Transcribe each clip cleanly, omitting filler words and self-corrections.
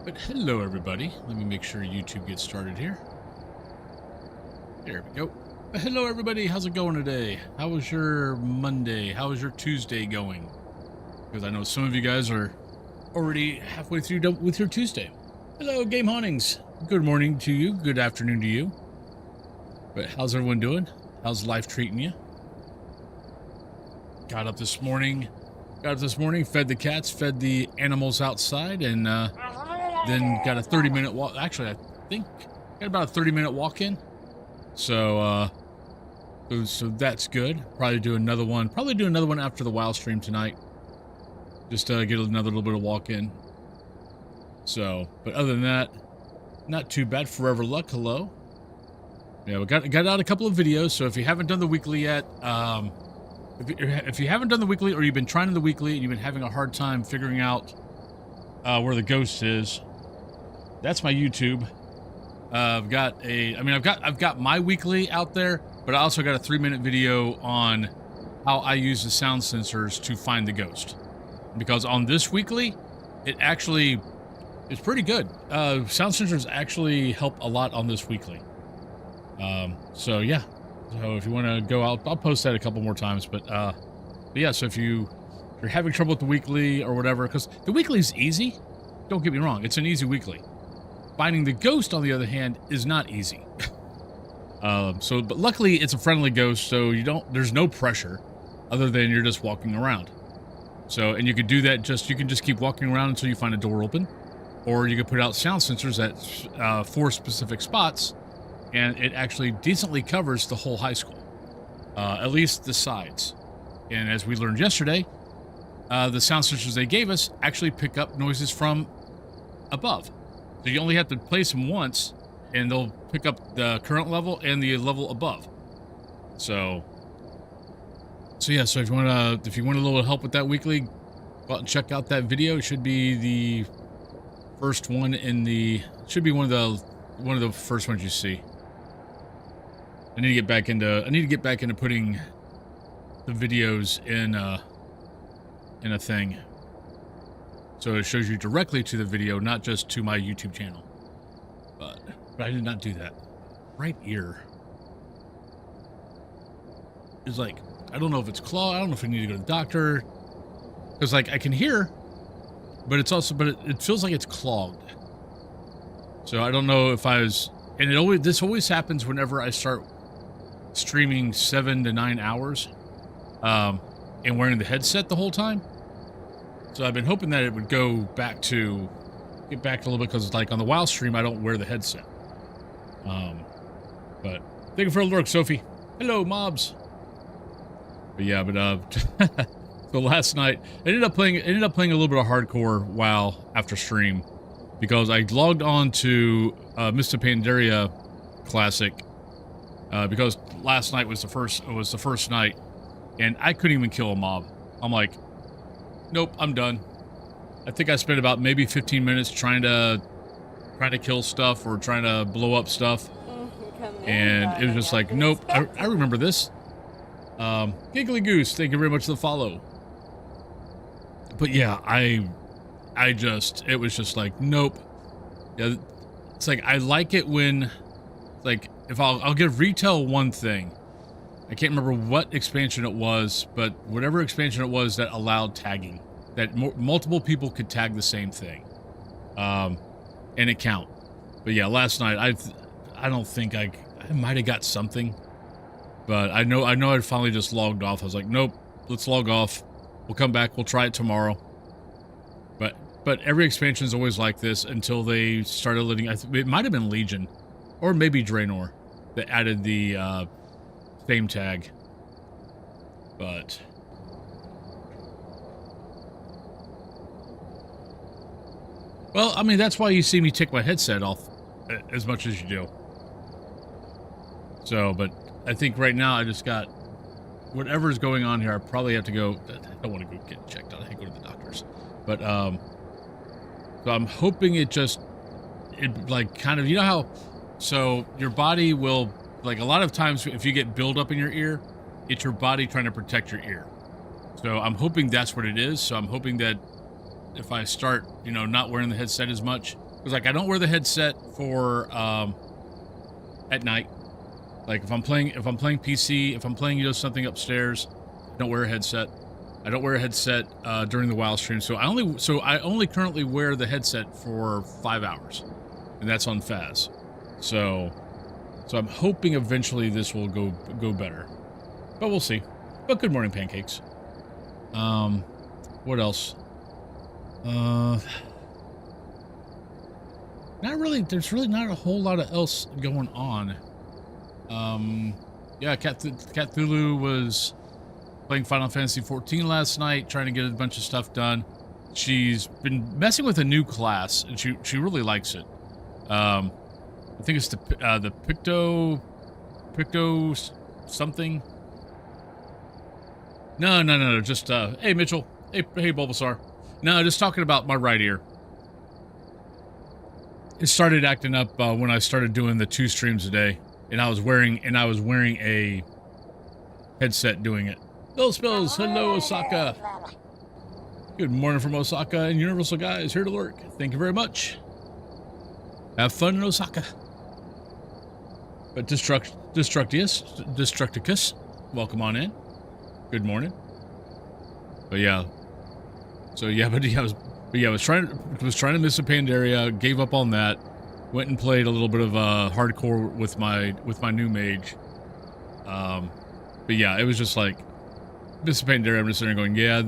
But hello, everybody. Let me make sure YouTube gets started here. There we go. Hello, everybody. How's it going today? How was your Monday? How was your Tuesday going? Because I know some of you guys are already halfway through with your Tuesday. Hello, Game Hauntings. Good morning to you. Good afternoon to you. But how's everyone doing? How's life treating you? Got up this morning, fed the cats, fed the animals outside, and then got a 30-minute walk. Actually, I think got about a 30-minute walk in. So that's good. Probably do another one after the WoW stream tonight. Just get another little bit of walk in. So, but other than that, not too bad. Forever Luck, hello. Yeah, we got out a couple of videos. So if you haven't done the weekly yet, if you haven't done the weekly, or you've been trying the weekly and you've been having a hard time figuring out where the ghost is, that's my YouTube. I've got my weekly out there, but I also got a 3-minute video on how I use the sound sensors to find the ghost. Because on this weekly, it's pretty good. Sound sensors actually help a lot on this weekly. So yeah. So if you want to go out, I'll post that a couple more times. But yeah. So if you're having trouble with the weekly or whatever, because the weekly is easy. Don't get me wrong, it's an easy weekly. Finding the ghost, on the other hand, is not easy. But luckily it's a friendly ghost, so there's no pressure other than you're just walking around. So, and you could do that you can just keep walking around until you find a door open, or you could put out sound sensors at 4 specific spots, and it actually decently covers the whole high school, at least the sides. And as we learned yesterday, the sound sensors they gave us actually pick up noises from above. So you only have to place them once, and they'll pick up the current level and the level above. So yeah. So if you want a little help with that weekly, go out and check out that video. It should be the first one should be one of the first ones you see. I need to get back into putting the videos in a thing, so it shows you directly to the video, not just to my YouTube channel. But I did not do that. Right ear is like, I don't know if it's clogged. I don't know if I need to go to the doctor, because like I can hear, but it feels like it's clogged. So I don't know if this always happens whenever I start streaming 7 to 9 hours, and wearing the headset the whole time. So I've been hoping that it would get back a little bit, because like on the WoW stream, I don't wear the headset. But thank you for the lurk, Sophie. Hello, mobs. But yeah, so last night I ended up playing a little bit of hardcore WoW after stream, because I logged on to Mr. Pandaria Classic, because last night was the first night, and I couldn't even kill a mob. I'm like, nope, I'm done. I think I spent about maybe 15 minutes trying to kill stuff or trying to blow up stuff, and it was just like, nope. I remember this. Giggly Goose, thank you very much for the follow. But yeah, it was just like, nope. Yeah, it's like, I like it when, like, if I'll give retail one thing. I can't remember what expansion it was, but whatever expansion it was that allowed tagging, that multiple people could tag the same thing, and it count. But yeah, last night I don't think I might have got something, but I know I finally just logged off. I was like, nope, let's log off. We'll come back. We'll try it tomorrow. But every expansion is always like this until they started letting. It might have been Legion, or maybe Draenor, that added the same tag. But well, I mean, that's why you see me take my headset off as much as you do. So, but I think right now I just got whatever's going on here. I probably have to go. I don't want to go get checked out. I hate going to the doctors. But so I'm hoping it like kind of, you know how, so your body will, like, a lot of times if you get buildup in your ear, it's your body trying to protect your ear. So I'm hoping that's what it is. So I'm hoping that if I start, not wearing the headset as much, Because like I don't wear the headset for at night. Like if I'm playing PC, if I'm playing something upstairs, I don't wear a headset. I don't wear a headset during the WoW stream. So I only currently wear the headset for 5 hours, and that's on Faz. So I'm hoping eventually this will go better, but we'll see. But good morning, pancakes. What else? Not really. There's really not a whole lot of else going on. Yeah, Cat Thulu was playing Final Fantasy 14 last night, trying to get a bunch of stuff done. She's been messing with a new class, and she really likes it. I think it's the Picto something. No. Just hey Mitchell, hey Bulbasaur. No, just talking about my right ear. It started acting up when I started doing the 2 streams a day, and I was wearing a headset doing it. Bill Spills, hello Osaka. Good morning from Osaka, and Universal Guy is here to lurk. Thank you very much. Have fun in Osaka. But Destructicus, welcome on in. Good morning. But yeah. So yeah, I was trying to miss a Pandaria, gave up on that, went and played a little bit of hardcore with my new mage. But yeah, it was just like Miss Pandaria. I'm just sitting there going, yeah,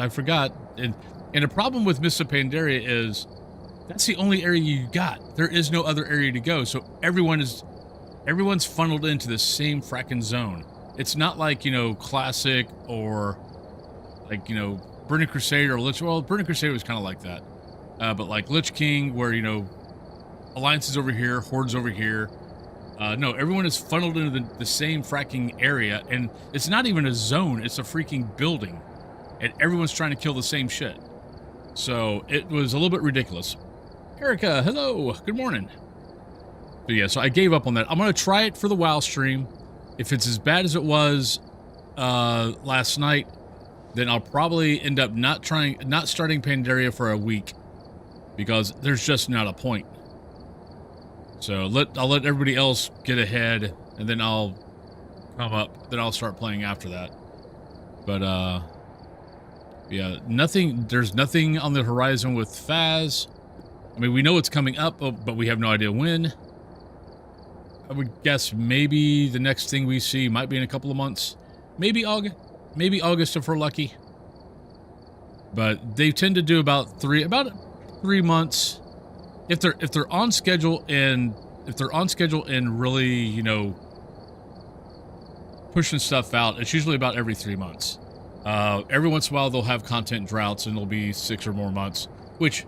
I forgot. And the problem with Miss Pandaria is that's the only area you got. There is no other area to go. So everyone's funneled into the same fracking zone. It's not like, Classic or like, Burning Crusade or Lich. Well, Burning Crusade was kind of like that. But like Lich King, where, Alliance is over here, Horde's over here. No, everyone is funneled into the same fracking area, and it's not even a zone, it's a freaking building. And everyone's trying to kill the same shit. So it was a little bit ridiculous. Erica, hello, good morning. But yeah, so I gave up on that. I'm going to try it for the WoW stream. If it's as bad as it was last night, then I'll probably end up not starting Pandaria for a week, because there's just not a point. So I'll let everybody else get ahead, and then I'll come up. Then I'll start playing after that. But yeah, there's nothing on the horizon with Faz. I mean, we know it's coming up, but we have no idea when. I would guess maybe the next thing we see might be in a couple of months. Maybe August if we're lucky. But they tend to do about 3 months. If they're on schedule and really, pushing stuff out, it's usually about every 3 months. Every once in a while they'll have content droughts, and it'll be 6 or more months, which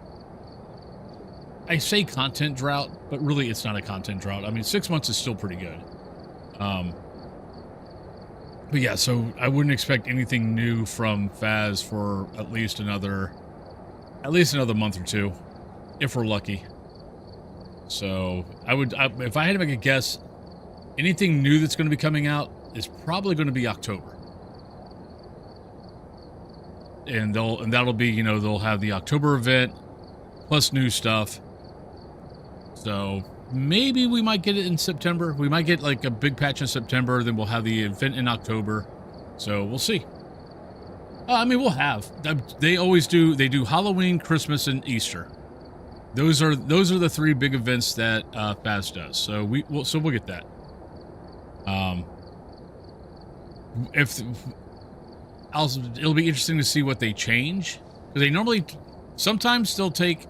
I say content drought, but really it's not a content drought. I mean, 6 months is still pretty good. But yeah, so I wouldn't expect anything new from Faz for at least another month or 2, if we're lucky. So if I had to make a guess, anything new that's going to be coming out is probably going to be October. And that'll be, they'll have the October event plus new stuff. So maybe we might get it in September. We might get like a big patch in September, then we'll have the event in October. So we'll see. I mean, we'll have. They always do. They do Halloween, Christmas, and Easter. Those are the 3 big events that Faz does. So we'll get that. It'll be interesting to see what they change, because sometimes they'll take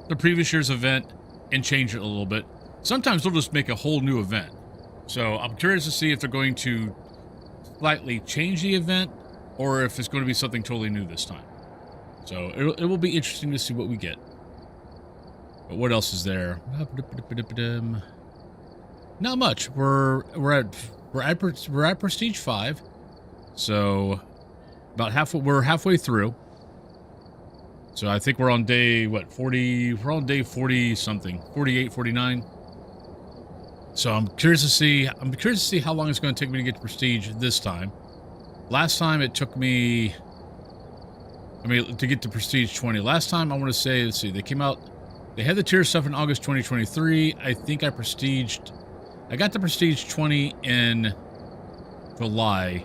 the previous year's event and change it a little bit. Sometimes they'll just make a whole new event. So I'm curious to see if they're going to slightly change the event, or if it's going to be something totally new this time. So it will be interesting to see what we get. But what else is there? Not much. We're at Prestige 5. So about halfway. We're halfway through. So I think we're on day 40. We're on day 40 something, 48, 49. So I'm curious to see how long it's going to take me to get to Prestige this time. Last time it took me, to get to Prestige 20. Last time I want to say, let's see, they came out They had the tier stuff in August 2023. I think I got the Prestige 20 in July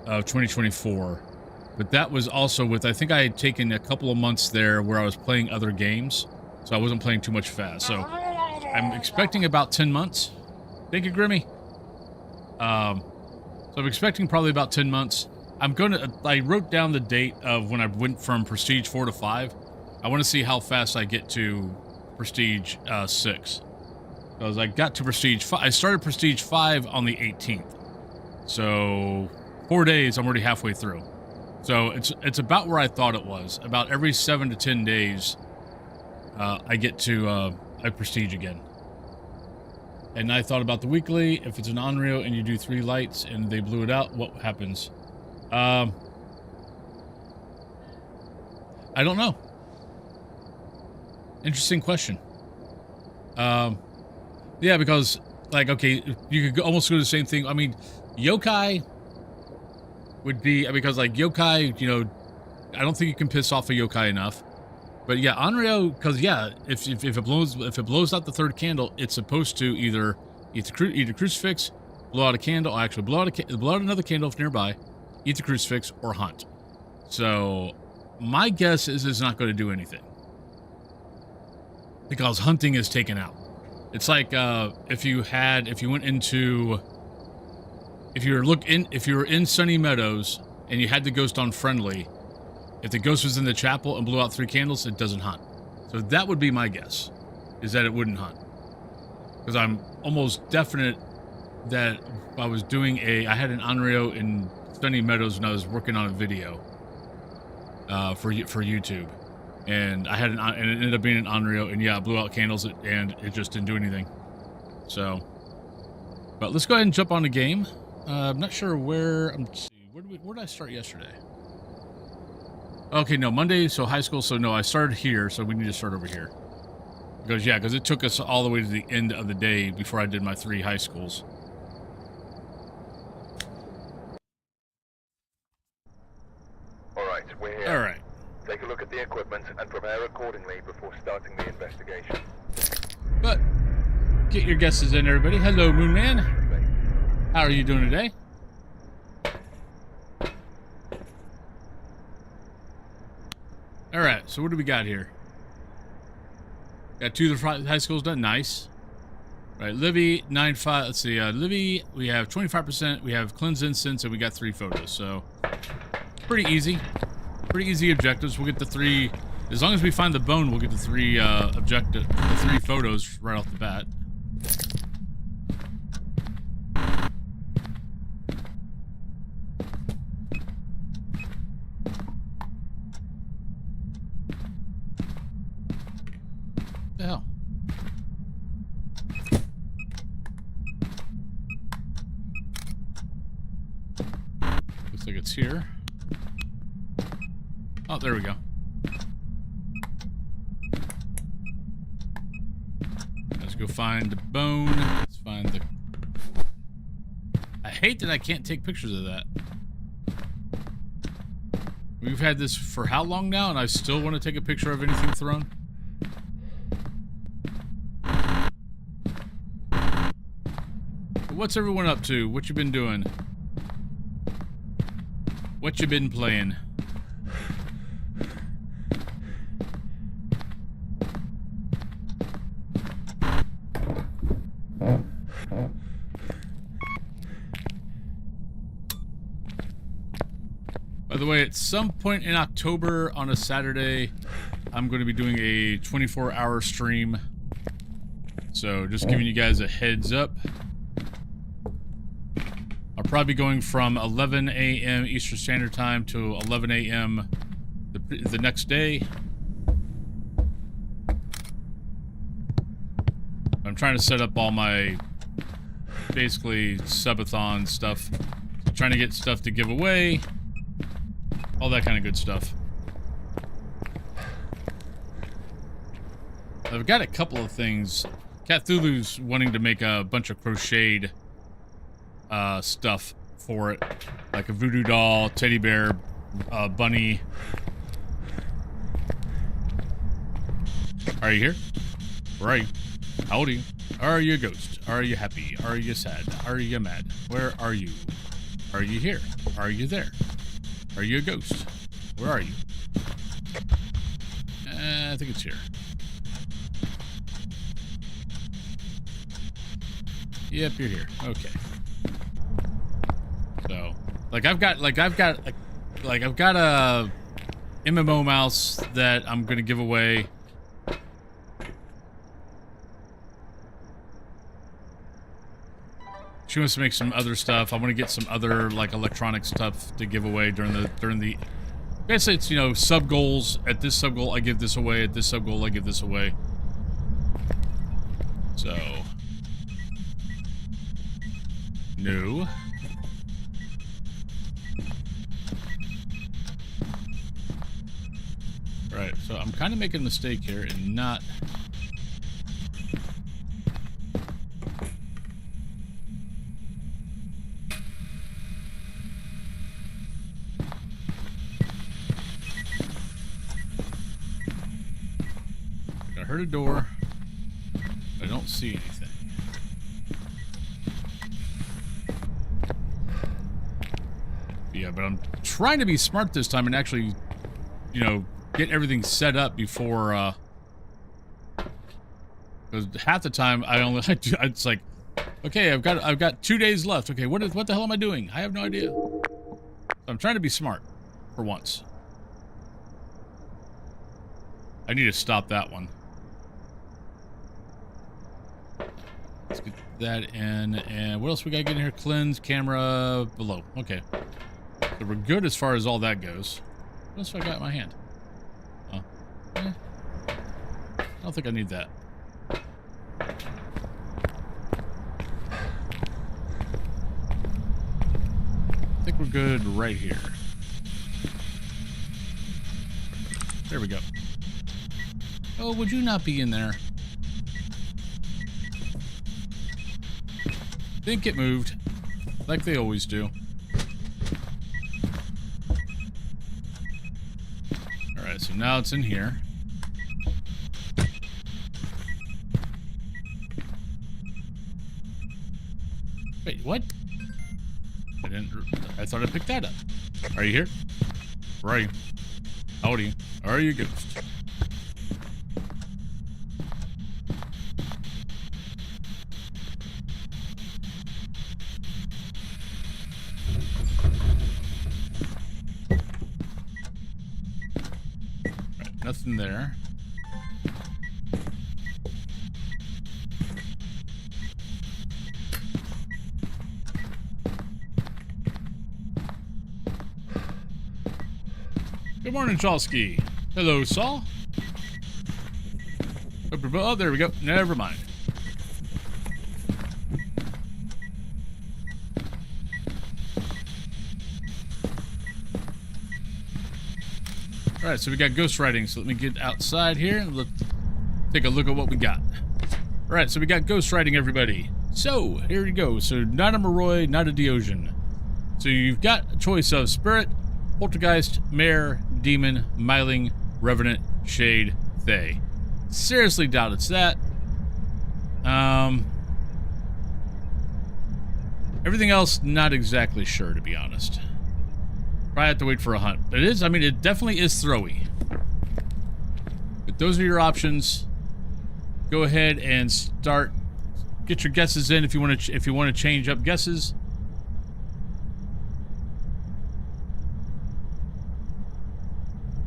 of 2024. But that was also with, I think I had taken a couple of months there where I was playing other games. So I wasn't playing too much fast. So I'm expecting about 10 months. Thank you, Grimmy. So I'm expecting probably about 10 months. I wrote down the date of when I went from Prestige 4 to 5. I want to see how fast I get to Prestige 6. Because I got to Prestige 5. I started Prestige 5 on the 18th. So 4 days, I'm already halfway through. So it's about where I thought it was. About every 7 to 10 days, I get to a Prestige again. And I thought about the weekly. If it's an Onryo and you do 3 lights and they blew it out, what happens? I don't know. Interesting question. Yeah, because, like, okay, you could almost do the same thing. I mean, yokai would be, because, like, yokai, you know, I don't think you can piss off a yokai enough. But yeah, Onryo, because yeah, if it blows out the 3rd candle, it's supposed to either eat the crucifix, blow out a candle, or actually blow out another candle if nearby, eat the crucifix, or hunt. So my guess is it's not going to do anything because hunting is taken out. It's like if you were in Sunny Meadows and you had the ghost on friendly. If the ghost was in the chapel and blew out 3 candles, it doesn't hunt. So that would be my guess, is that it wouldn't hunt. Because I'm almost definite that I had an Onryo in Sunny Meadows when I was working on a video for YouTube. And and it ended up being an Onryo, and yeah, it blew out candles, and it just didn't do anything. So, but let's go ahead and jump on the game. I'm not sure where, where did I start yesterday? Okay, no, Monday, so high school, so no, I started here, so we need to start over here. Because it took us all the way to the end of the day before I did my 3 high schools. Alright, we're here. Alright. Take a look at the equipment and prepare accordingly before starting the investigation. But, get your guesses in, everybody. Hello, Moonman. How are you doing today? Alright, so what do we got here? Got 2 of the high schools done. Nice. Right, Livy, 9.5. Let's see, Livy, we have 25%. We have Cleanse Incense, and we got 3 photos. So, pretty easy. Pretty easy objectives. We'll get the 3. As long as we find the bone, we'll get the 3 the 3 photos right off the bat. What the hell? Looks like it's here. Oh, there we go. Let's go find the bone. Let's find the... I hate that I can't take pictures of that. We've had this for how long now, and I still want to take a picture of anything thrown? What's everyone up to? What you been doing? What you been playing? By the way, at some point in October on a Saturday, I'm going to be doing a 24-hour stream. So just giving you guys a heads up. I'll probably be going from 11 a.m. Eastern Standard Time to 11 a.m. the next day. I'm trying to set up all my, basically, subathon stuff. Trying to get stuff to give away. All that kind of good stuff. I've got a couple of things. Cthulhu's wanting to make a bunch of crocheted stuff for it, like a voodoo doll, teddy bear, bunny. Are you here? Where are you? How old are you? Are you a ghost? Are you happy? Are you sad? Are you mad? Where are you? Are you here? Are you there? Are you a ghost? Where are you? I think it's here. Yep, you're here. Okay. So, I've got a MMO mouse that I'm gonna give away. She wants to make some other stuff. I want to get some other electronic stuff to give away during the. I guess it's, you know, sub goals. At this sub goal, I give this away. At this sub goal, I give this away. So. No. Right, so I'm kind of making a mistake here and not... I heard a door. I don't see anything. Yeah, but I'm trying to be smart this time and actually, you know, get everything set up before, because half the time it's like, okay, I've got 2 days left. Okay, what the hell am I doing? I have no idea. So I'm trying to be smart for once. I need to stop that one. Let's get that in. And what else we got to get in here? Cleanse, camera, below. Okay. So we're good as far as all that goes. What else have I got in my hand? Oh. I don't think I need that. I think we're good right here. There we go. Oh, would you not be in there? Think it moved. Like they always do. Alright, so now it's in here. Wait, what? I thought I picked that up. Are you here? Where are you? How old are you? Are you a ghost? Right, nothing there. Good morning, Chalsky. Hello, Saul. Oh, there we go. Never mind. All right, so we got ghost writing. So let me get outside here and let's take a look at what we got. All right, so we got ghost writing, everybody. So here you go. So not a Moroi, not a Deogen. So you've got a choice of spirit, poltergeist, mare, demon, myling, revenant, shade, thay. Seriously doubt it's that. Everything else, not exactly sure, to be honest. Probably have to wait for a hunt. It is, I mean, it definitely is throwy. But those are your options. Go ahead and start. Get your guesses in if you want to change up guesses.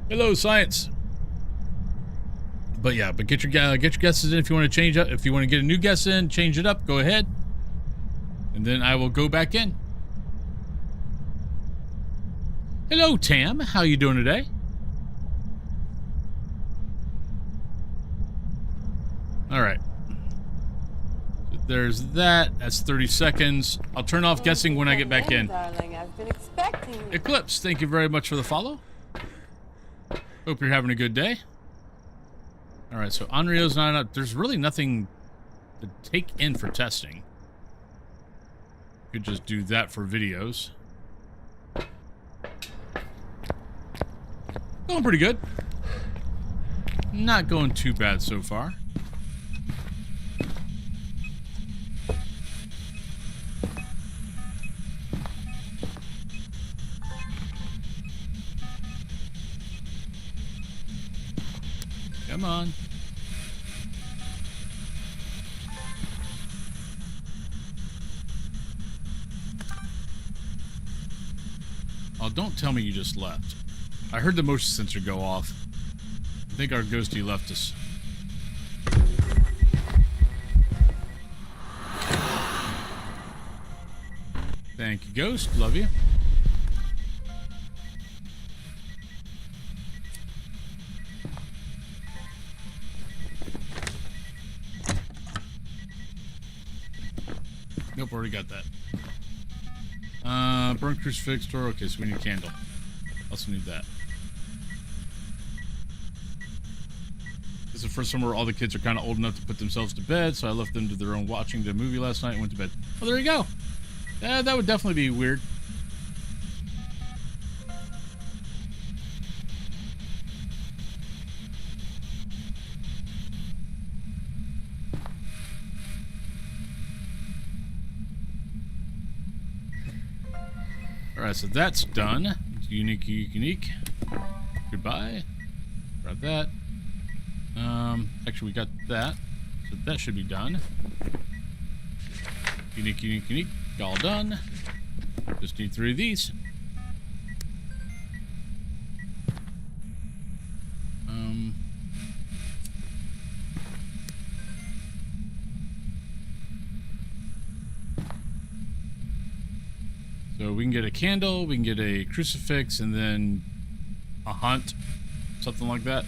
Hello, science. But yeah, get your guesses in if you want to change up. If you want to get a new guess in, change it up. Go ahead, and then I will go back in. Hello, Tam. How you doing today? All right. So there's that. That's 30 seconds. I'll turn off guessing when I get back in. Darling, I've been expecting you. Eclipse, thank you very much for the follow. Hope you're having a good day. All right, so Onryo's not up. There's really nothing to take in for testing. Could just do that for videos. Going pretty good. Not going too bad so far. Come on. Oh, don't tell me you just left. I heard the motion sensor go off. I think our ghosty left us. Thank you, Ghost. Love you. Nope, already got that. Burn crucifix door. Okay, so we need a candle. Also need that. This is the first summer where all the kids are kind of old enough to put themselves to bed, so I left them to their own watching the movie last night and went to bed. Oh, there you go. That would definitely be weird. Alright, so that's done. Unique. Goodbye. Grab that. Actually, we got that. So that should be done. Unique. All done. Just need 3 of these. So we can get a candle, we can get a crucifix, and then a hunt. Something like that.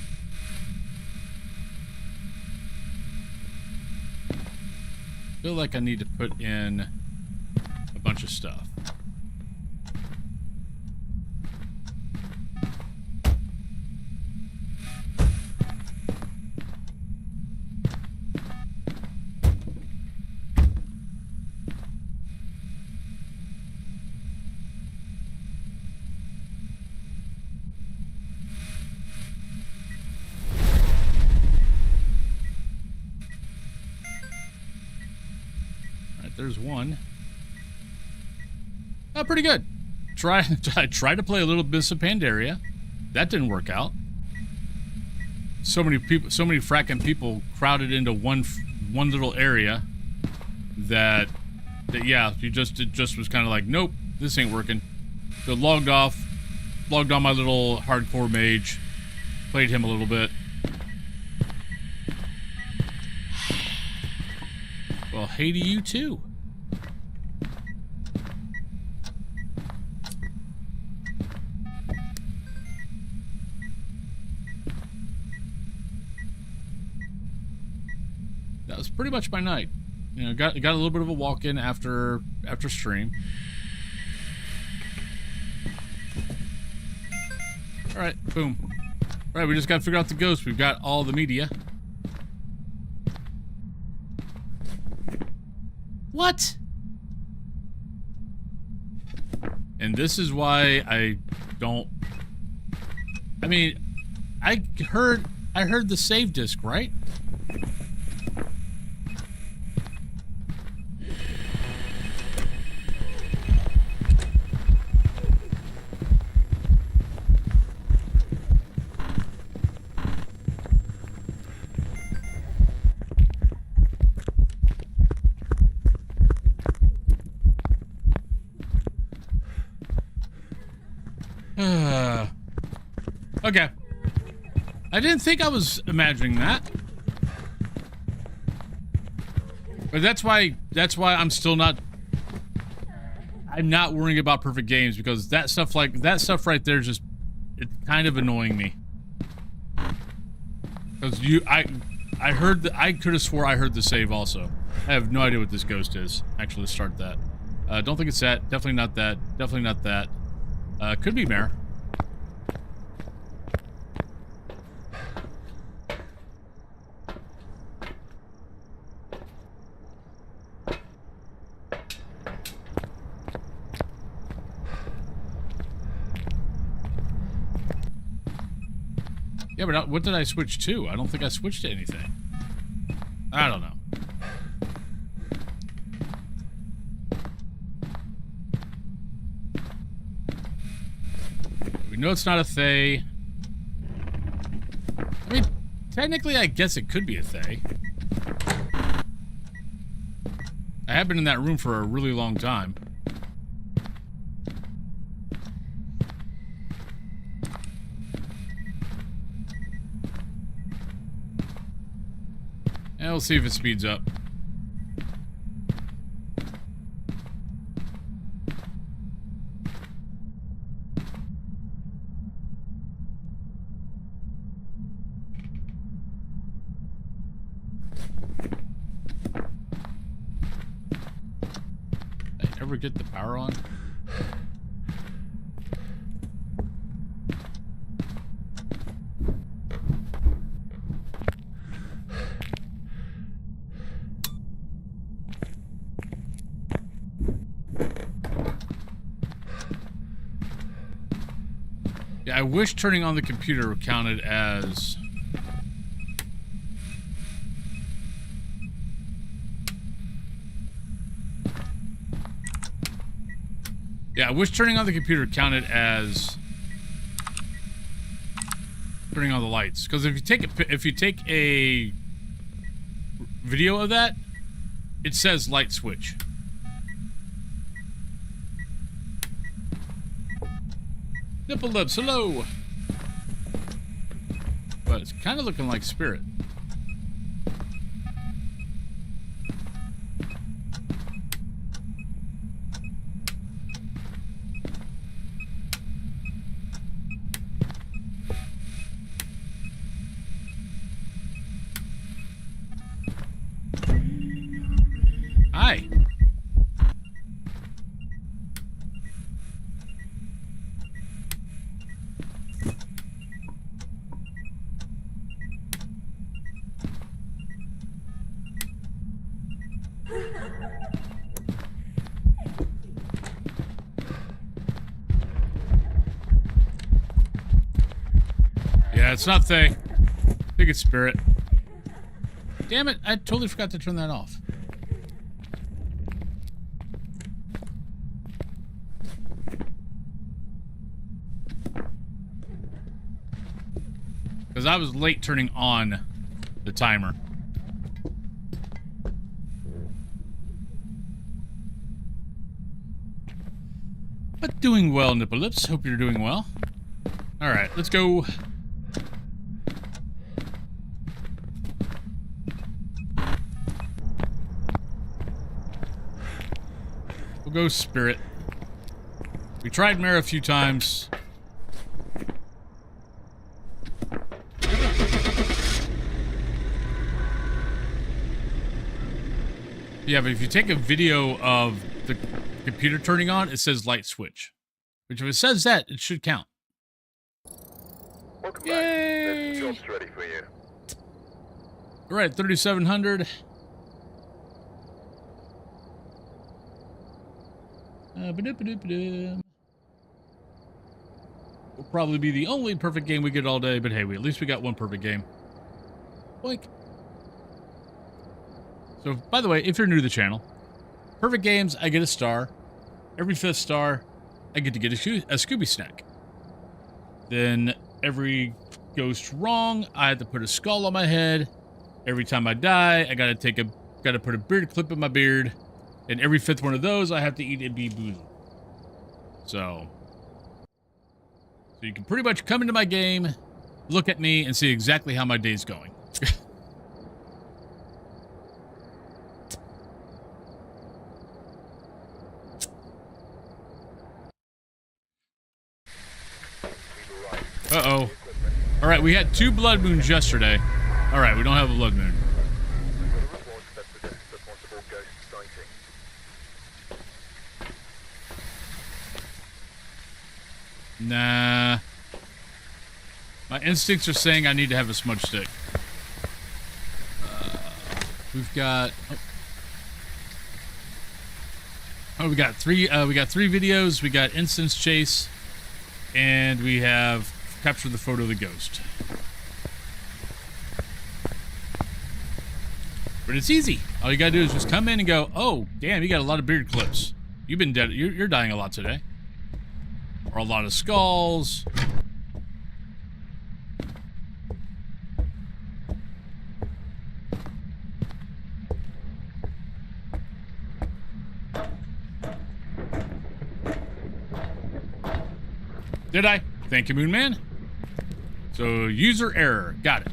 I feel like I need to put in a bunch of stuff. There's one. Oh, pretty good. I tried to play a little bit of Pandaria. That didn't work out. So many people, so many fracking people crowded into one little area that yeah, it just was kind of like, nope, this ain't working. So logged on my little hardcore mage, played him a little bit. Well, hey to you too. That was pretty much my night. You know, got a little bit of a walk-in after stream. All right, boom. All right, we just got to figure out the ghost. We've got all the media. What? And this is why I don't... I mean, I heard the save disk, right? Okay. I didn't think I was imagining that. But that's why I'm still not... I'm not worrying about perfect games, because that stuff right there just... It's kind of annoying me. Because I heard I could have swore I heard the save also. I have no idea what this ghost is. Actually, let's start that. Don't think it's that. Definitely not that. Definitely not that. Could be Mare. Yeah, but what did I switch to? I don't think I switched to anything. I don't know. We know it's not a Thay. I mean, technically, I guess it could be a Thay. I have been in that room for a really long time. And we'll see if it speeds up. Ever get the power on? Yeah, I wish turning on the computer counted as... Yeah, I wish turning on the computer counted as turning on the lights. Because if you take a video of that, it says light switch. Nipple lips, hello. But it's kind of looking like Spirit. Hi. Yeah, it's not Thay. I think it's Spirit. Damn it, I totally forgot to turn that off. Because I was late turning on the timer. But doing well, Nipple Lips. Hope you're doing well. Alright, let's go. We'll go Spirit. We tried Mare a few times. Yeah, but if you take a video of the computer turning on, it says light switch. Which if it says that, it should count. Welcome Yay! back. There's some jobs ready for you. All right, 3700. Will probably be the only perfect game we get all day, but hey, at least we got one perfect game. Boink. So, by the way, if you're new to the channel, perfect games, I get a star. Every 5th star, I get to get a Scooby snack. Then every ghost wrong, I have to put a skull on my head. Every time I die, I gotta put a beard clip in my beard. And every 5th one of those, I have to eat a bee boozle. So you can pretty much come into my game, look at me, and see exactly how my day's going. Uh-oh. All right, we had 2 blood moons yesterday. All right, we don't have a blood moon. Nah. My instincts are saying I need to have a smudge stick. We've got... Oh, we got 3 videos. We got instance chase. And we have captured the photo of the ghost. But it's easy. All you gotta do is just come in and go, oh, damn, you got a lot of beard clips. You've been dead. You're dying a lot today. Or a lot of skulls. Did I? Thank you, Moon Man. So, user error. Got it.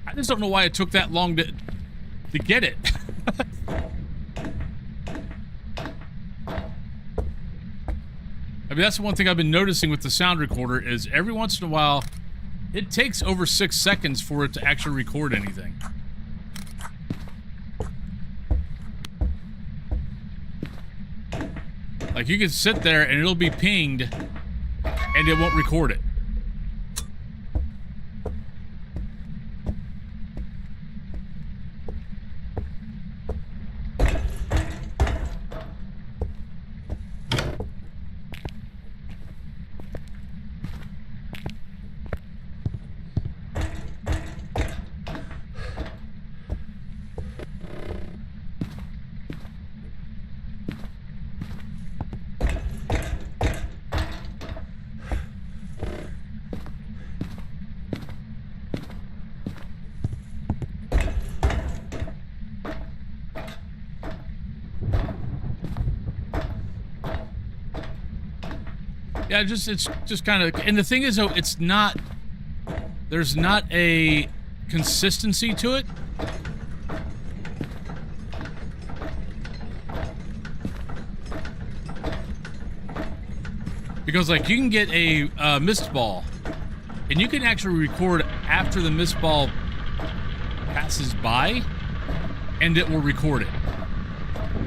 I just don't know why it took that long to get it. I mean, that's the one thing I've been noticing with the sound recorder is every once in a while, it takes over 6 seconds for it to actually record anything. Like, you can sit there and it'll be pinged and it won't record it. Yeah, it's just kind of, and the thing is though, it's not, there's not a consistency to it. Because like you can get a mist ball and you can actually record after the mist ball passes by and it will record it.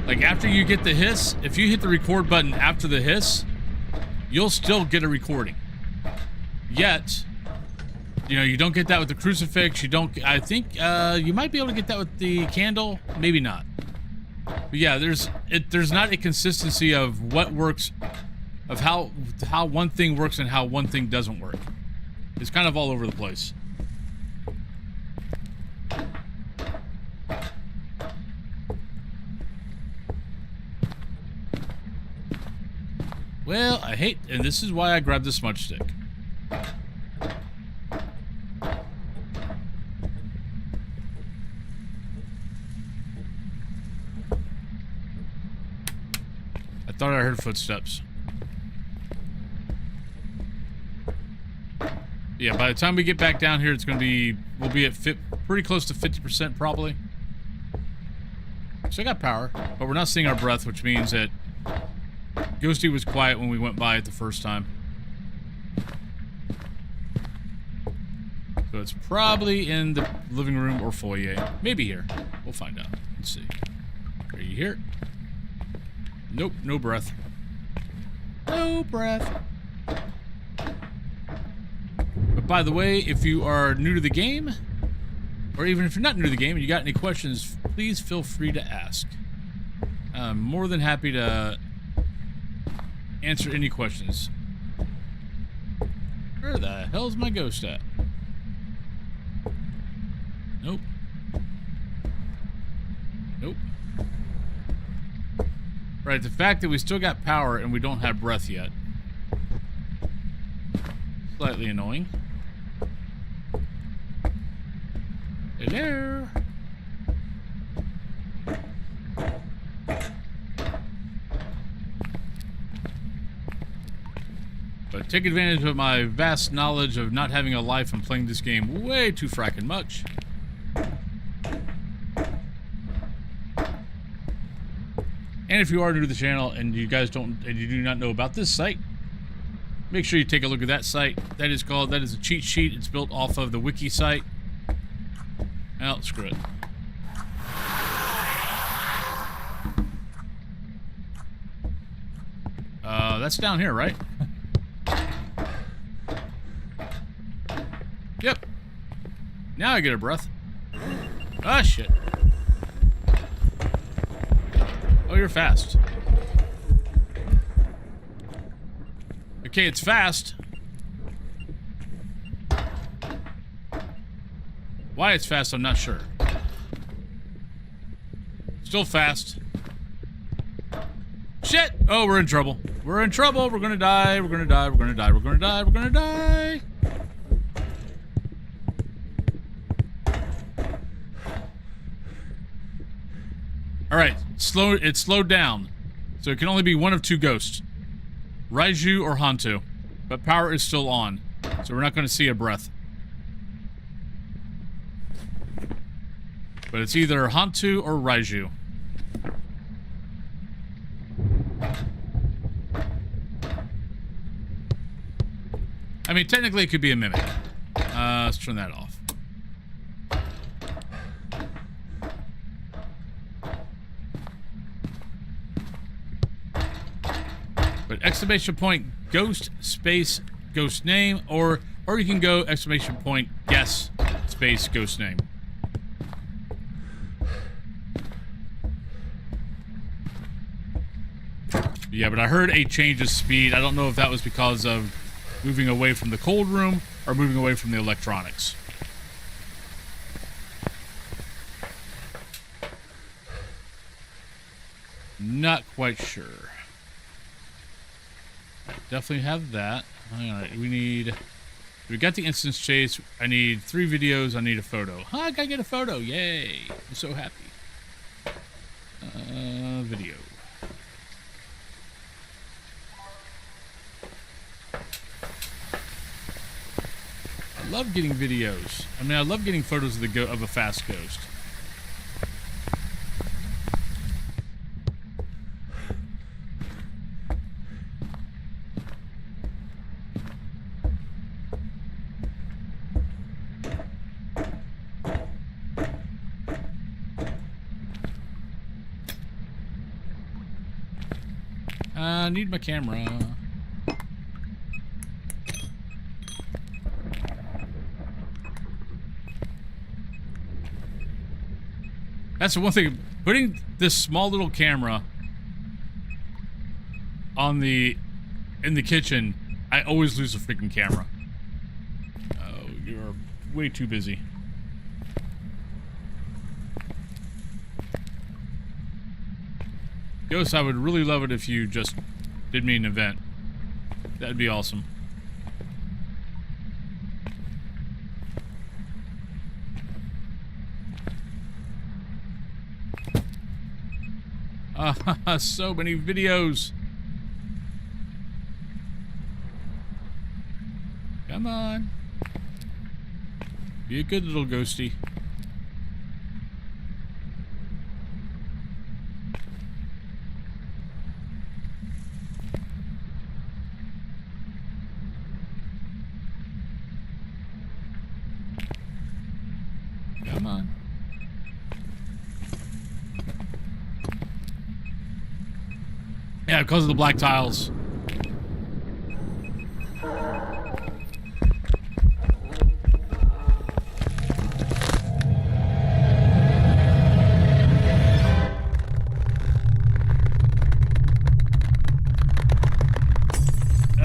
Like after you get the hiss, if you hit the record button after the hiss, you'll still get a recording. Yet, you know, you don't get that with the crucifix. You don't, I think, you might be able to get that with the candle. Maybe not. But yeah, there's not a consistency of what works, of how one thing works and how one thing doesn't work. It's kind of all over the place. Well, I hate, and this is why I grabbed the smudge stick. I thought I heard footsteps. Yeah, by the time we get back down here, it's going to be, we'll be at pretty close to 50% probably. So I got power, but we're not seeing our breath, which means that Ghosty was quiet when we went by it the first time. So it's probably in the living room or foyer. Maybe here. We'll find out. Let's see. Are you here? Nope, no breath. No breath. But by the way, if you are new to the game, or even if you're not new to the game and you got any questions, please feel free to ask. I'm more than happy to answer any questions. Where the hell's my ghost at? Nope. Nope. Right, the fact that we still got power and we don't have breath yet. Slightly annoying. Hello? But take advantage of my vast knowledge of not having a life and playing this game way too frackin' much. And if you are new to the channel and you guys don't, and you do not know about this site, make sure you take a look at that site. That is a cheat sheet. It's built off of the wiki site. Well, screw it. That's down here, right? Yep. Now I get a breath. Ah, shit. Oh, you're fast. Okay, it's fast. Why it's fast, I'm not sure. Still fast. Shit! Oh, we're in trouble. We're in trouble. We're gonna die. We're gonna die. We're gonna die. We're gonna die. We're gonna die. All right, it's slowed down, so it can only be one of two ghosts, Raiju or Hantu, but power is still on, so we're not going to see a breath. But it's either Hantu or Raiju. I mean, technically it could be a mimic. Let's turn that off. But exclamation point ghost space ghost name, or you can go exclamation point guess space ghost name. Yeah, but I heard a change of speed. I don't know if that was because of moving away from the cold room or moving away from the electronics. Not quite sure. Definitely have that. Alright, we got the instance chase. I need 3 videos. I need a photo. I gotta get a photo. Yay. I'm so happy. Video. I love getting videos. I mean, I love getting photos of a fast ghost. I need my camera. That's the one thing. Putting this small little camera in the kitchen, I always lose the freaking camera. Oh, you're way too busy. Ghost, I would really love it if you just did me an event. That'd be awesome. So many videos. Come on. Be a good little ghosty. Come on. Yeah, because of the black tiles.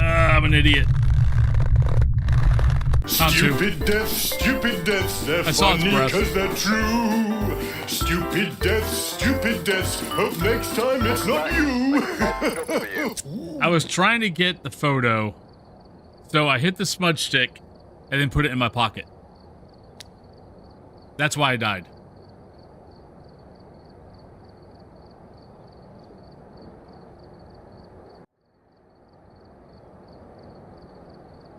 I'm an idiot. Stupid deaths, they're funny because they're true. Stupid deaths, hope next time it's not you. I was trying to get the photo, so I hit the smudge stick and then put it in my pocket. That's why I died.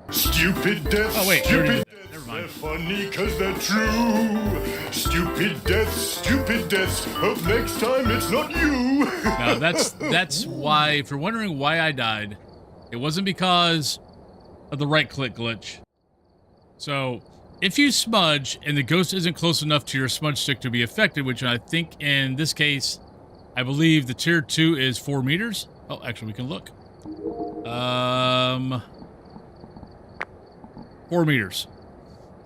Stupid deaths, oh, wait, stupid deaths, they're funny because they're true. Stupid deaths, hope next time it's not you. No, that's why, if you're wondering why I died, it wasn't because of the right-click glitch. So, if you smudge and the ghost isn't close enough to your smudge stick to be affected, which I think in this case, I believe the tier 2 is 4 meters. Oh, actually, we can look. 4 meters.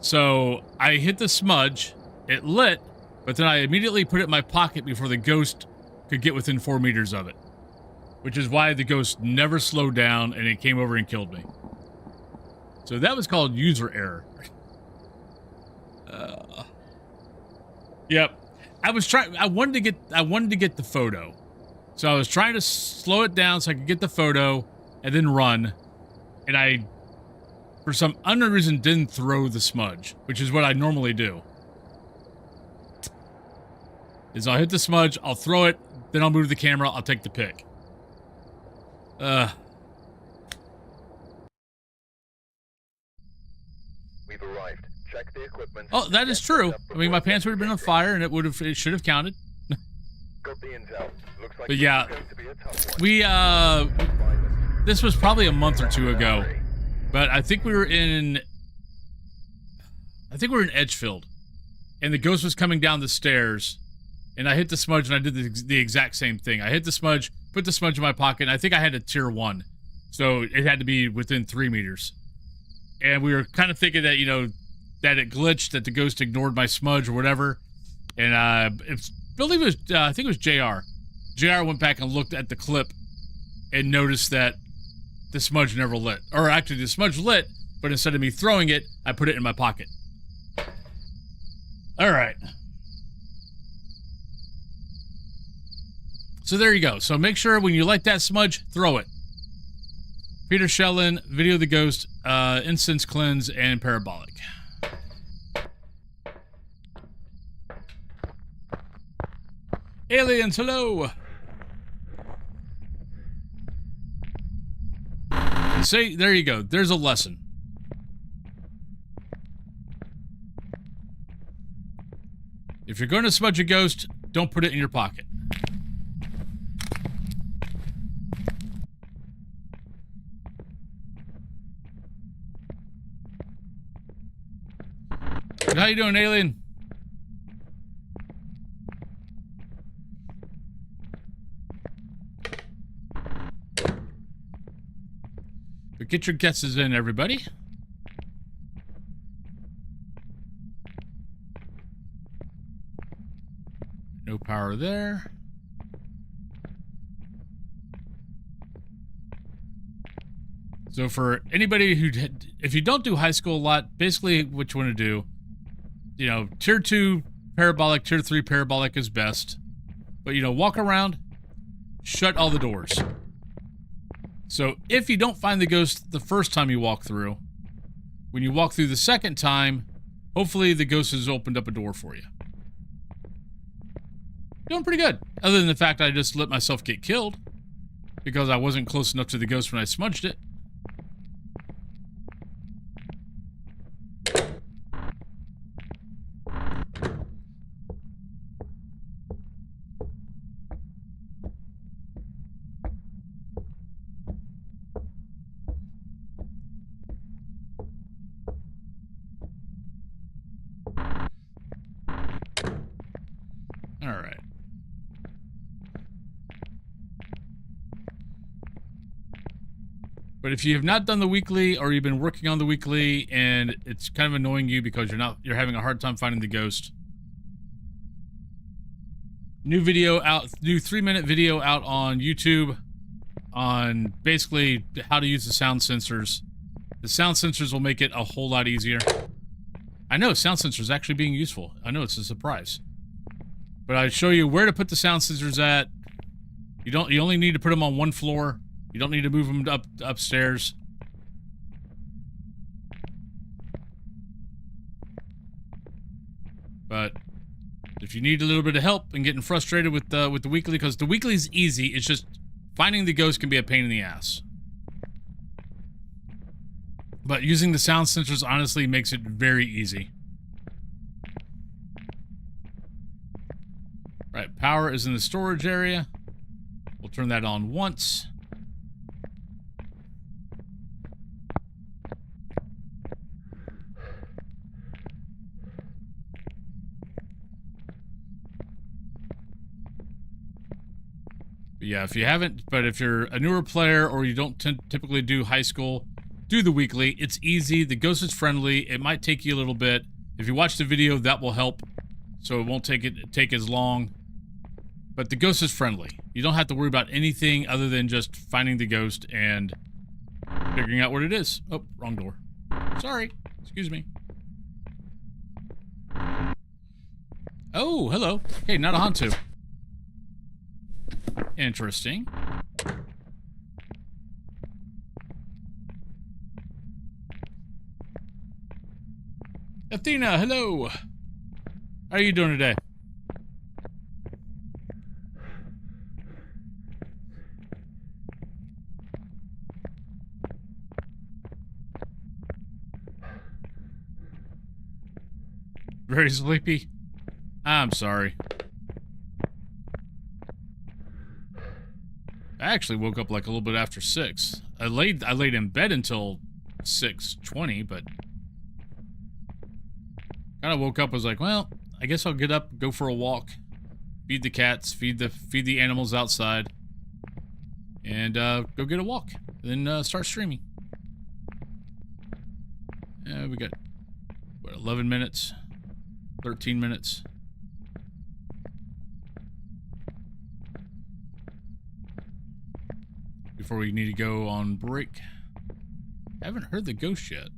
So I hit the smudge, it lit, but then I immediately put it in my pocket before the ghost could get within 4 meters of it. Which is why the ghost never slowed down and it came over and killed me. So that was called user error. Yep. I wanted to get the photo. So I was trying to slow it down so I could get the photo and then run. And I, for some unknown reason, didn't throw the smudge, which is what I normally do. Is I'll hit the smudge, I'll throw it, then I'll move the camera, I'll take the pic. We've arrived. Check the equipment. Oh, that is true. I mean, my pants would have been on fire, and it should have counted. Got the intel. Looks like But yeah, it's going to be a tough one. this was probably a month or two ago, but I think we were in Edgefield, and the ghost was coming down the stairs, and I hit the smudge, and I did the exact same thing. I hit the smudge, put the smudge in my pocket, and I think I had a tier 1, so it had to be within 3 meters. And we were kind of thinking that, you know, that it glitched, that the ghost ignored my smudge or whatever. And I think it was JR. JR went back and looked at the clip and noticed that the smudge never lit. Or actually, the smudge lit, but instead of me throwing it, I put it in my pocket. All right. So there you go. So make sure when you light that smudge, throw it. Peter Shellin, Video the Ghost, Incense Cleanse, and Parabolic. Aliens, hello! See, there you go. There's a lesson. If you're going to smudge a ghost, don't put it in your pocket. How you doing, alien? But get your guesses in, everybody. No power there. So for anybody who, if you don't do high school a lot, basically what you want to do, you know, tier 2 parabolic, tier 3 parabolic is best. But, you know, walk around, shut all the doors. So if you don't find the ghost the first time you walk through, when you walk through the second time, hopefully the ghost has opened up a door for you. Doing pretty good. Other than the fact I just let myself get killed because I wasn't close enough to the ghost when I smudged it. But if you have not done the weekly, or you've been working on the weekly and it's kind of annoying you because you're having a hard time finding the ghost, new video out, new 3-minute video out on YouTube on basically how to use the sound sensors. The sound sensors will make it a whole lot easier. I know sound sensors actually being useful. I know it's a surprise, but I show you where to put the sound sensors at. You only need to put them on one floor. You don't need to move them upstairs. But if you need a little bit of help and getting frustrated with the weekly, because the weekly is easy, it's just finding the ghost can be a pain in the ass. But using the sound sensors honestly makes it very easy. Right, power is in the storage area. We'll turn that on once. Yeah, if you haven't, but if you're a newer player or you don't typically do high school, do the weekly. It's easy. The ghost is friendly. It might take you a little bit. If you watch the video, that will help, so it won't take as long. But the ghost is friendly. You don't have to worry about anything other than just finding the ghost and figuring out what it is. Oh, wrong door. Sorry. Excuse me. Oh, hello. Hey, not a Hantu. Interesting. Athena, hello. How are you doing today? Very sleepy? I'm sorry. I actually woke up like a little bit after 6. I laid in bed until 6:20, but kind of woke up, was like, well, I guess I'll get up, go for a walk, feed the cats, feed the animals outside, and go get a walk, then start streaming. We got what, 11 minutes, 13 minutes. Before we need to go on break. I haven't heard the ghost yet.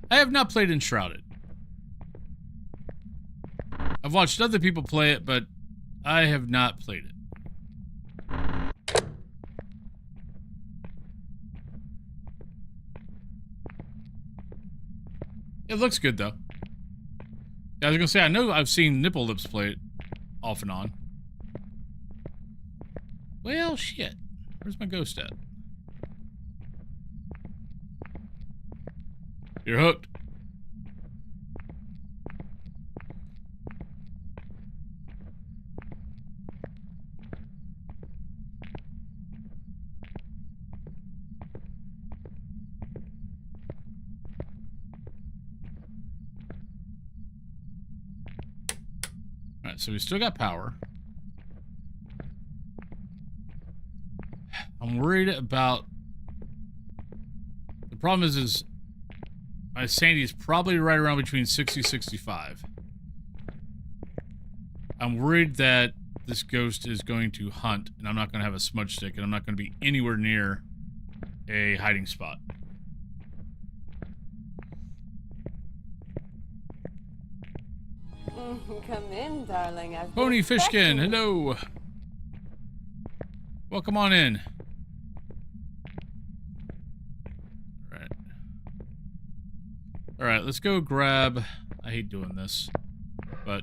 I have not played Enshrouded. I've watched other people play it, but I have not played it. It looks good, though. Yeah, I was gonna say, I know I've seen Nipple Lips play it off and on. Well, shit. Where's my ghost at? You're hooked. Alright, so we still got power. I'm worried about... The problem is my sanity is probably right around between 60 and 65. I'm worried that this ghost is going to hunt, and I'm not going to have a smudge stick, and I'm not going to be anywhere near a hiding spot. Come in, darling. I've been Pony Fishkin, expecting you. hello. Welcome on in. Alright. Alright, let's go grab... I hate doing this, but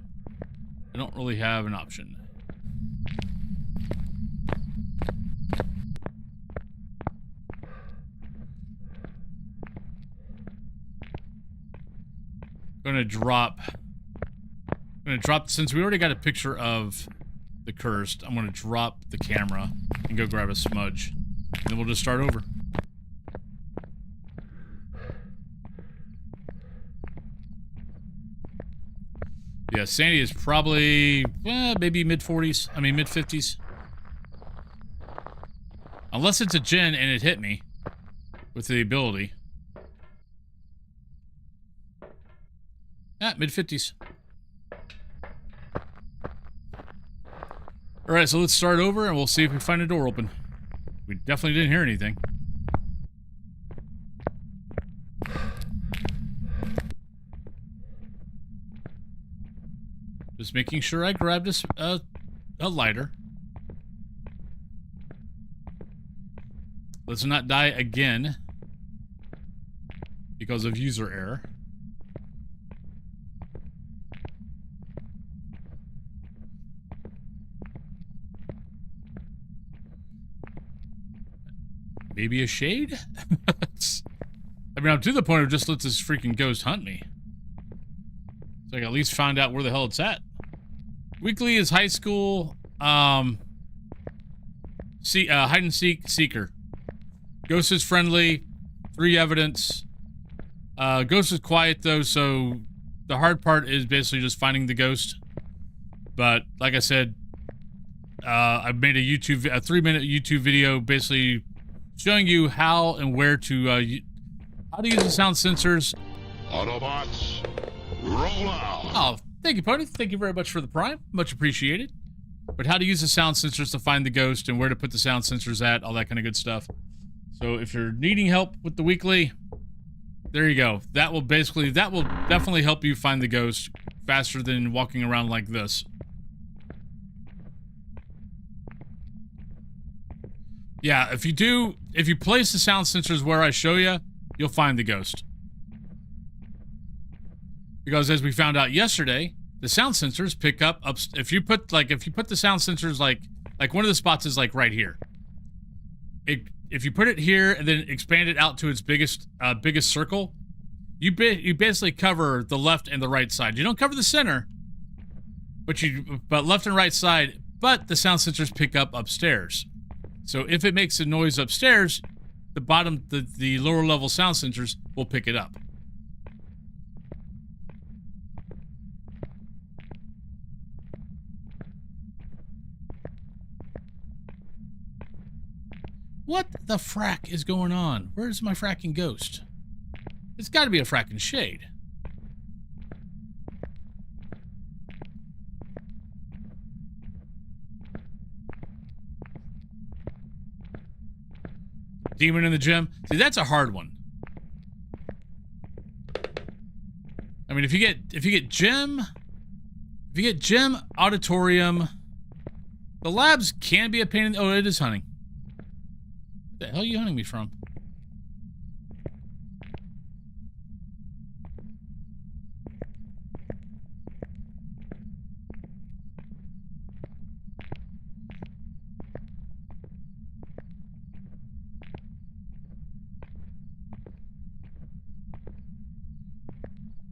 I don't really have an option. Gonna drop, since we already got a picture of the cursed, I'm gonna drop the camera and go grab a smudge. And then we'll just start over. Yeah, Sandy is probably, maybe mid-40s. I mean, mid-50s. Unless it's a Gen and it hit me with the ability. Mid-50s. Alright, so let's start over and we'll see if we find a door open. We definitely didn't hear anything. Just making sure I grabbed a lighter. Let's not die again because of user error. Maybe a shade? I mean, I'm to the point of just let this freaking ghost hunt me. So I can at least find out where the hell it's at. Weekly is high school, hide and seek seeker. Ghost is friendly, 3 evidence. Ghost is quiet though, so the hard part is basically just finding the ghost. But like I said, I made a 3-minute YouTube video basically showing you how and where to use the sound sensors. Autobots, roll out. Oh, thank you, Pony. Thank you very much for the Prime. Much appreciated. but how to use the sound sensors to find the ghost and where to put the sound sensors at, all that kind of good stuff. So if you're needing help with the weekly, there you go. That will definitely help you find the ghost faster than walking around like this. Yeah, if you place the sound sensors where I show you, you'll find the ghost. Because as we found out yesterday, the sound sensors pick up if you put the sound sensors like one of the spots is like right here. If you put it here and then expand it out to its biggest circle, you basically cover the left and the right side. You don't cover the center, but left and right side. But the sound sensors pick up upstairs. So if it makes a noise upstairs, the lower level sound sensors will pick it up. What the frack is going on? Where's my fracking ghost? It's got to be a fracking shade. Demon in the gym. See, that's a hard one. I mean, if you get gym, auditorium, the labs can be a pain in the... Oh, it is hunting. What the hell are you hunting me from?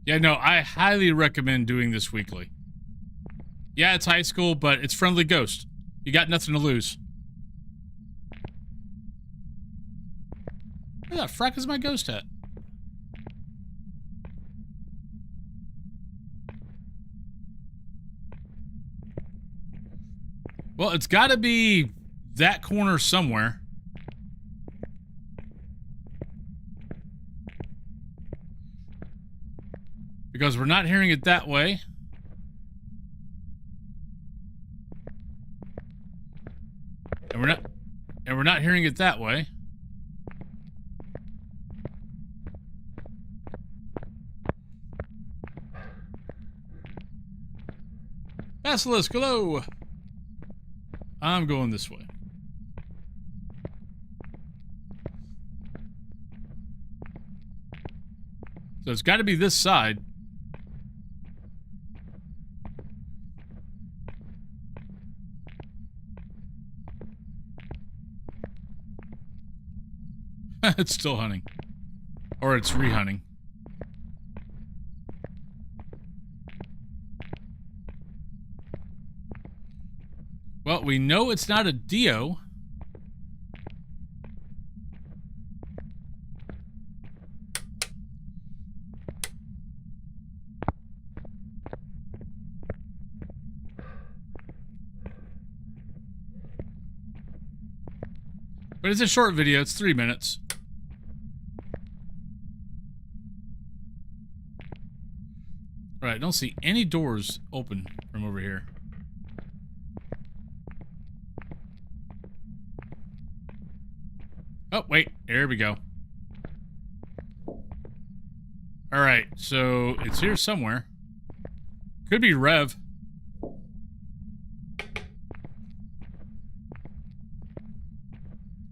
Yeah, no, I highly recommend doing this weekly. Yeah, it's high school, but it's friendly ghost. You got nothing to lose. Where the frack is my ghost at? Well, it's got to be that corner somewhere. Because we're not hearing it that way. And we're not hearing it that way. Basilisk, hello! I'm going this way. So it's got to be this side. It's still hunting. Or it's re-hunting. Well, we know it's not a Dio. But it's a short video, it's 3 minutes. Alright, I don't see any doors open from over here. Oh, wait, there we go. Alright, so it's here somewhere. Could be Rev.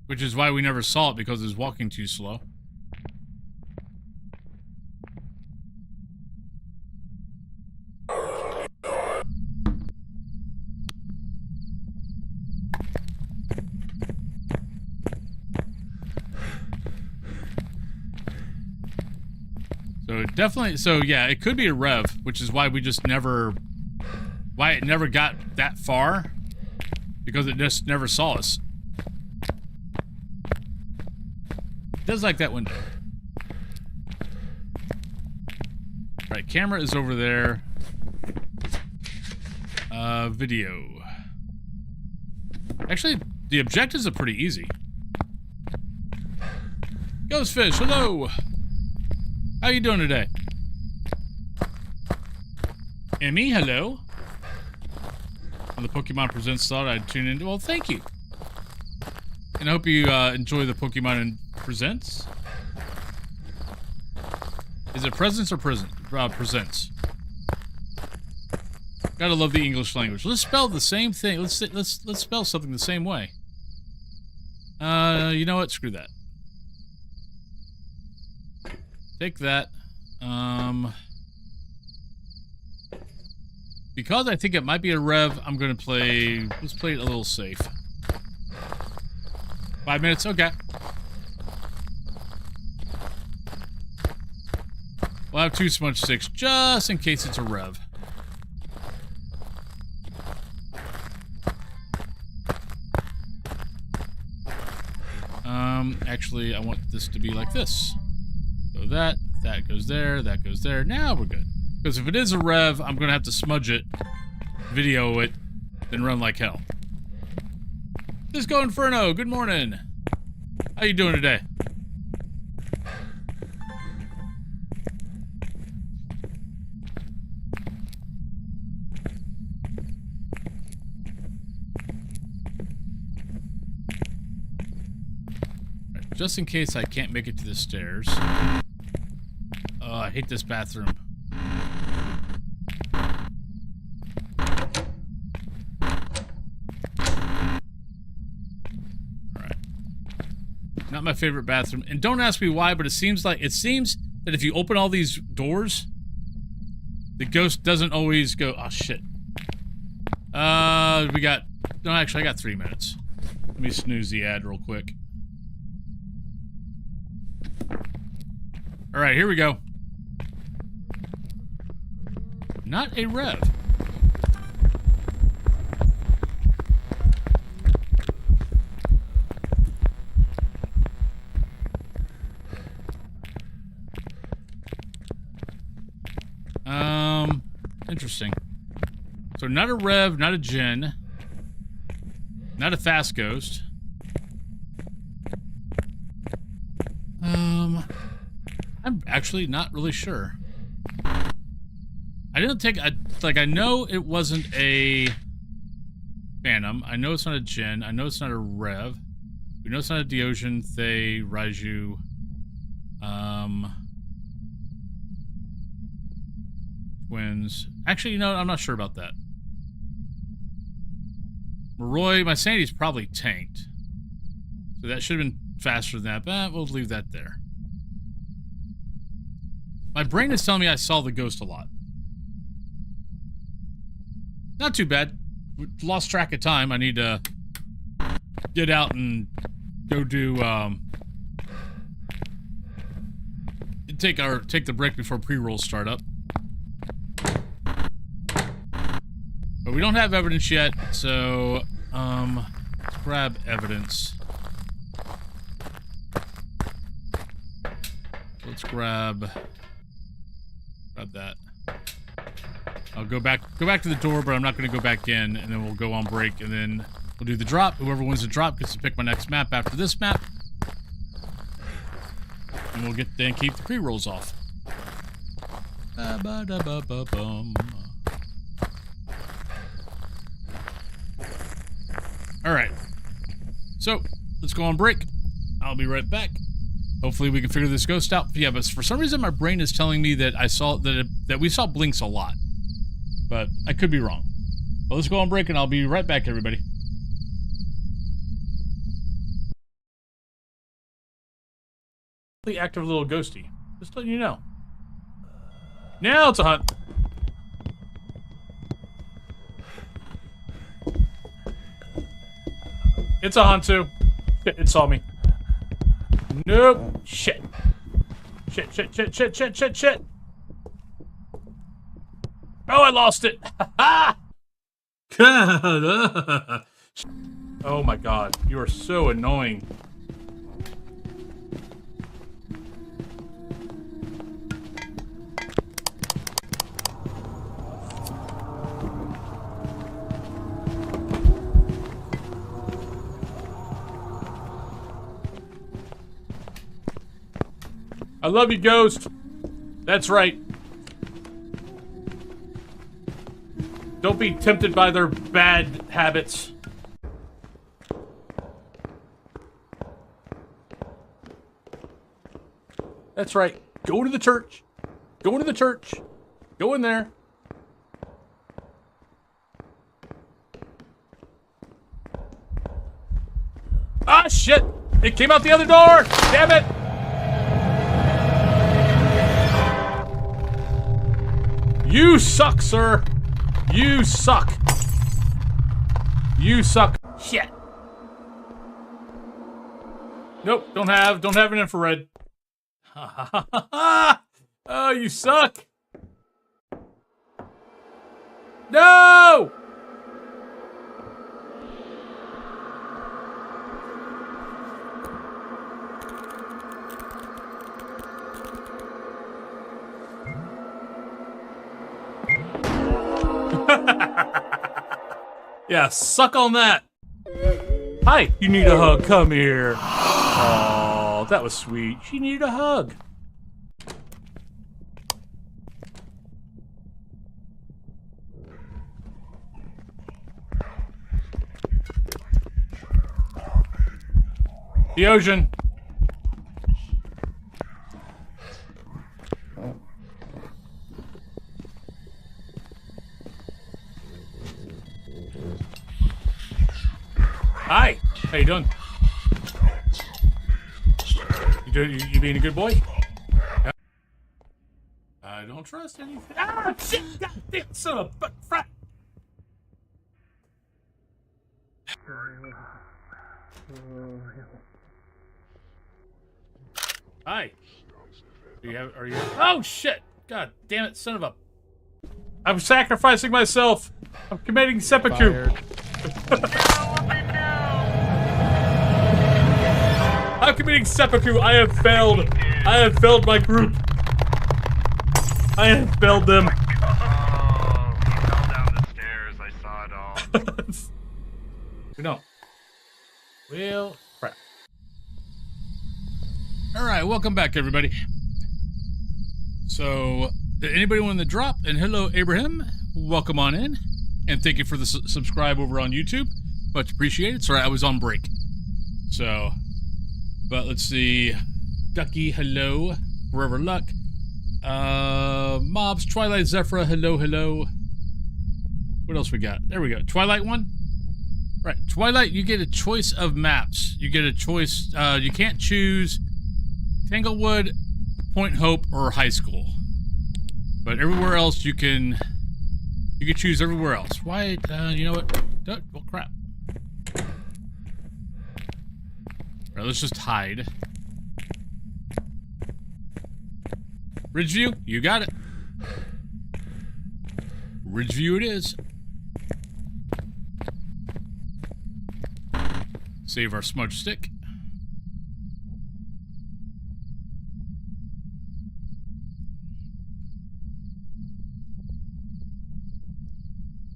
Which is why we never saw it, because it was walking too slow. So yeah, it could be a Rev, which is why we just never... Why it never got that far. Because it just never saw us. It does like that window. Right, camera is over there. Video. Actually, the objectives are pretty easy. Ghostfish, hello! How you doing today? Emmy, hello. on the Pokemon Presents thought I'd tune in. Well, thank you. And I hope you enjoy the Pokemon Presents. Is it Presents or Presents? Gotta love the English language. Let's spell the same thing. Let's spell something the same way. You know what? Screw that. Take that. Because I think it might be a rev, I'm gonna play. Let's play it a little safe. 5 minutes, okay. We'll have 2 smudge sticks just in case it's a rev. Actually, I want this to be like this. So that goes there, that goes there. Now we're good. Because if it is a rev, I'm gonna have to smudge it, video it, then run like hell. Disco Inferno, good morning. How you doing today? Right, just in case I can't make it to the stairs. Oh, I hate this bathroom. Not my favorite bathroom. And don't ask me why, but it seems that if you open all these doors, the ghost doesn't always go, oh shit. No, actually I got 3 minutes. Let me snooze the ad real quick. Alright, here we go. Not a rev. Interesting. So not a rev, not a gen, not a fast ghost. I'm actually not really sure. I know it wasn't a Phantom. I know it's not a gen. I know it's not a rev. We know it's not a Deogen, Thay, Raiju. Twins. Actually, you know, I'm not sure about that. Maroi, my sanity's probably tanked. So that should have been faster than that, but we'll leave that there. My brain is telling me I saw the ghost a lot. Not too bad. We lost track of time. I need to get out and go do, take the break before pre-rolls start up. But we don't have evidence yet, so, let's grab evidence. Let's grab that. I'll go back to the door, but I'm not going to go back in, and then we'll go on break, and then we'll do the drop. Whoever wins the drop gets to pick my next map after this map. And we'll then keep the pre-rolls off. Alright. So, let's go on break. I'll be right back. Hopefully we can figure this ghost out. Yeah, but for some reason my brain is telling me that that we saw blinks a lot. But I could be wrong. But let's go on break and I'll be right back, everybody. The active little ghosty. Just letting you know. Now it's a hunt. It's a Hantu. It saw me. Nope. Shit. Shit. Oh, I lost it. Oh my god. You are so annoying. I love you, Ghost. That's right. Don't be tempted by their bad habits. That's right. Go to the church. Go to the church. Go in there. Ah, shit! It came out the other door! Damn it! You suck, sir! You suck! You suck. Shit! Nope, don't have an infrared. Oh, you suck! No! Yeah, suck on that. Hi, you need a hug. Come here. Oh, that was sweet. She needed a hug. The ocean. Hi. How you doing? You being a good boy? Yeah. I don't trust anything. Ah, shit! Goddamn son of a butt frat. Hi. Are you? Oh shit! God damn it, son of a! I'm sacrificing myself. I'm committing seppuku. I'm committing seppuku. I have failed. I have failed my group. I have failed them. Oh, he fell down the stairs. I saw it all. No. Well, crap. All right, welcome back, everybody. So, did anybody want to drop? And hello, Abraham. Welcome on in. And thank you for the subscribe over on YouTube. Much appreciated. Sorry, I was on break. So, but let's see. Ducky, hello. Forever Luck. Mobs, Twilight Zephyra, hello, hello. What else we got? There we go. Twilight one? Right. Twilight, you get a choice of maps. You get a choice. You can't choose Tanglewood, Point Hope, or High School. But everywhere else you can choose everywhere else. Why, you know what? Well, crap. Alright, let's just hide. Ridgeview, you got it. Ridgeview it is. Save our smudge stick.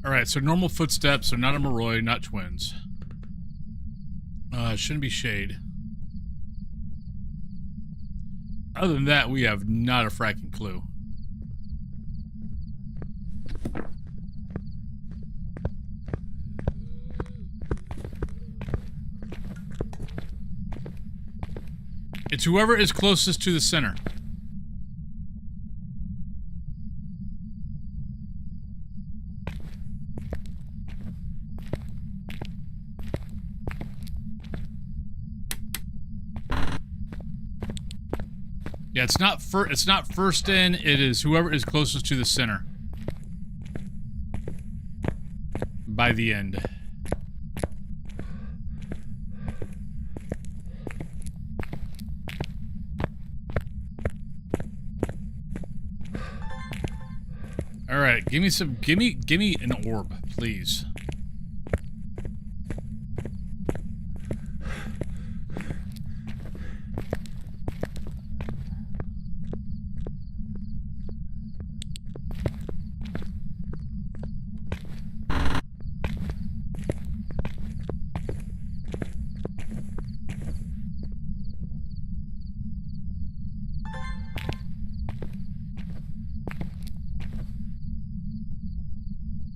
Alright, so normal footsteps, so not a Moroi, not twins. Shouldn't be shade. Other than that, we have not a fracking clue. It's whoever is closest to the center. Yeah, it's not first in, it is whoever is closest to the center. By the end. Alright, give me an orb, please.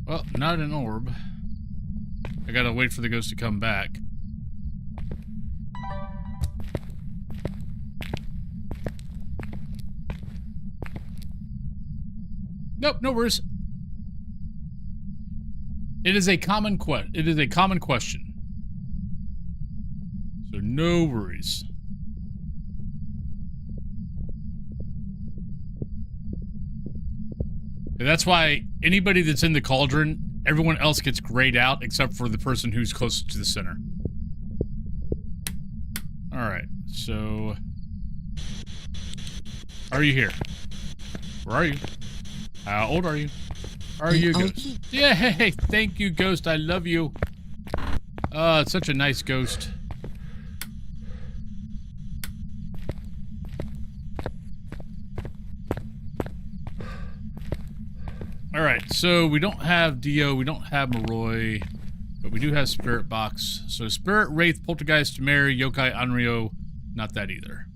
Well, not an orb. I gotta wait for the ghost to come back. Nope, no worries. It is a common question. So no worries. And that's why anybody that's in the cauldron, everyone else gets grayed out except for the person who's closest to the center. Alright, so... Are you here? Where are you? How old are you? Are you a ghost? Yeah, hey, thank you, ghost. I love you. Oh, it's such a nice ghost. Alright, so we don't have Dio, we don't have Moroi, but we do have Spirit Box. So Spirit, Wraith, Poltergeist, Mary, Yokai, Anryo, not that either.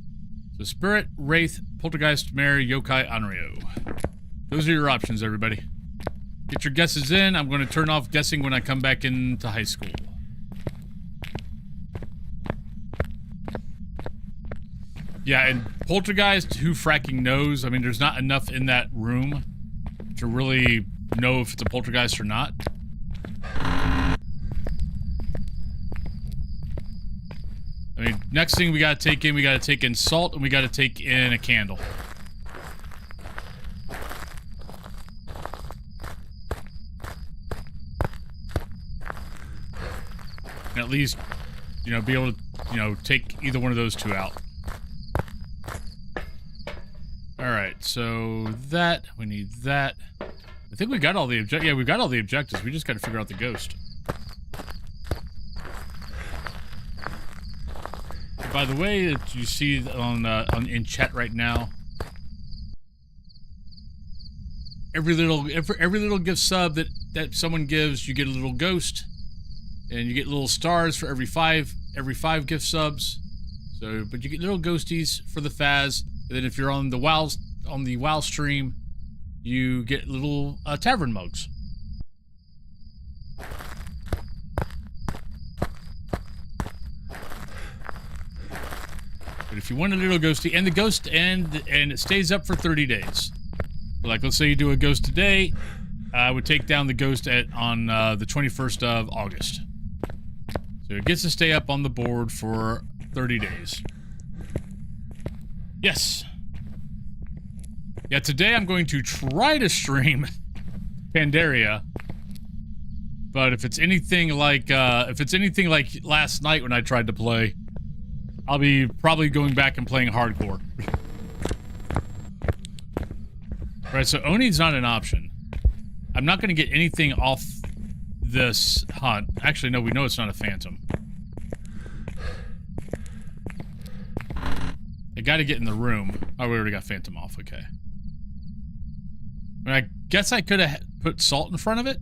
So Spirit, Wraith, Poltergeist, Mary, Yokai, Anryo. Those are your options, everybody. Get your guesses in. I'm going to turn off guessing when I come back into high school. Yeah, and Poltergeist, who fracking knows? I mean, there's not enough in that room to really know if it's a poltergeist or not. I mean, next thing we gotta take in salt, and we gotta take in a candle. And at least, you know, be able to, you know, take either one of those two out. Alright, so that, we need that. I think we got all the yeah, we got all the objectives. We just gotta figure out the ghost. By the way, that you see on in chat right now, every little gift sub that someone gives, you get a little ghost, and you get little stars for every five gift subs. So, but you get little ghosties for the Faz, and then if you're on the WoW stream, you get little tavern mugs. But if you want a little ghosty, and the ghost and it stays up for 30 days. Like, let's say you do a ghost today, I would take down the ghost on the 21st of August. So it gets to stay up on the board for 30 days. Yes. Yeah, today I'm going to try to stream Pandaria. But if it's anything like last night when I tried to play, I'll be probably going back and playing hardcore. Right, so Oni's not an option. I'm not going to get anything off this hunt. Actually, no, we know it's not a phantom. I got to get in the room. Oh, we already got phantom off. Okay. I mean, I guess I could have put salt in front of it.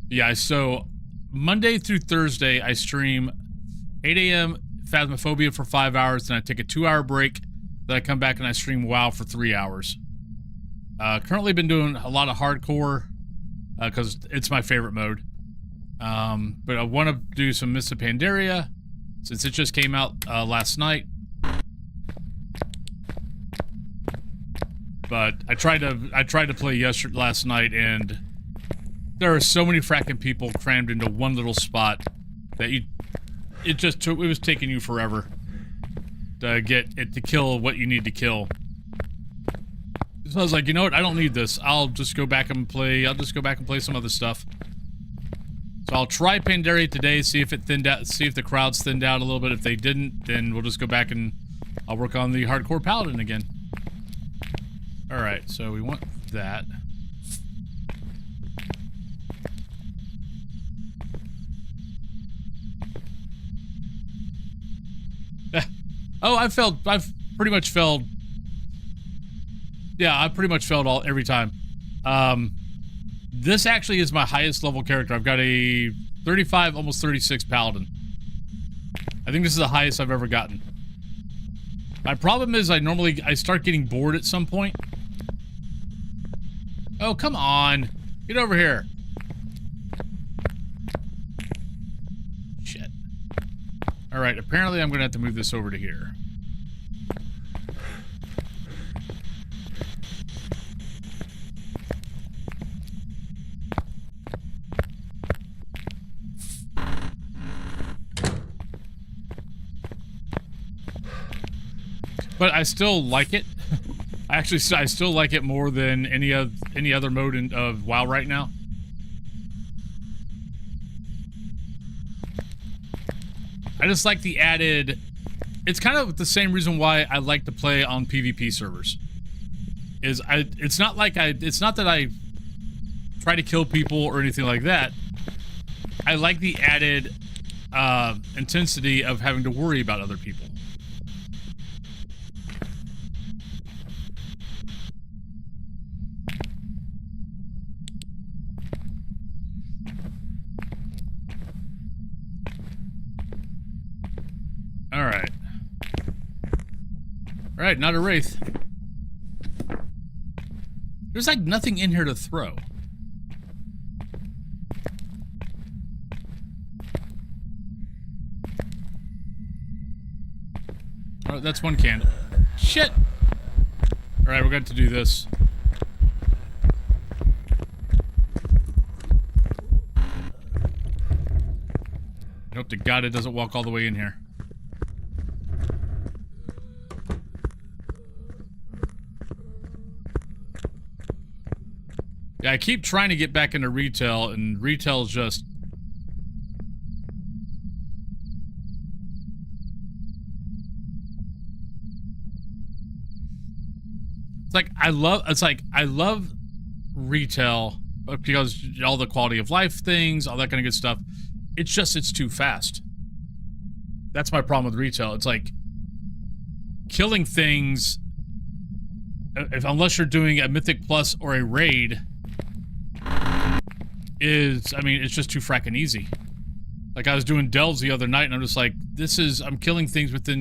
Yeah, so Monday through Thursday, I stream 8 a.m. Phasmophobia for 5 hours, then I take a 2-hour break, then I come back and I stream WoW for 3 hours. Currently been doing a lot of hardcore, because it's my favorite mode. But I want to do some Mists of Pandaria, since it just came out last night. But I tried to play last night, and there are so many fracking people crammed into one little spot that it was taking you forever to get it to kill what you need to kill. So I was like, you know what? I don't need this. I'll just go back and play some other stuff. So I'll try Pandaria today, see if the crowds thinned out a little bit. If they didn't, then we'll just go back and I'll work on the hardcore paladin again. Alright, so we want that. Oh, I've pretty much failed. Yeah, I've pretty much failed every time. This actually is my highest level character. I've got a 35, almost 36 paladin. I think this is the highest I've ever gotten. My problem is I start getting bored at some point. Oh, come on. Get over here. Shit. Alright, apparently I'm going to have to move this over to here. But I still like it. I still like it more than any other mode of WoW right now. I just like the added... It's kind of the same reason why I like to play on PvP servers. It's not that I try to kill people or anything like that. I like the added intensity of having to worry about other people. Alright. Alright, not a wraith. There's like nothing in here to throw. Oh, that's one candle. Shit! Alright, we're going to do this. I hope to God it doesn't walk all the way in here. Yeah, I keep trying to get back into retail, and retail's just... I love retail because all the quality of life things, all that kind of good stuff. It's too fast. That's my problem with retail. It's like killing things, unless you're doing a Mythic Plus or a raid, it's just too fracking easy. Like, I was doing delves the other night, and I'm just like, I'm killing things within,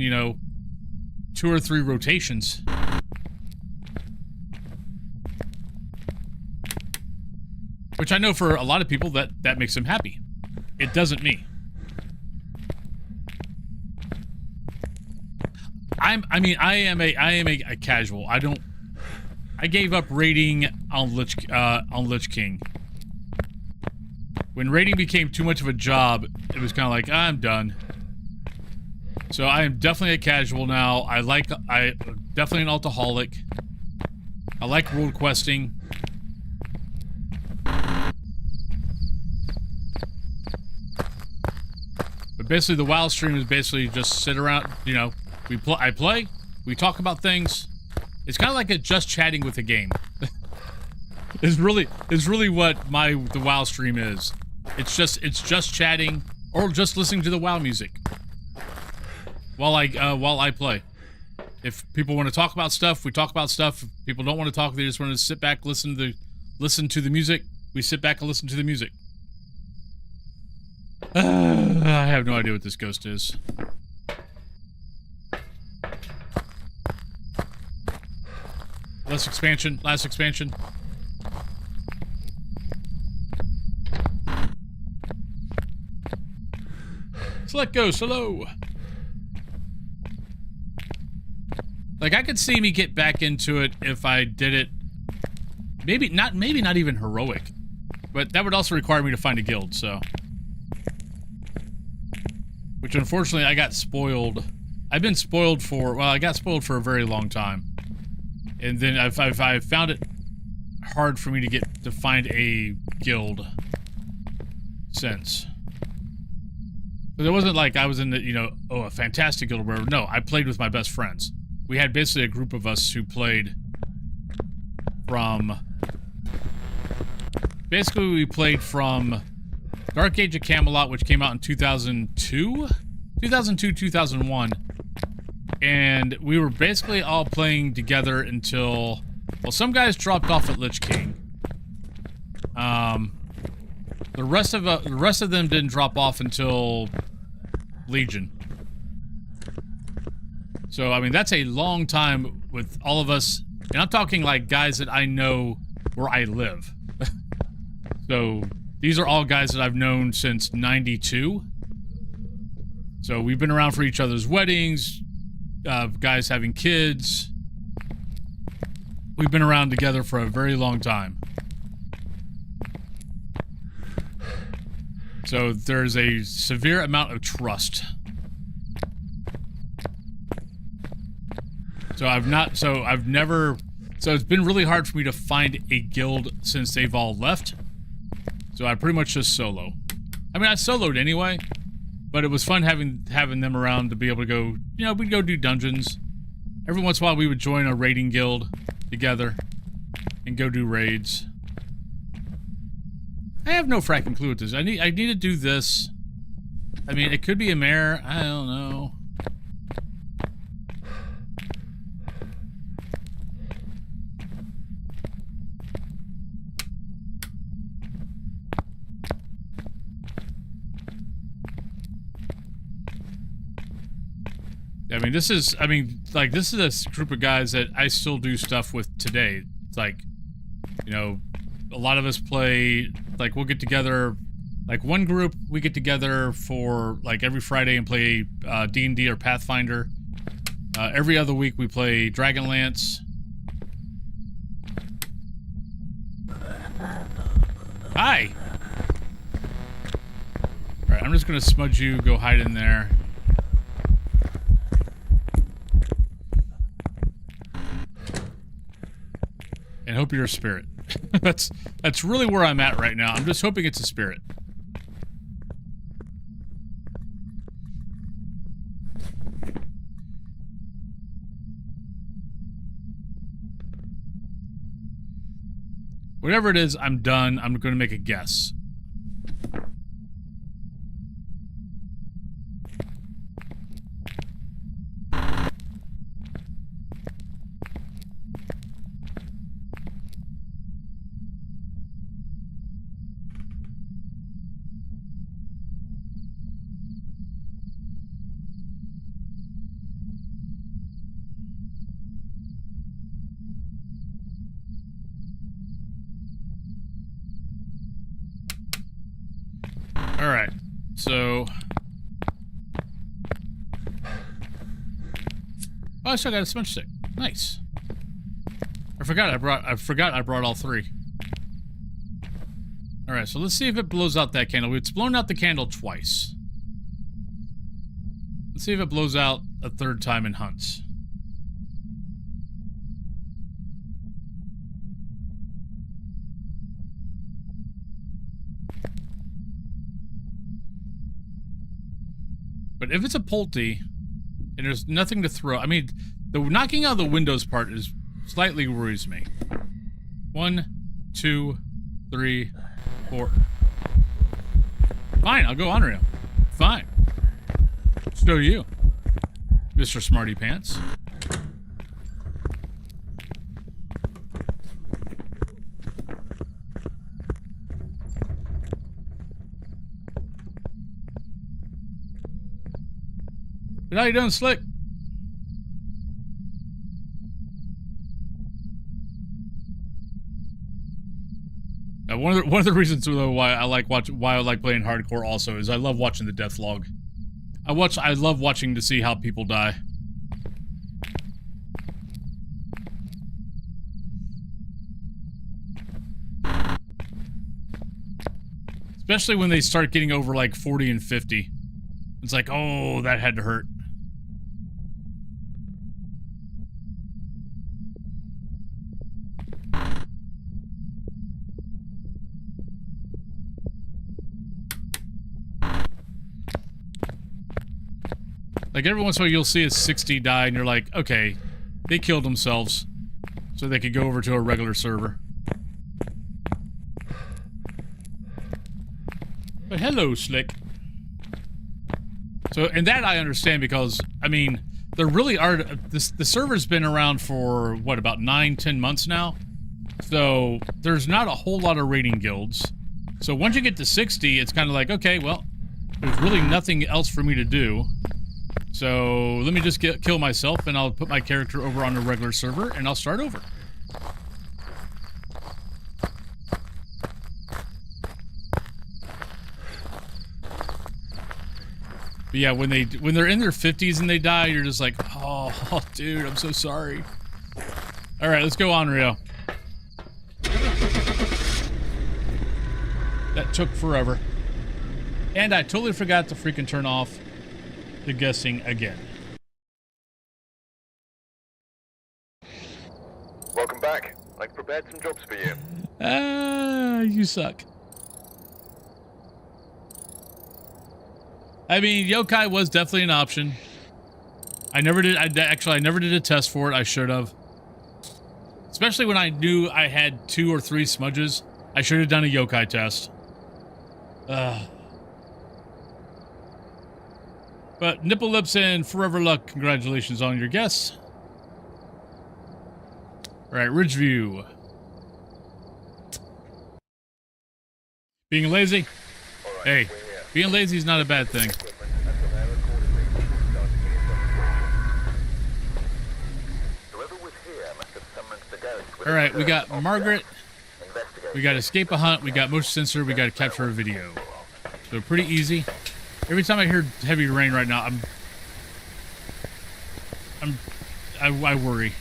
2 or 3 rotations. Which I know for a lot of people that makes them happy. It doesn't me. I am a casual. I gave up raiding on Lich King. When raiding became too much of a job, it was kind of like, I'm done. So I am definitely a casual now. I'm definitely an alcoholic. I like world questing. But basically the WoW stream is basically just sit around, I play, we talk about things. It's kind of like just chatting with a game. It's really what the WoW stream is. It's just chatting or just listening to the WoW music while I play. If people want to talk about stuff, we talk about stuff. If people don't want to talk, they just want to sit back, listen to the music. We sit back and listen to the music. I have no idea what this ghost is. Last expansion. Select ghost, hello. Like, I could see me get back into it if I did it. Maybe not even heroic. But that would also require me to find a guild, so. Which, unfortunately, I got spoiled. I got spoiled for a very long time. And then I found it hard for me to find a guild since. But it wasn't like I was in the, a fantastic guild or whatever. No, I played with my best friends. We had basically a group of us who played from... Basically, we played from Dark Age of Camelot, which came out in 2002? 2001. And we were basically all playing together until... Well, some guys dropped off at Lich King. The rest of them didn't drop off until Legion. So, I mean, that's a long time with all of us. And I'm talking like guys that I know where I live. So these are all guys that I've known since '92. So we've been around for each other's weddings, guys having kids. We've been around together for a very long time. So there's a severe amount of trust. So it's been really hard for me to find a guild since they've all left. So I pretty much just solo. I mean, I soloed anyway, but it was fun having them around to be able to go, you know, we'd go do dungeons. Every once in a while we would join a raiding guild together and go do raids. I have no fracking clue with this. I need to do this. I mean, it could be a mare. I don't know. This is a group of guys that I still do stuff with today. It's like, you know, a lot of us play, like, we'll get together, like, one group, we get together for, like, every Friday and play D&D or Pathfinder. Every other week we play Dragonlance. Hi! Alright, I'm just gonna smudge you, go hide in there. And hope you're a spirit. That's really where I'm at right now. I'm just hoping it's a spirit. Whatever it is, I'm done. I'm going to make a guess. Alright, so... Oh, I still got a smudge stick. Nice. I forgot I brought all three. Alright, so let's see if it blows out that candle. It's blown out the candle twice. Let's see if it blows out a third time in hunts. But if it's a Pulte, and there's nothing to throw... I mean, the knocking out the windows part is slightly worries me. 1, 2, 3, 4. Fine, I'll go on rail. Fine. So you, Mr. Smarty Pants. But how you doing, Slick? One of the reasons though why I like playing hardcore also is I love watching the death log. I love watching to see how people die. Especially when they start getting over like 40 and 50. It's like, oh, that had to hurt. Like, every once in a while you'll see a 60 die, and you're like, okay, they killed themselves so they could go over to a regular server. But hello, Slick. So, and that I understand because, I mean, there really are... the server's been around for, what, about 9-10 months now? So, there's not a whole lot of raiding guilds. So, once you get to 60, it's kind of like, okay, well, there's really nothing else for me to do. So, let me just kill myself, and I'll put my character over on a regular server, and I'll start over. But yeah, when they're in their 50s and they die, you're just like, oh, dude, I'm so sorry. All right, let's go on, Rio. That took forever. And I totally forgot to freaking turn off the guessing again. Welcome back. I've prepared some jobs for you. You suck. I mean, yokai was definitely an option. I never did. I never did a test for it. I should have. Especially when I knew I had 2 or 3 smudges. I should have done a yokai test. But Nipple Lips and Forever Luck, congratulations on your guess. All right, Ridgeview. Being lazy? Alright, Hey, we're here. being lazy is not a bad thing. Equipment and prepare accordingly before starting the investigation. Whoever was here must have summoned the ghost with All right, we got Margaret. investigation. We got escape a hunt. We got motion sensor. We got to capture a video. So pretty easy. Every time I hear heavy rain right now, I worry.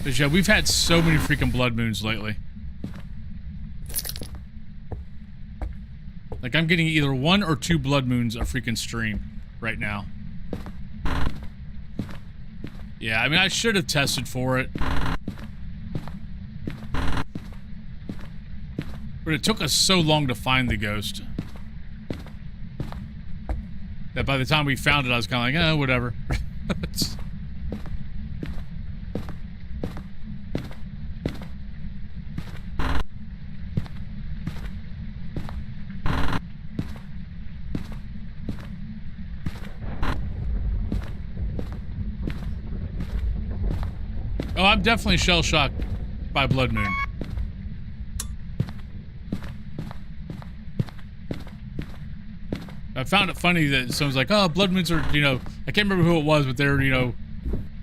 But yeah, we've had so many freaking blood moons lately. Like, I'm getting either 1 or 2 blood moons a freaking stream right now. Yeah, I mean, I should have tested for it. But it took us so long to find the ghost that by the time we found it, I was kind of like, whatever. Oh, I'm definitely shell-shocked by Blood Moon. I found it funny that someone's like, oh, Blood Moons are, you know, I can't remember who it was, but they're, you know,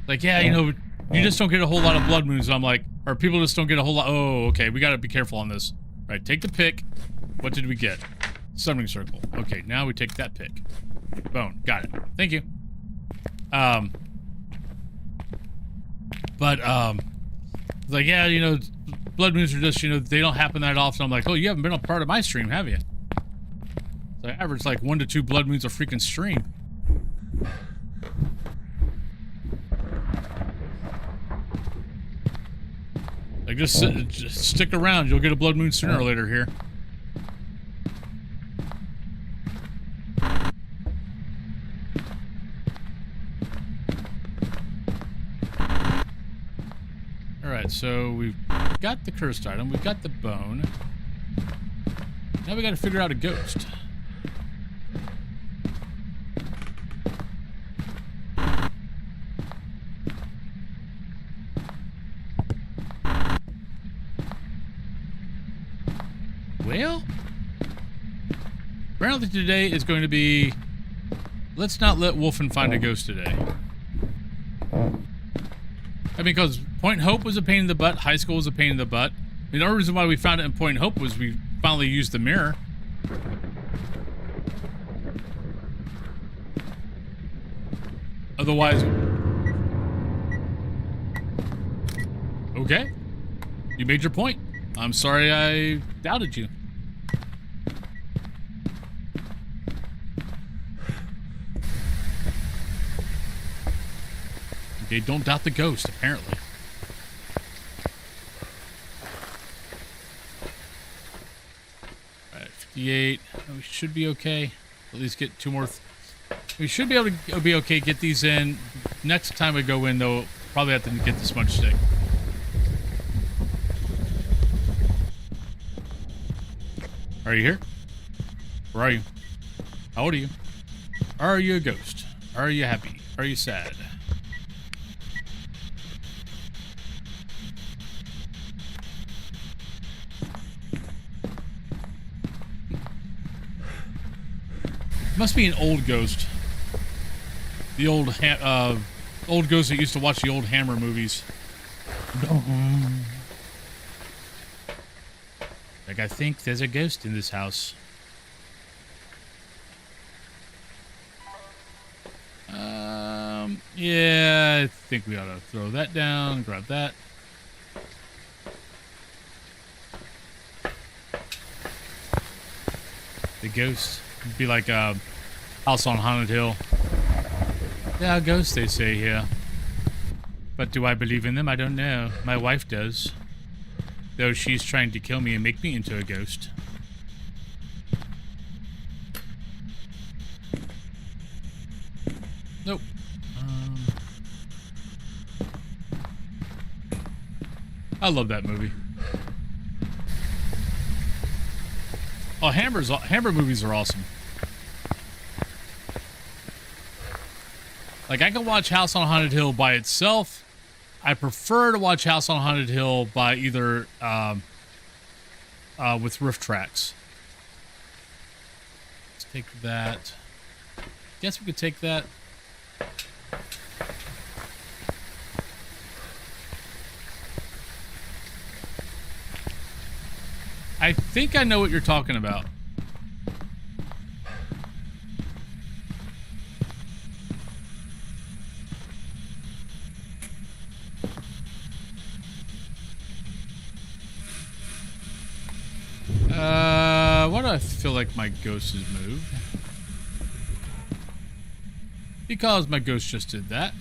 like, yeah, you know, you just don't get a whole lot of Blood Moons. I'm like, or people just don't get a whole lot. Oh, okay, we gotta be careful on this. All right, take the pick. What did we get? Summoning circle. Okay, now we take that pick. Bone. Got it. Thank you. Like, yeah, you know, Blood Moons are just, you know, they don't happen that often. I'm like, oh, you haven't been a part of my stream, have you? So I average like 1 to 2 Blood Moons a freaking stream. Like, just stick around. You'll get a Blood Moon sooner or later here. Alright, so we've got the cursed item. We've got the bone. Now we gotta figure out a ghost. Well, apparently today is going to be, let's not let Wolfen find a ghost today. I mean, because Point Hope was a pain in the butt, high school was a pain in the butt. I mean, the only reason why we found it in Point Hope was we finally used the mirror. Otherwise... Okay. You made your point. I'm sorry I doubted you. Okay, don't doubt the ghost, apparently. Alright, 58. We should be okay. At least get 2 more. We should be able to be okay, get these in. Next time we go in, though, probably have to get the smudge stick. Are you here? Where are you? How old are you? Are you a ghost? Are you happy? Are you sad? Must be an old ghost. The old old ghost that used to watch the old Hammer movies. Like, I think there's a ghost in this house. Yeah, I think we ought to throw that down, grab that. The ghost. It'd be like a House on Haunted Hill. Yeah, ghosts, they say here. But do I believe in them? I don't know. My wife does. Though she's trying to kill me and make me into a ghost. Nope. I love that movie. Oh, Hammer movies are awesome. Like, I can watch House on Haunted Hill by itself. I prefer to watch House on Haunted Hill by either with riff tracks. Let's take that. Guess we could take that. I think I know what you're talking about. Why do I feel like my ghost has moved? Because my ghost just did that.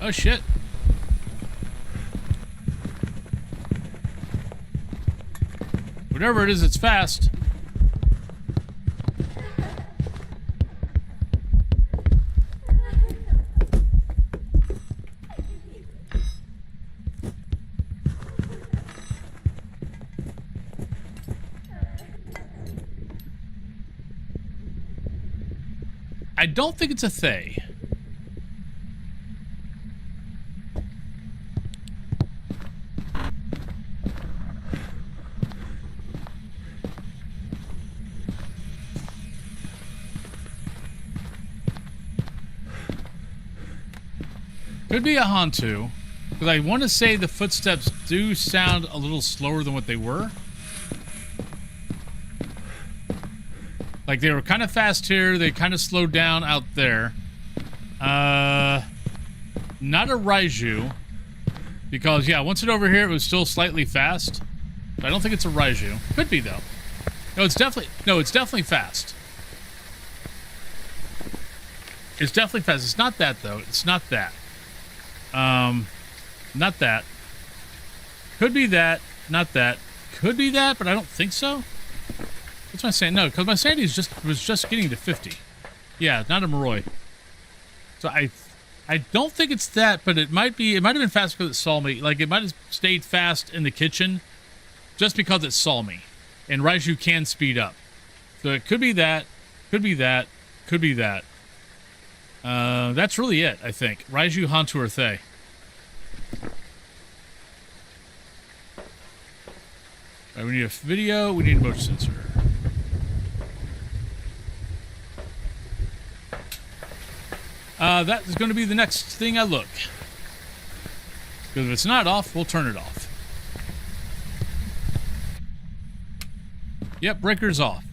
Oh shit. Whatever it is, it's fast. I don't think it's a Thay. Could be a Hantu, because I want to say the footsteps do sound a little slower than what they were. Like, they were kind of fast here, they kind of slowed down out there. Not a Raiju, because, yeah, once it over here, it was still slightly fast. But I don't think it's a Raiju. Could be, though. No, it's definitely fast. It's definitely fast. It's not that, though. It's not that. Not that. Could be that. Not that. Could be that, but I don't think so. What's my sanity? No, because my sanity was just getting to 50. Yeah, not a Moroi. So I don't think it's that, but it might be. It might have been fast because it saw me. Like, it might have stayed fast in the kitchen just because it saw me. And Raiju can speed up. So it could be that. Could be that. Could be that. That's really it, I think. Raiju, Hantu, or Thay. All right, we need a video. We need a motion sensor. That is going to be the next thing I look. Because if it's not off, we'll turn it off. Yep, breaker's off.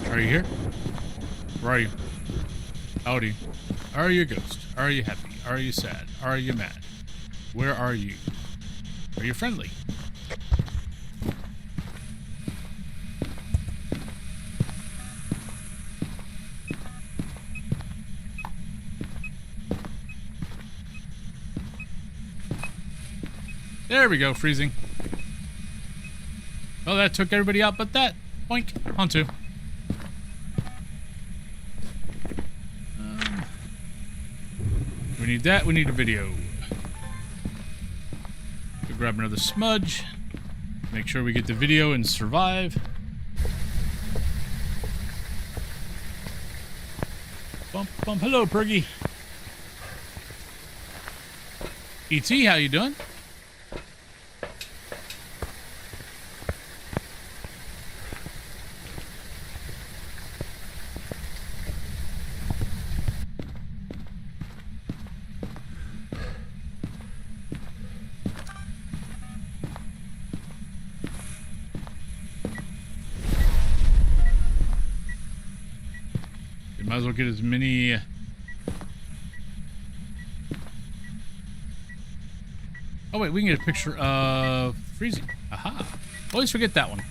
Are you here? Where are you? Howdy. Are you a ghost? Are you happy? Are you sad? Are you mad? Where are you? Are you friendly? There we go, freezing. Well, that took everybody out but that. Boink. On two. We need that. We need a video. Go grab another smudge. Make sure we get the video and survive. Bump, bump. Hello, Pergy. E.T., how you doing? Might as well get as many... Oh wait, we can get a picture of freezing. Aha. Always forget that one.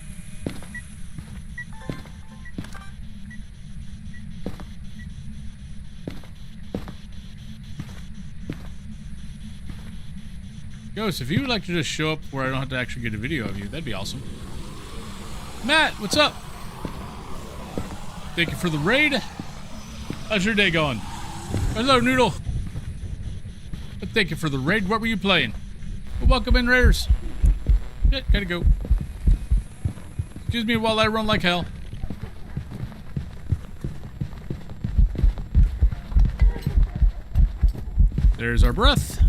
Ghost, if you would like to just show up where I don't have to actually get a video of you, that'd be awesome. Matt, what's up? Thank you for the raid. How's your day going? Hello, Noodle. But thank you for the raid. What were you playing? Well, welcome in, Raiders. Shit, gotta go. Excuse me while I run like hell. There's our breath.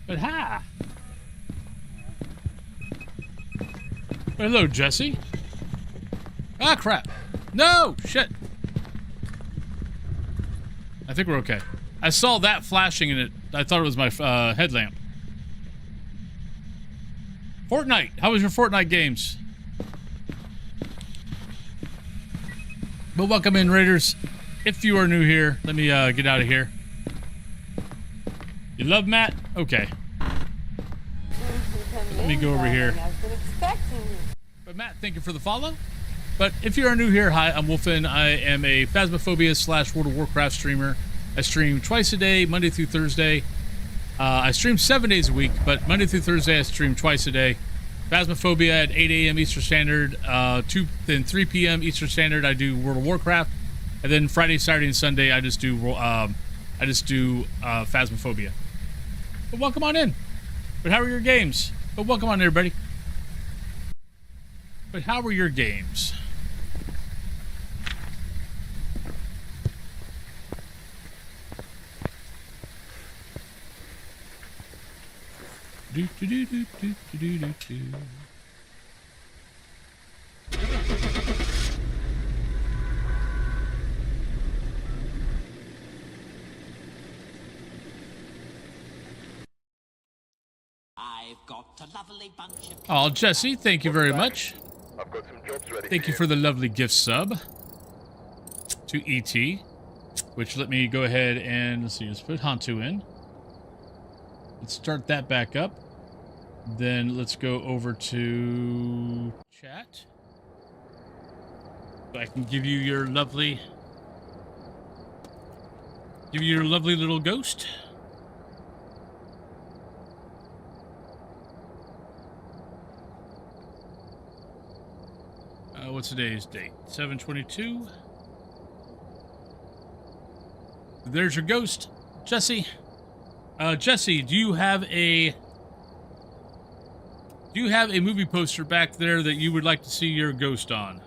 But hi. Hello, Jesse. Ah, crap. No! Shit. I think we're okay. I saw that flashing in it. I thought it was my headlamp. Fortnite. How was your Fortnite games? Well, welcome in, Raiders. If you are new here, let me get out of here. You love Matt? Okay. Let me go over here. I've been expecting you. But Matt, thank you for the follow. But if you are new here, hi, I'm Wolfen. I am a Phasmophobia / World of Warcraft streamer. I stream twice a day, Monday through Thursday. I stream 7 days a week, but Monday through Thursday I stream twice a day. Phasmophobia at 8 a.m. Eastern Standard, 3 p.m. Eastern Standard I do World of Warcraft, and then Friday, Saturday, and Sunday I just do Phasmophobia. But welcome on in. But how are your games? But welcome on, everybody. But how were your games? Do do do do do do do do. I've got a lovely bunch of... Oh, Jesse, thank you very much. I've got some jobs ready. Thank you for the lovely gift sub to ET, which let me go ahead and let's see, let's put Hantu in. Let's start that back up. Then let's go over to chat. So I can give you your lovely little ghost. What's today's date? 7/22. There's your ghost, Jesse. Jesse, do you have a movie poster back there that you would like to see your ghost on?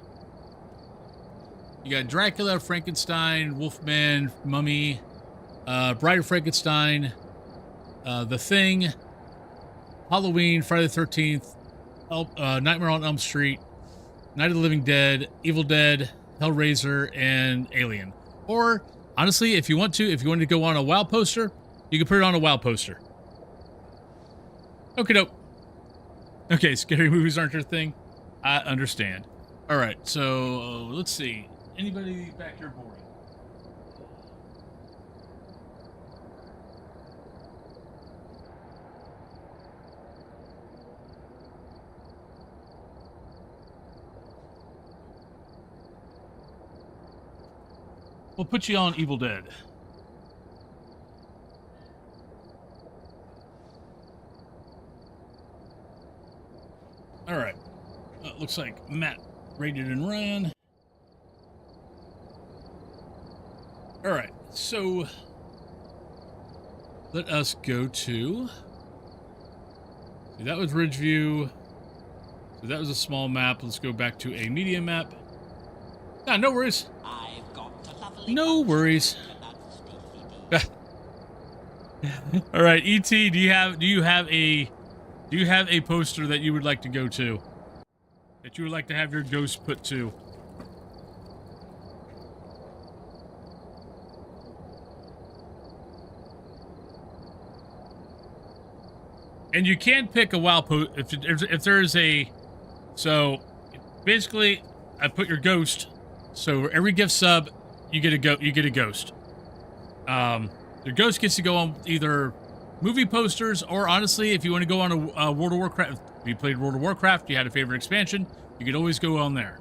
You got Dracula, Frankenstein, Wolfman, Mummy, Bride of Frankenstein, The Thing, Halloween, Friday the 13th, Nightmare on Elm Street, Night of the Living Dead, Evil Dead, Hellraiser, and Alien. Or, honestly, if you want to go on a WoW poster, you can put it on a WoW poster. Okay, dope. Okay, scary movies aren't your thing. I understand. All right, so let's see. Anybody back here boring? We'll put you on Evil Dead. All right. Looks like Matt rated and ran. All right. So let us go to. See, that was Ridgeview. So that was a small map. Let's go back to a medium map. Ah, no worries. I've got a lovely No bunch worries. of that's DCD. All right, ET. Do you have a poster that you would like to go to? That you would like to have your ghost put to? And you can pick a WoW post if there's a. So basically, I put your ghost. So every gift sub, you get a ghost. Your ghost gets to go on either movie posters or, honestly, if you want to go on a World of Warcraft, if you played World of Warcraft, you had a favorite expansion, you could always go on there.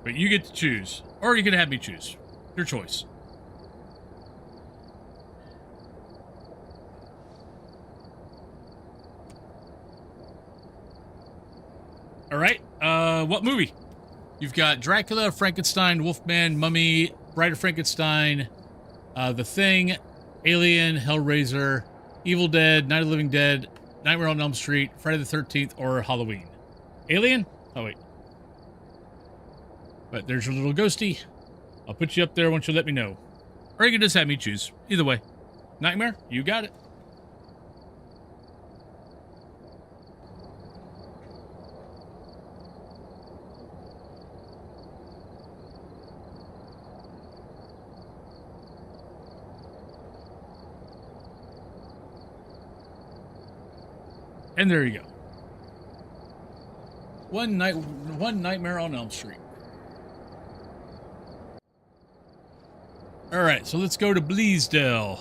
But you get to choose, or you can have me choose. Your choice. All right. What movie? You've got Dracula, Frankenstein, Wolfman, Mummy, Bride of Frankenstein, The Thing, Alien, Hellraiser, Evil Dead, Night of the Living Dead, Nightmare on Elm Street, Friday the 13th, or Halloween. Alien? Oh, wait. But there's your little ghosty. I'll put you up there once you let me know. Or you can just have me choose. Either way. Nightmare? You got it. And there you go. One Nightmare on Elm Street. All right, so let's go to Bleasdale.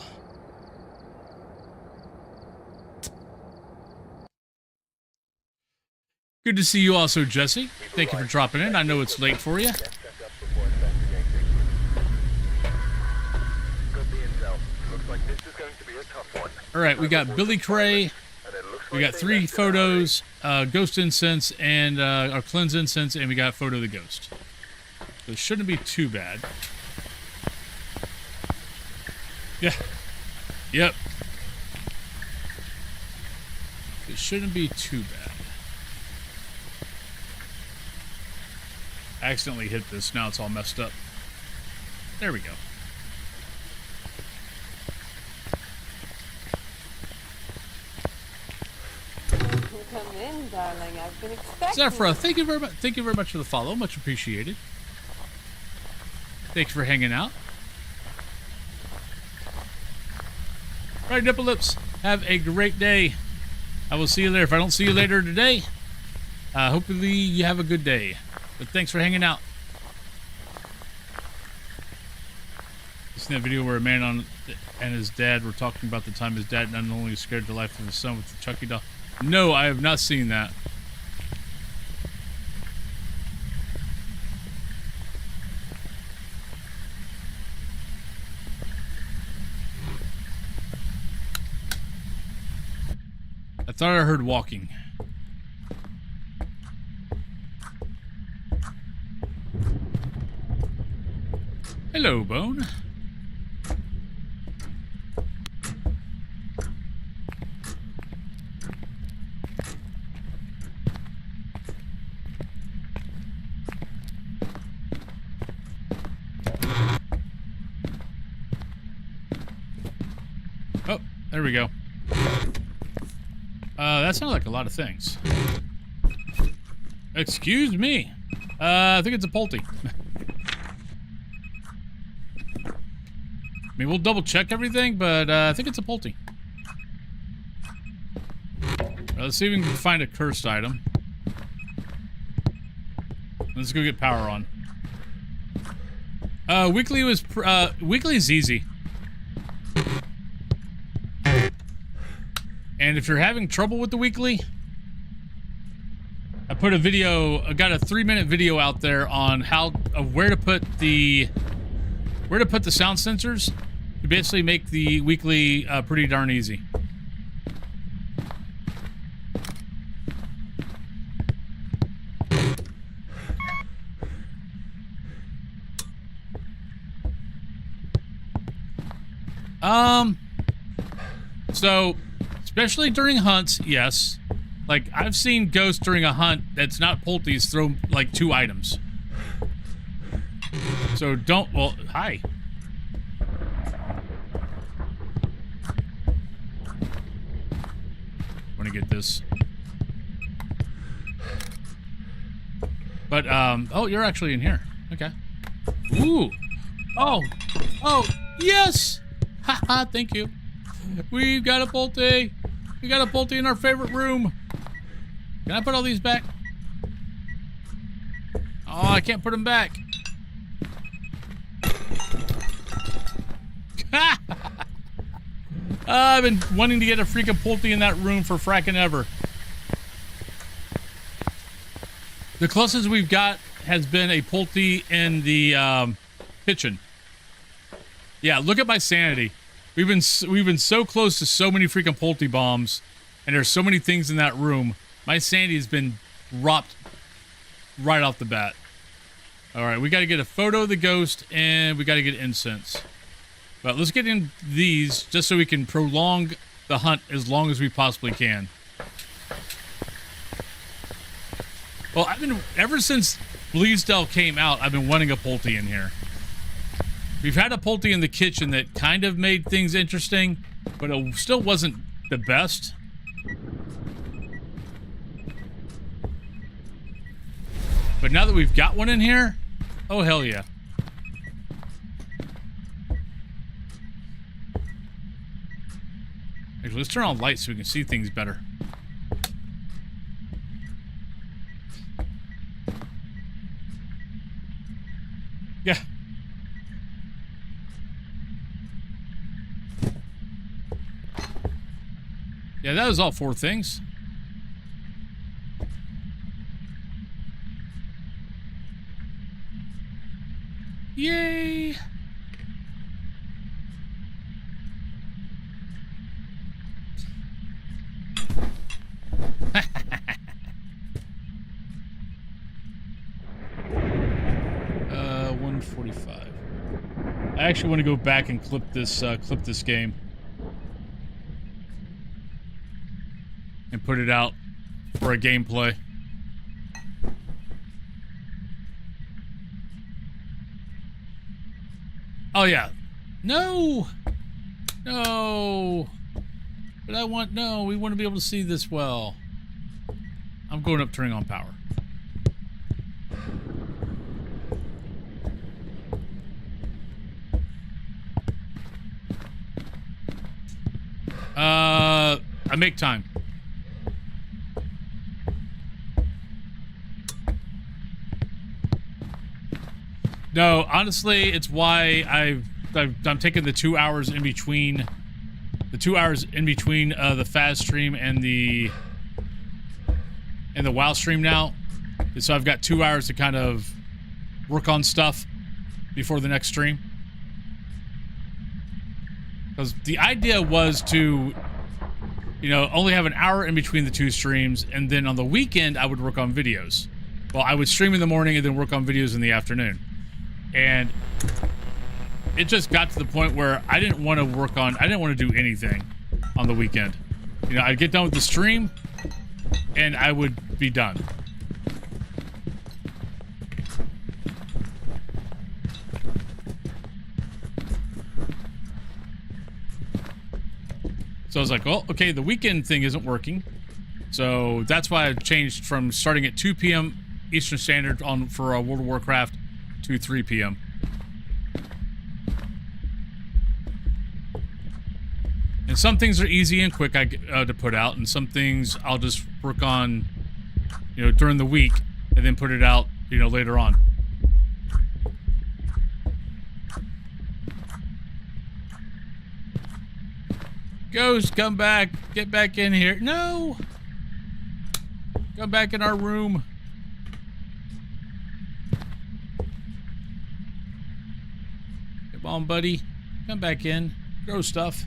Good to see you also, Jesse. Thank you for dropping in. I know it's late for you. Got the intel. Looks like this is going to be a tough one. All right, we got Billy Cray. And it looks We like got they 3 left it photos, Ghost Incense, and our Cleanse Incense, and we got Photo of the Ghost. So it shouldn't be too bad. Yeah. Yep. It shouldn't be too bad. I accidentally hit this. Now it's all messed up. There we go. Come in, darling. I've been expecting. Zephyra, thank you very much. Thank you very much for the follow. Much appreciated. Thanks for hanging out. Right, Nipple Lips. Have a great day. I will see you later. If I don't see you later today, hopefully you have a good day. But thanks for hanging out. Seen that video where a man and his dad were talking about the time his dad not only scared the life of his son with the Chucky doll. No, I have not seen that. I thought I heard walking. Hello, Bone. Oh, there we go. That sounds like a lot of things. Excuse me. I think it's a Pulte. I mean, we'll double check everything, but I think it's a Pulte. Let's see if we can find a cursed item. Let's go get power on. Weekly was weekly is easy. And if you're having trouble with the weekly, I put a video, I got a 3-minute video out there on where to put the sound sensors to basically make the weekly pretty darn easy. So, especially during hunts, yes. Like, I've seen ghosts during a hunt that's not Polties throw, like, 2 items. So don't, well, hi. Want to get this. But, oh, you're actually in here. Okay. Ooh. Oh. Oh, yes! Haha, thank you. We've got a Polty. We got a Polty in our favorite room. Can I put all these back? Oh, I can't put them back. I've been wanting to get a freaking Polty in that room for fracking ever. The closest we've got has been a Polty in the kitchen. Yeah, look at my sanity. We've been so close to so many freaking Polty bombs, and there's so many things in that room. My sanity has been dropped right off the bat. All right, we got to get a photo of the ghost, and we got to get incense. But let's get in these just so we can prolong the hunt as long as we possibly can. Well, ever since Bleasdale came out, I've been wanting a Polty in here. We've had a Polty in the kitchen that kind of made things interesting, but it still wasn't the best. But now that we've got one in here, oh hell yeah. Actually, let's turn on lights so we can see things better. Yeah. Yeah, that was all 4 things. Yay! Uh, 145. I actually want to go back and clip this game and put it out for a gameplay. Oh yeah. No! No! But I want, no, we want to be able to see this well. I'm going up, turning on power. I make time. No, honestly, it's why I'm taking the 2 hours in between, the Faz stream and the WoW stream now. And so I've got 2 hours to kind of work on stuff before the next stream. Because the idea was to, you know, only have an hour in between the 2 streams, and then on the weekend I would work on videos. Well, I would stream in the morning and then work on videos in the afternoon. And it just got to the point where I didn't want to do anything on the weekend. You know, I'd get done with the stream and I would be done. So I was like, well, okay, the weekend thing isn't working. So that's why I changed from starting at 2 p.m. Eastern Standard for World of Warcraft to 3 p.m. And some things are easy and quick to put out, and some things I'll just work on, you know, during the week, and then put it out, you know, later on. Ghost, come back. Get back in here. No! Come back in our room. Come on, buddy. Come back in. Grow stuff.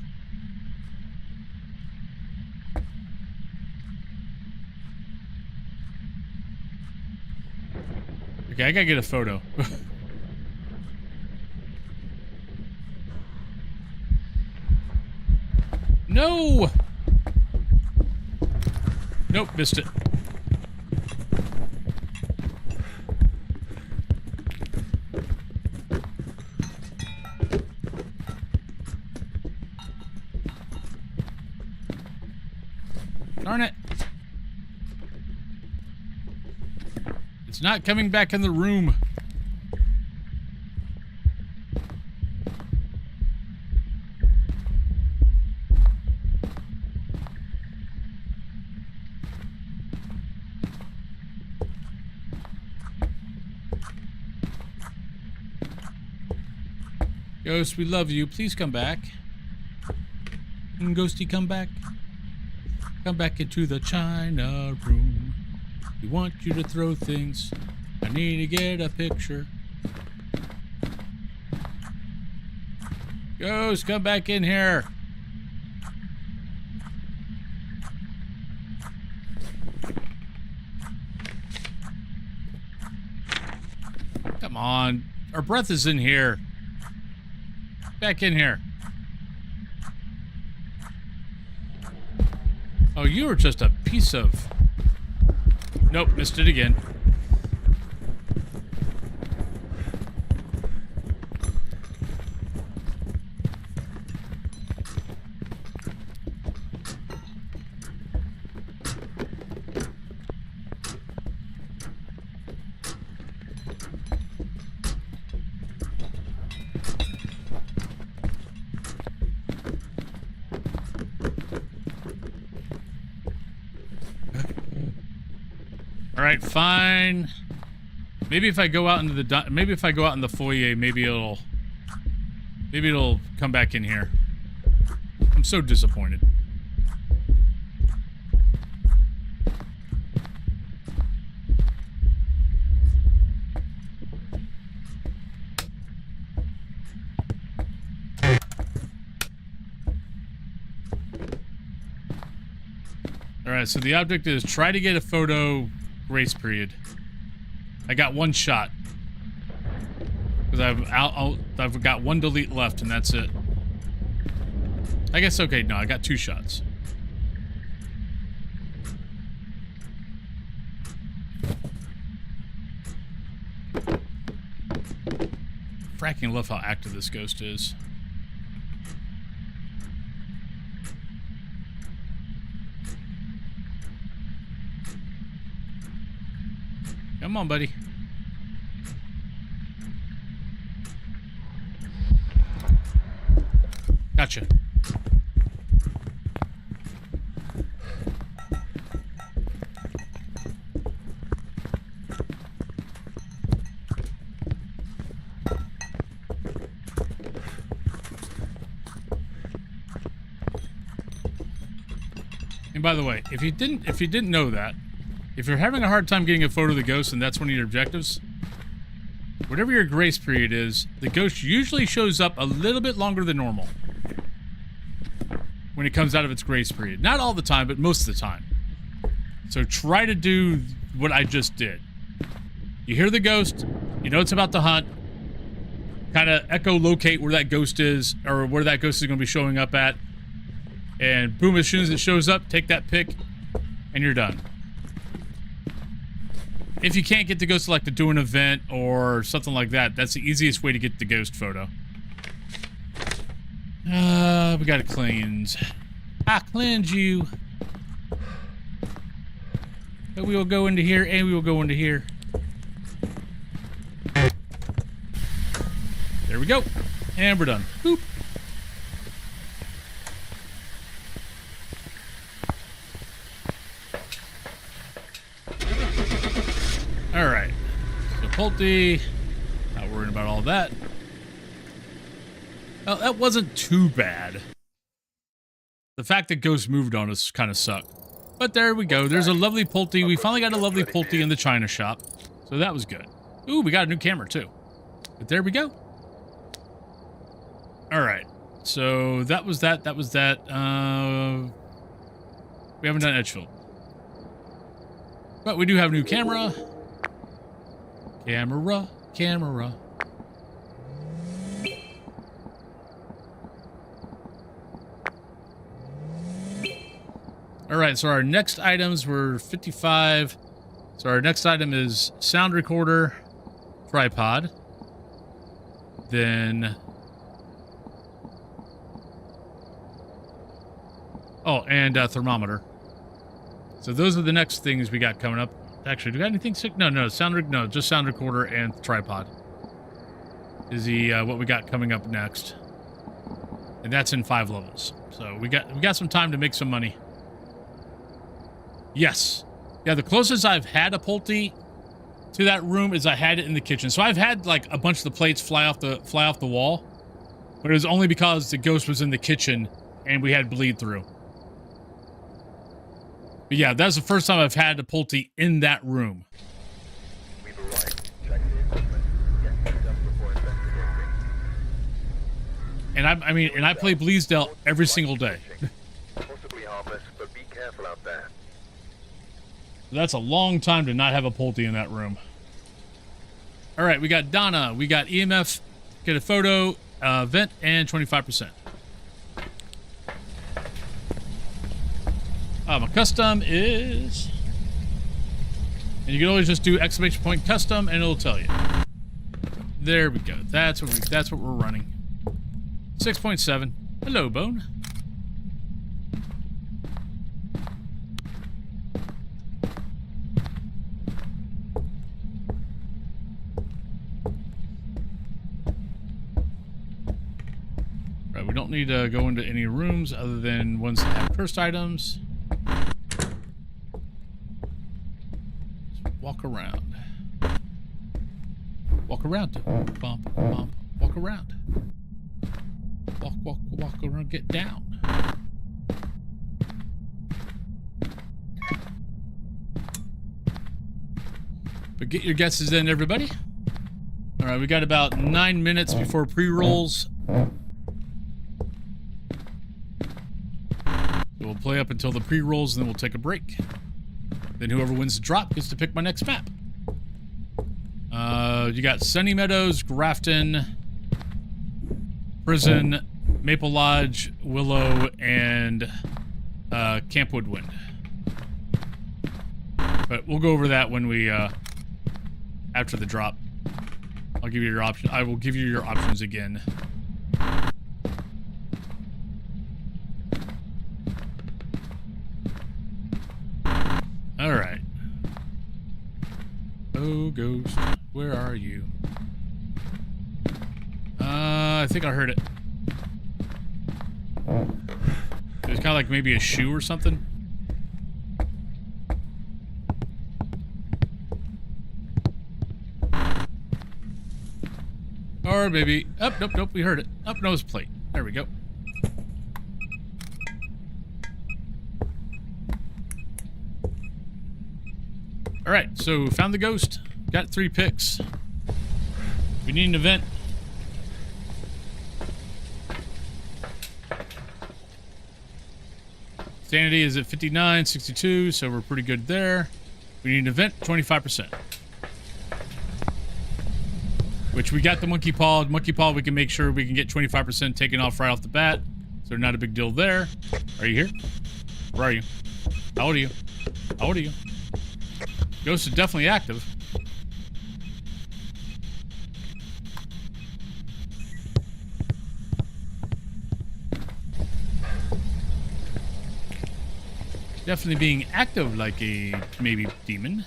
Okay, I gotta get a photo. No! Nope, missed it. Darn it. It's not coming back in the room. Ghost, we love you. Please come back. Ghosty, come back. Come back into the China room. We want you to throw things. I need to get a picture. Ghost, come back in here. Come on. Our breath is in here. Back in here. Oh, you were just a piece of... Nope, missed it again. Alright, fine. Maybe if I go out into the maybe if I go out in the foyer, maybe it'll come back in here. I'm so disappointed. Alright, so the object is try to get a photo grace period. I got one shot. Because I've got one delete left and that's it. I guess, okay, no, I got 2 shots. Fracking love how active this ghost is. Come on, buddy. Gotcha. And by the way, if you didn't know that, if you're having a hard time getting a photo of the ghost and that's one of your objectives, whatever your grace period is, the ghost usually shows up a little bit longer than normal when it comes out of its grace period. Not all the time, but most of the time. So try to do what I just did. You hear the ghost, you know it's about to hunt, kind of echolocate where that ghost is, or where that ghost is going to be showing up at, and boom, as soon as it shows up, take that pic, and you're done. If you can't get the ghost like to do an event or something like that, that's the easiest way to get the ghost photo. We gotta cleanse. I cleanse you. But we will go into here and we will go into here. There we go. And we're done. Boop. Alright. So Pulte. Not worrying about all that. Well, that wasn't too bad. The fact that Ghost moved on us kind of sucked. But there we go. There's a lovely Pulte. We finally got a lovely Pulte in the China shop. So that was good. Ooh, we got a new camera too. But there we go. Alright. So that was that. That was that. We haven't done Edgefield. But we do have a new camera. Camera. All right, so our next items were 55. So our next item is sound recorder, tripod. Then... Oh, and thermometer. So those are the next things we got coming up. Actually, do we got anything sick? No, just sound recorder and tripod. Is the what we got coming up next. And that's in 5 levels. So we got some time to make some money. Yes. Yeah, the closest I've had a Pulte to that room is I had it in the kitchen. So I've had like a bunch of the plates fly off the wall, but it was only because the ghost was in the kitchen and we had bleed through. But yeah, that's the first time I've had a Pulte in that room. We've arrived. Check the equipment. Get cleaned up before investigating. And I play Bleasdale every single day. Possibly harmless, but be careful out there. That's a long time to not have a Pulte in that room. All right, we got Donna. We got EMF, get a photo, vent, and 25%. My custom is... And you can always just do exclamation point custom, and it'll tell you. There we go. That's what we're running. 6.7. Hello, Bone. Right, we don't need to go into any rooms other than ones that have cursed items. Just walk around. Walk around. Bump, bump. Walk around. Walk around. Get down. But get your guesses in, everybody. All right, we got about 9 minutes before pre-rolls. So we'll play up until the pre-rolls, and then we'll take a break. Then whoever wins the drop gets to pick my next map. You got Sunny Meadows, Grafton, Prison, Maple Lodge, Willow, and Camp Woodwind. But we'll go over that when we after the drop. I'll give you your option. I will give you your options again. All right. Oh, ghost, where are you? I think I heard it. It was kind of like maybe a shoe or something. Or maybe... Oh, nope, we heard it. Up nose plate. There we go. Alright, so found the ghost. Got 3 picks. We need an event. Sanity is at 59, 62, so we're pretty good there. We need an event, 25%. Which we got the monkey paw. Monkey paw, we can make sure we can get 25% taken off right off the bat. So not a big deal there. Are you here? Where are you? How old are you? How old are you? Ghost is definitely active. Definitely being active like a maybe demon.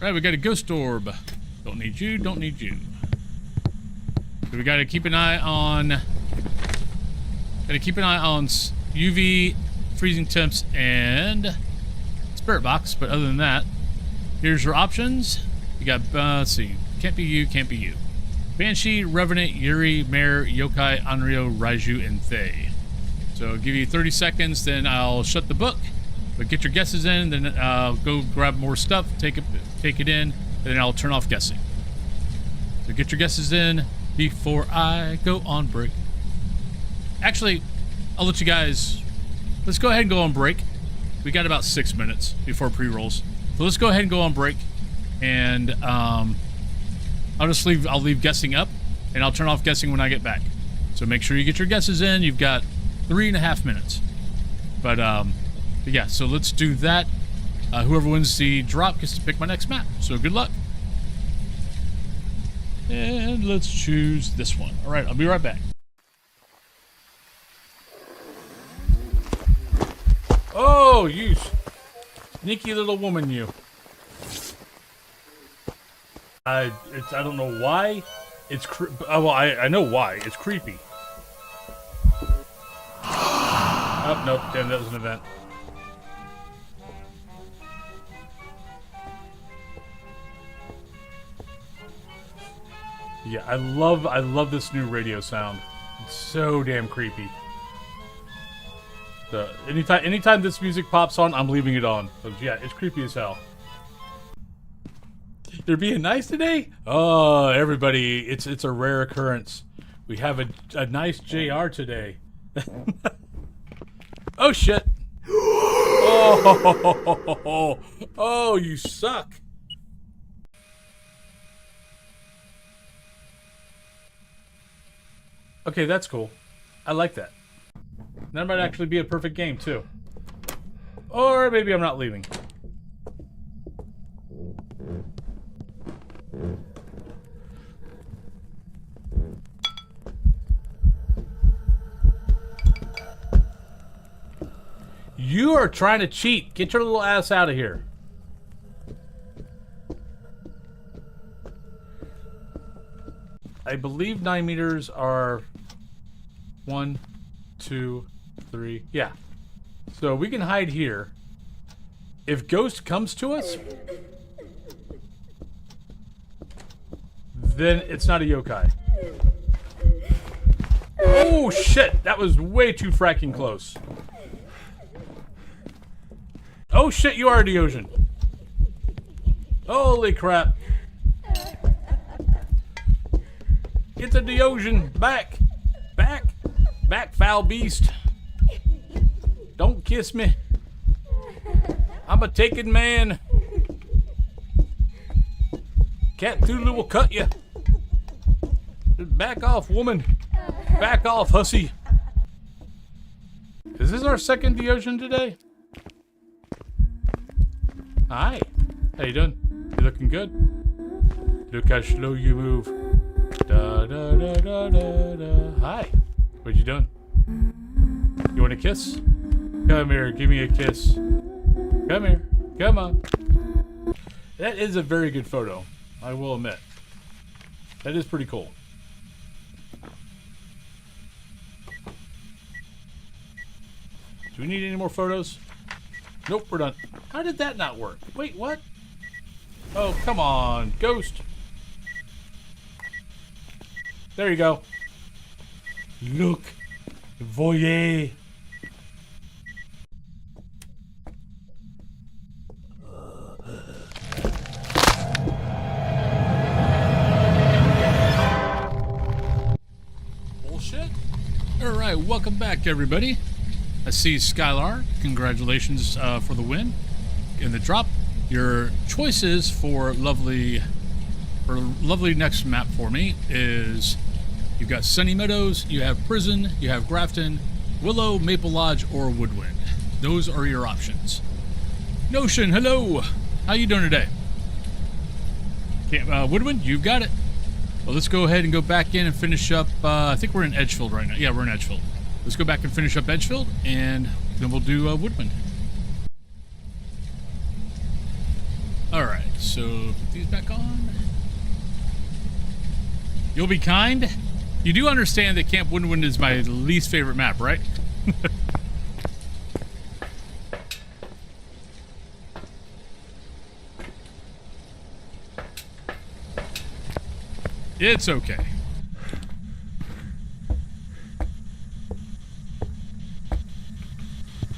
Right, we got a ghost orb. Don't need you, don't need you. So we gotta keep an eye on... UV, freezing temps, and spirit box, but other than that, here's your options. You got, let's see, can't be you, can't be you. Banshee, Revenant, Yuri, Mare, Yokai, Anryo, Raiju, and Thay. So I'll give you 30 seconds, then I'll shut the book. But get your guesses in, then I'll go grab more stuff, take it in, and then I'll turn off guessing. So get your guesses in before I go on break. Actually, I'll let you guys... Let's go ahead and go on break. We got about 6 minutes before pre-rolls. So let's go ahead and go on break, and I'll leave guessing up, and I'll turn off guessing when I get back. So make sure you get your guesses in. You've got 3.5 minutes. But yeah, so let's do that. Whoever wins the drop gets to pick my next map. So good luck. And let's choose this one. All right, I'll be right back. Oh, you sneaky little woman, you. I don't know why. Well, I know why. It's creepy. Oh, nope. Damn, that was an event. Yeah, I love this new radio sound. It's so damn creepy. So anytime this music pops on, I'm leaving it on. But yeah, it's creepy as hell. They're being nice today? Oh, everybody, it's a rare occurrence. We have a nice JR today. Oh shit. Oh, you suck. Okay, that's cool. I like that. That might actually be a perfect game, too. Or maybe I'm not leaving. You are trying to cheat. Get your little ass out of here. I believe 9 meters are 1, 2, 3. Yeah. So we can hide here. If Ghost comes to us, then it's not a yokai. Oh shit! That was way too fracking close. Oh shit, you are the ocean. Holy crap. It's a Deogen. Back. Back. Back, foul beast. Don't kiss me. I'm a taken man. Cat Thulu will cut you. Just back off, woman. Back off, hussy. Is this our second Deogen today? Hi. How you doing? You looking good? Look how slow you move. Da da da da da da. Hi. What you doing? You want a kiss? Come here, give me a kiss. Come here. Come on. That is a very good photo, I will admit. That is pretty cool. Do we need any more photos? Nope, we're done. How did that not work? Wait, what? Oh, come on, Ghost. There you go. Look. Voyez. Bullshit. All right, welcome back, everybody. I see Skylar. Congratulations for the win in the drop. Your choices for lovely next map for me is you've got Sunny Meadows, you have Prison, you have Grafton, Willow, Maple Lodge, or Woodwind. Those are your options. Notion, hello. How you doing today? Woodwind, you've got it. Well, let's go ahead and go back in and finish up. I think we're in Edgefield right now. Yeah, we're in Edgefield. Let's go back and finish up Edgefield, and then we'll do Woodwind. Alright, so put these back on. You'll be kind? You do understand that Camp Woodwind is my least favorite map, right? It's okay.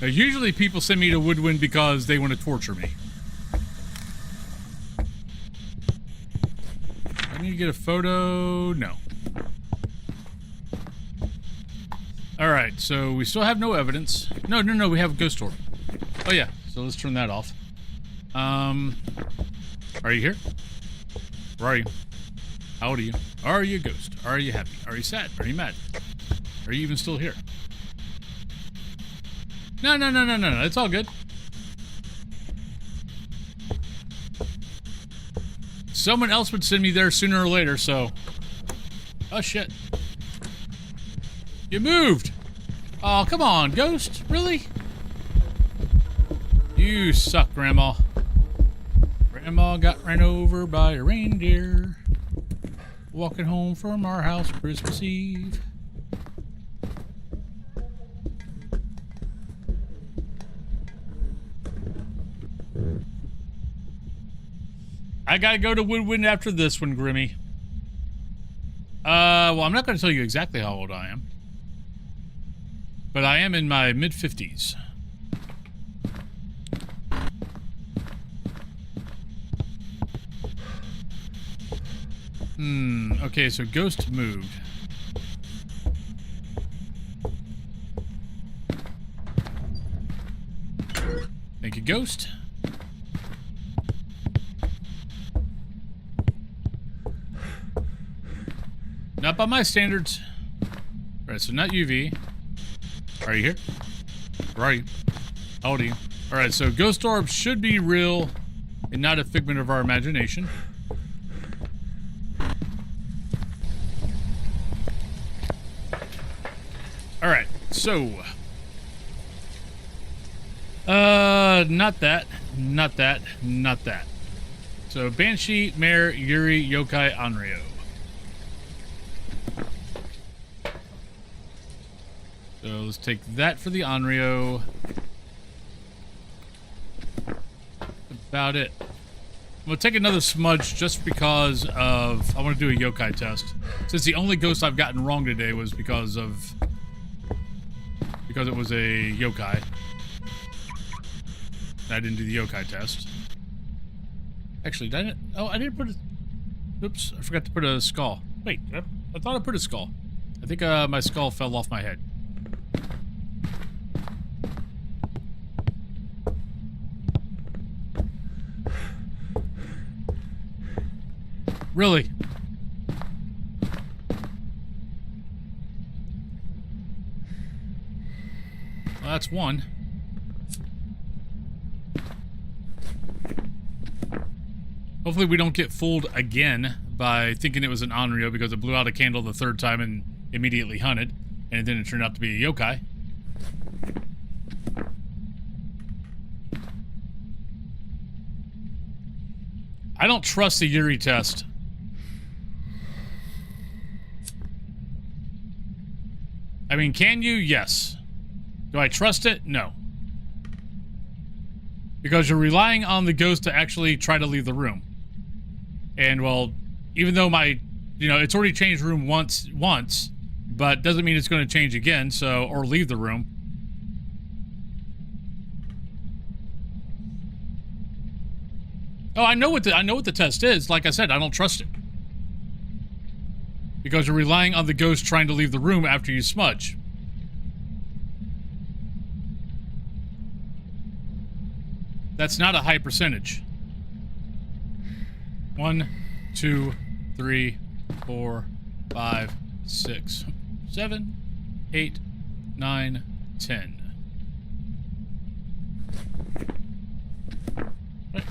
Now, usually people send me to Woodwind because they want to torture me. I need to get a photo. No. Alright, so we still have no evidence. No, we have a ghost orb. Oh yeah, so let's turn that off. Are you here? Where are you? How old are you? Are you a ghost? Are you happy? Are you sad? Are you mad? Are you even still here? No. It's all good. Someone else would send me there sooner or later, so... Oh, shit. You moved! Oh, come on, ghost. Really? You suck, Grandma. Grandma got ran over by a reindeer. Walking home from our house Christmas Eve. I gotta go to Woodwind after this one, Grimmy. Well, I'm not gonna tell you exactly how old I am. But I am in my mid-50s. Okay, so Ghost moved. Thank you, Ghost. Not by my standards. Alright, so not UV. Are you here? Where are you? How old are you? Alright, so ghost orbs should be real and not a figment of our imagination. Alright, so... not that. Not that. Not that. So, Banshee, Mare, Yuri, Yokai, Anryo. So let's take that for the Anryo. About it. I'm gonna take another smudge just because of... I want to do a yokai test. Since the only ghost I've gotten wrong today was because it was a yokai. I didn't do the yokai test. Actually, did I? Oh, I didn't put a... Oops, I forgot to put a skull. Wait, I thought I put a skull. I think my skull fell off my head. Really? Well, that's one. Hopefully we don't get fooled again by thinking it was an Anryo because it blew out a candle the third time and immediately hunted, and then it turned out to be a yokai. I don't trust the Yuri test. I mean, can you? Yes. Do I trust it? No. Because you're relying on the ghost to actually try to leave the room. And, well, even though it's already changed room once, but doesn't mean it's going to change again, so, or leave the room. Oh, I know what the test is. Like I said, I don't trust it. Because you're relying on the ghost trying to leave the room after you smudge. That's not a high percentage. 1, 2, 3, 4, 5, 6, 7, 8, 9, 10. Right.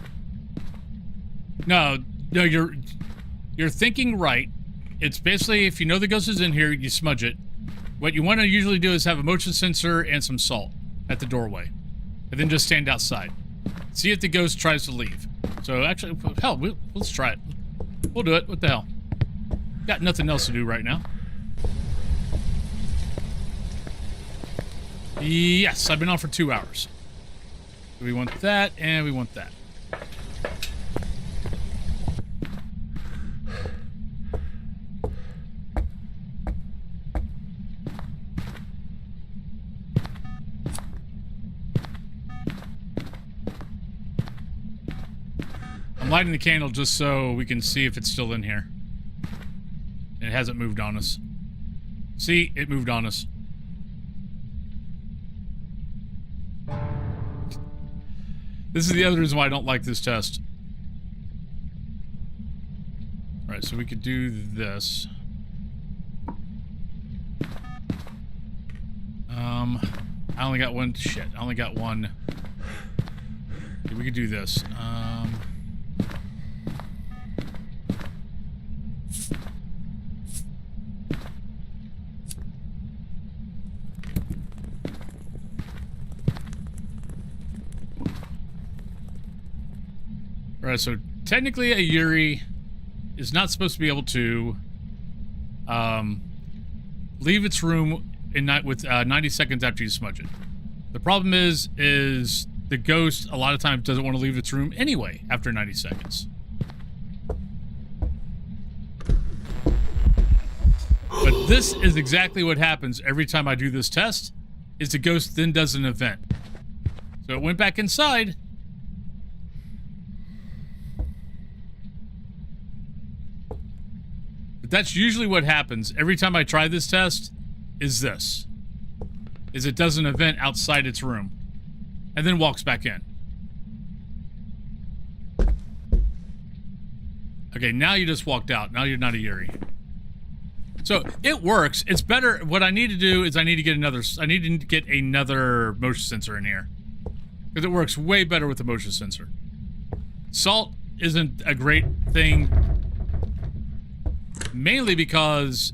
No, you're thinking right. It's basically, if you know the ghost is in here, you smudge it. What you want to usually do is have a motion sensor and some salt at the doorway. And then just stand outside. See if the ghost tries to leave. So actually, hell, let's try it. We'll do it. What the hell? Got nothing else to do right now. Yes, I've been on for 2 hours. We want that, and we want that. I'm lighting the candle just so we can see if it's still in here. It hasn't moved on us. See, it moved on us. This is the other reason why I don't like this test. Alright, so we could do this. I only got one. Shit, I only got one. Okay, we could do this. Alright, so technically a Yuri is not supposed to be able to leave its room with 90 seconds after you smudge it. The problem is the ghost a lot of times doesn't want to leave its room anyway after 90 seconds. But this is exactly what happens every time I do this test, is the ghost then does an event. So it went back inside. But that's usually what happens every time I try this test, is it does an event outside its room and then walks back in. Okay, now you just walked out. Now you're not a Yuri. So it works. It's better. What I need to do is I need to get another motion sensor in here, because it works way better with the motion sensor. Salt isn't a great thing, mainly because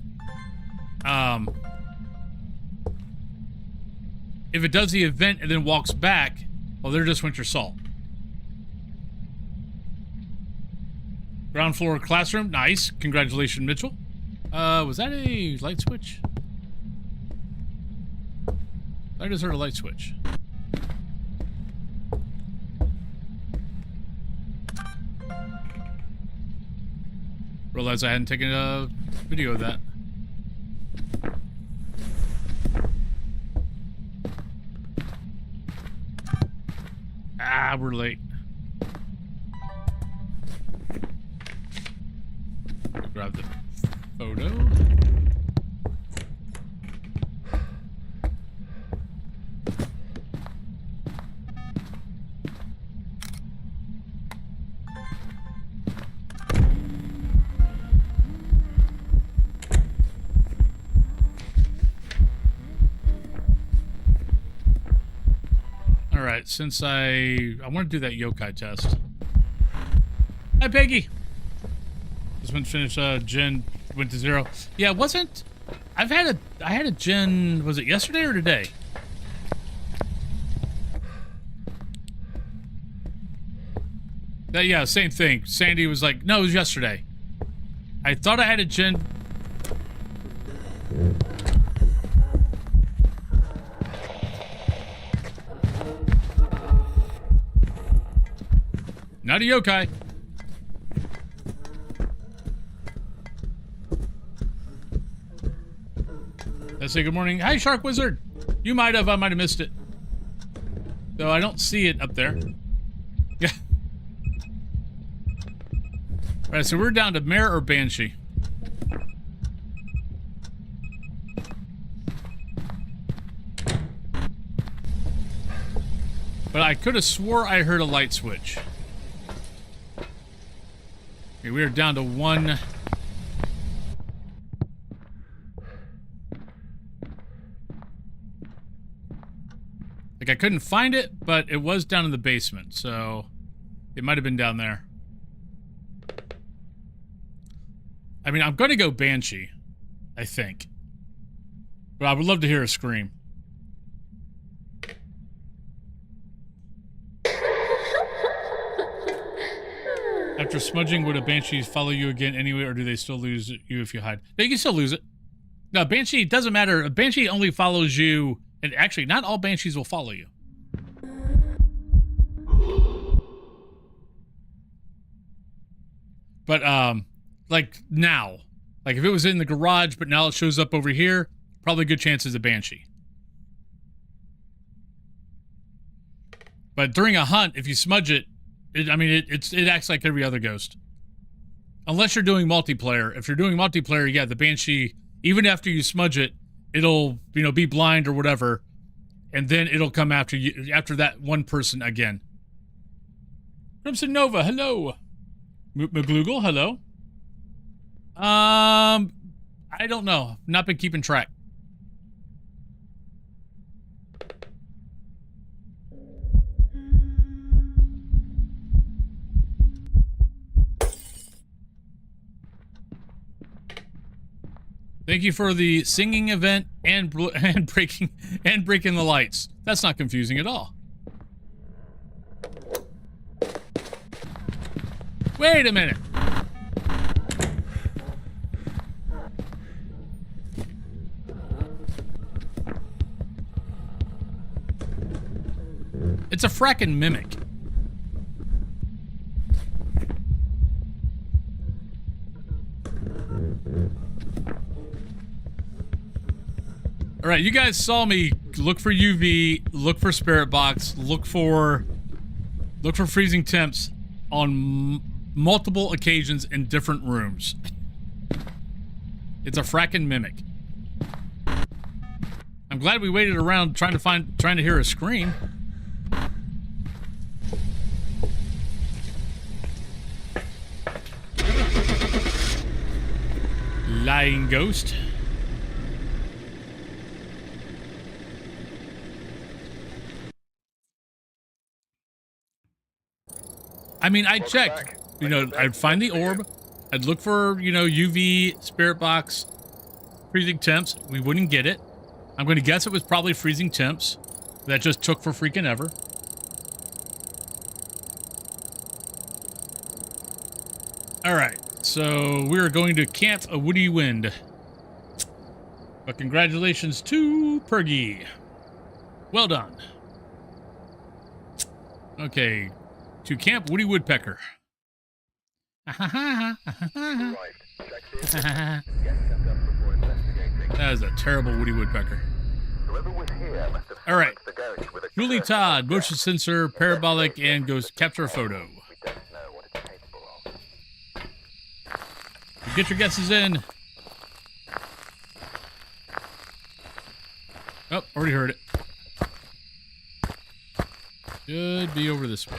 if it does the event and then walks back, well, there just went your salt. Ground floor classroom. Nice. Congratulations, Mitchell. Was that a light switch? I just heard a light switch. Realized I hadn't taken a video of that. Ah, we're late. Grab the photo. Alright, since I want to do that yokai test. Hi, Peggy! Just went to finish, Gen went to 0. Yeah, it wasn't... I had a Gen... Was it yesterday or today? Yeah, same thing. Sandy was like, no, it was yesterday. I thought I had a Gen... Not a yokai. Let's say good morning. Hi, Shark Wizard. You might have, I might have missed it. Though I don't see it up there. Yeah. Alright, so we're down to Mare or Banshee. But I could have swore I heard a light switch. Okay, we are down to one. Like, I couldn't find it, but it was down in the basement, so it might have been down there. I mean, I'm going to go Banshee, I think. But I would love to hear a scream. After smudging, would a Banshee follow you again anyway, or do they still lose you if you hide? They can still lose it. No, Banshee, doesn't matter. A Banshee only follows you, and actually, not all Banshees will follow you. But, like, now. Like, if it was in the garage, but now it shows up over here, probably a good chance it's a Banshee. But during a hunt, if you smudge it, it acts like every other ghost. Unless you're doing multiplayer. If you're doing multiplayer, yeah, the Banshee, even after you smudge it, it'll, be blind or whatever, and then it'll come after you, after that one person again. Crimson Nova, hello. McGloogle, hello. I don't know. Not been keeping track. Thank you for the singing event and breaking the lights. That's not confusing at all. Wait a minute. It's a frackin' mimic. All right, you guys saw me look for UV, look for spirit box, look for freezing temps on multiple occasions in different rooms. It's a frackin' mimic. I'm glad we waited around trying to hear a scream. Lying ghost. I mean, I checked. You know, I'd find the orb. I'd look for, you know, UV, spirit box, freezing temps. We wouldn't get it. I'm going to guess it was probably freezing temps. That just took for freaking ever. All right. So we're going to camp a woody wind. But congratulations to Pergy. Well done. Okay. To Camp Woody Woodpecker. That is a terrible Woody Woodpecker. Alright. Julie Todd, motion sensor, parabolic, and goes capture a photo. Get your guesses in. Oh, already heard it. Should be over this way.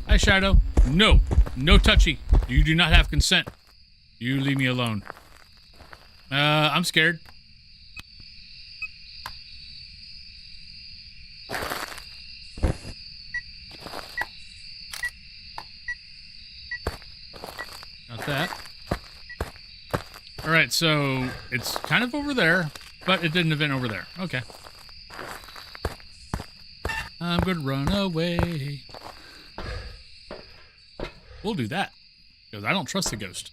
Hi, Shadow. No. No touchy. You do not have consent. You leave me alone. I'm scared. Not that. Alright, so it's kind of over there, but it didn't event over there. Okay. I'm gonna run away. We'll do that, because I don't trust the ghost.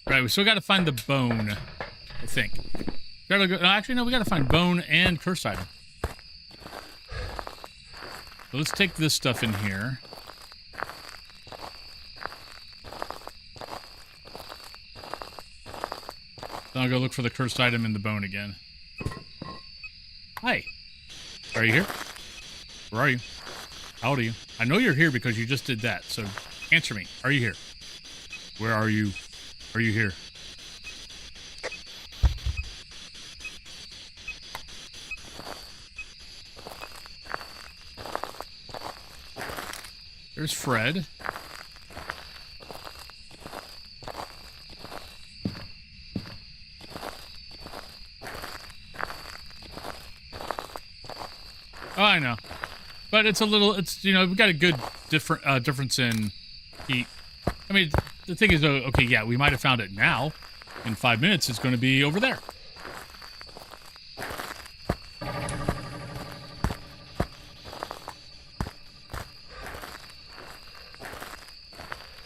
Right, we still got to find the bone, I think. Gotta go, actually, no, we got to find bone and cursed item. So let's take this stuff in here. Then I'll go look for the cursed item in the bone again. Hi. Are you here? Where are you? How old are you? I know you're here because you just did that, so answer me. Are you here? Where are you? Are you here? There's Fred. Oh, I know. But it's a little, it's, you know, we've got a good difference in heat. I mean, the thing is, okay, yeah, we might have found it now. In 5 minutes, it's going to be over there.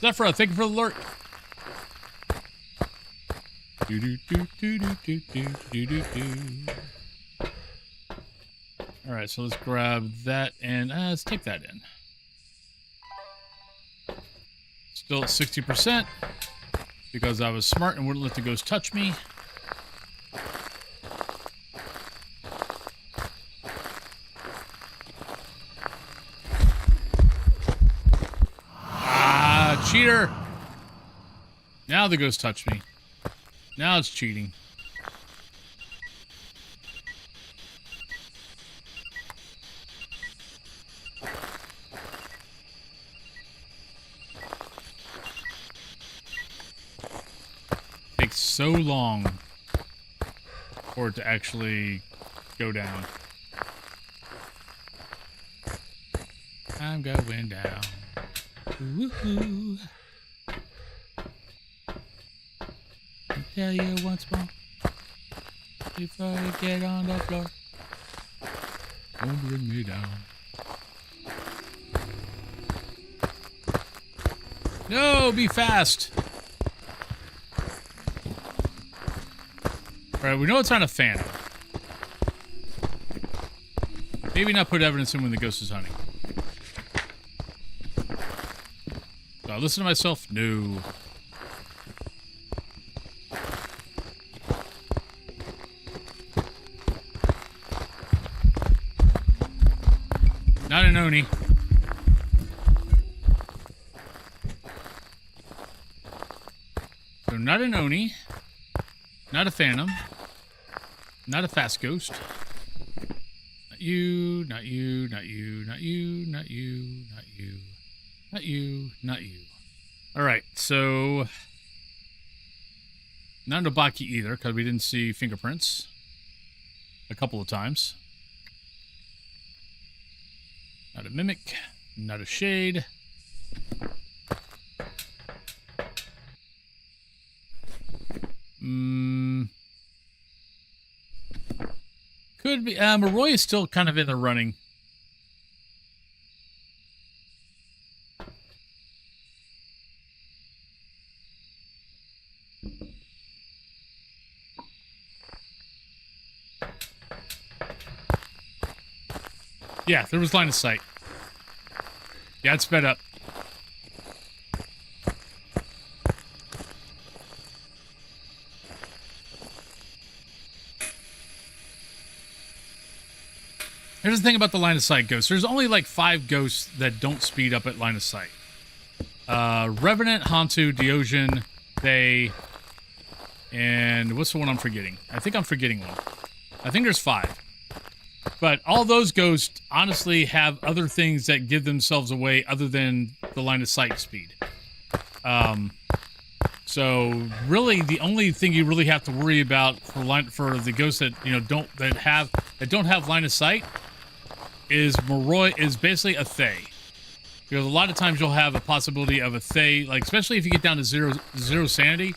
Zephyra, thank you for the alert. Do do do do do do do do do. All right, so let's grab that and let's take that in. Still at 60% because I was smart and wouldn't let the ghost touch me. Ah, cheater! Now the ghost touched me. Now it's cheating. so long for it to actually go down. I'm going down. Woohoo. I'll tell you once more before you get on the floor. Don't bring me down. No, be fast. Alright, we know it's not a phantom. Maybe not put evidence in when the ghost is hunting. Do I listen to myself? No. Not an Oni. So not an Oni. Not a phantom. Not a fast ghost. Not you, not you, not you, not you, not you, not you, not you, not you. Alright, so not a Baki either, because we didn't see fingerprints a couple of times. Not a mimic, not a shade. Could be. Maroy is still kind of in the running. Yeah, there was line of sight. Yeah, it sped up. Here's the thing about the line of sight ghosts. There's only like 5 ghosts that don't speed up at line of sight. Revenant, Hantu, Diosian, they, and what's the one I'm forgetting? I think I'm forgetting one. I think there's 5. But all those ghosts honestly have other things that give themselves away other than the line of sight speed. So really, the only thing you really have to worry about for the ghosts that don't have line of sight is Moroi is basically a Thay. Because a lot of times you'll have a possibility of a Thay, like especially if you get down to zero sanity,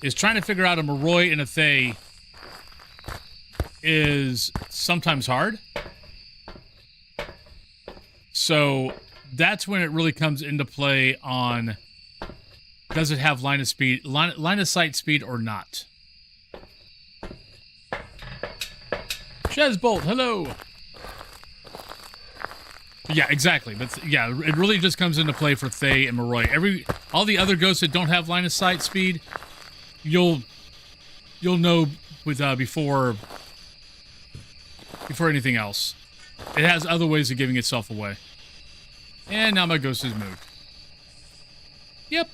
is trying to figure out a Moroi and a Thay is sometimes hard. So that's when it really comes into play on, does it have line of sight speed or not? Shazbolt, hello. Yeah, exactly. But yeah, it really just comes into play for Thay and Moroi. All the other ghosts that don't have line of sight speed, you'll know with before anything else. It has other ways of giving itself away. And now my ghost has moved. Yep.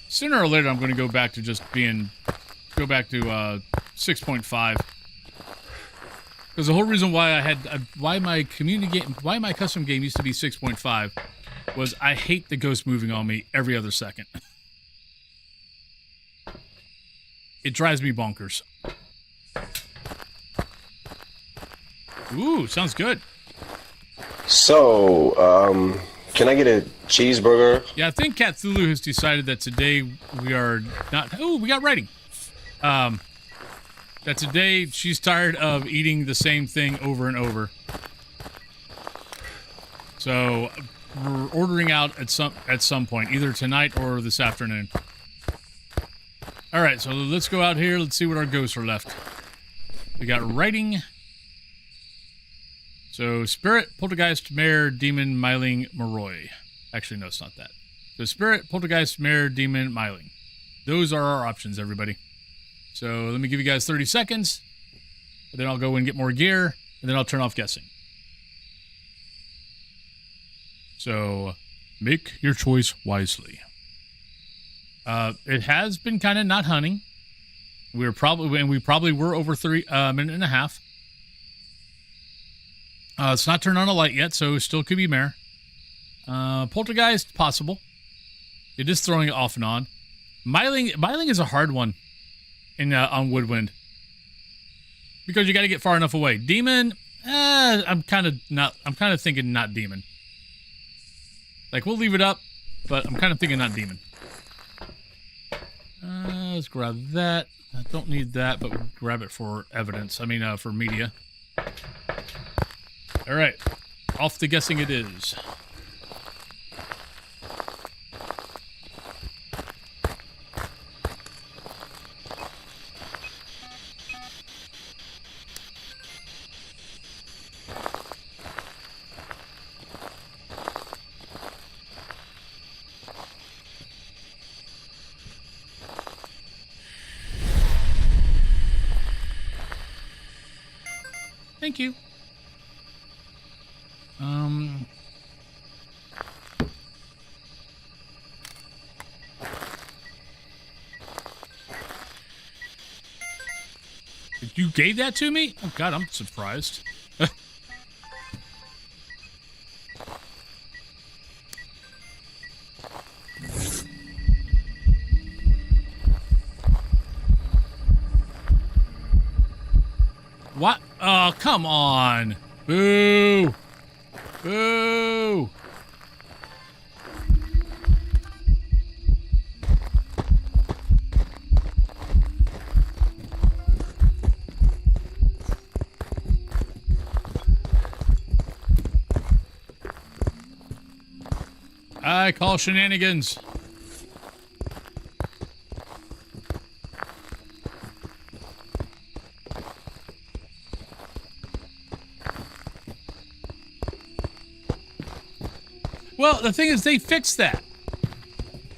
Sooner or later, I'm going to go back to just go back to 6.5. Because the whole reason why why my custom game used to be 6.5 was I hate the ghost moving on me every other second. It drives me bonkers. Ooh, sounds good. So, can I get a cheeseburger? Yeah, I think Cthulhu has decided that today we are not... Oh, we got writing. That today she's tired of eating the same thing over and over. So, we're ordering out at some point, either tonight or this afternoon. All right, so let's go out here. Let's see what our ghosts are left. We got writing. So, Spirit, Poltergeist, Mare, Demon, Myling, Moroi. Actually, no, it's not that. So, Spirit, Poltergeist, Mare, Demon, Myling. Those are our options, everybody. So, let me give you guys 30 seconds. And then I'll go and get more gear. And then I'll turn off guessing. So, make your choice wisely. It has been kind of not hunting. We probably were over 3 minute and a half. It's not turned on a light yet, so it still could be mare. Poltergeist, possible. It is throwing it off and on. Myling is a hard one in on Woodwind. Because you got to get far enough away. Demon, I'm kind of thinking not demon. Like, we'll leave it up, but I'm kind of thinking not demon. Let's grab that. I don't need that, but we'll grab it for evidence. I mean, for media. All right. Off to guessing it is. Thank you. You gave that to me? Oh God, I'm surprised. What? Oh, come on. Boo. Boo. I call shenanigans. Well, the thing is, they fixed that.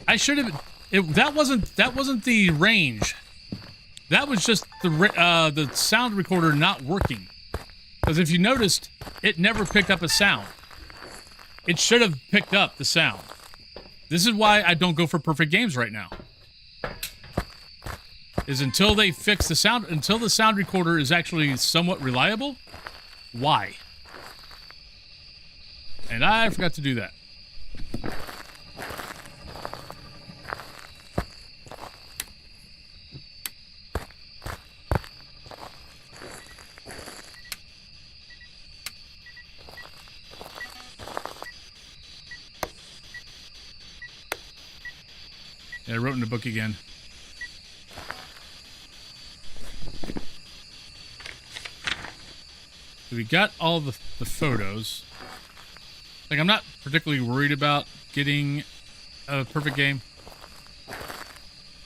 I should have. That wasn't the range. That was just the sound recorder not working. Because if you noticed, it never picked up a sound. It should have picked up the sound. This is why I don't go for perfect games right now. Is until they fix the sound, until the sound recorder is actually somewhat reliable. Why? And I forgot to do that. Yeah, I wrote in the book again. So we got all the photos. Like, I'm not particularly worried about getting a perfect game.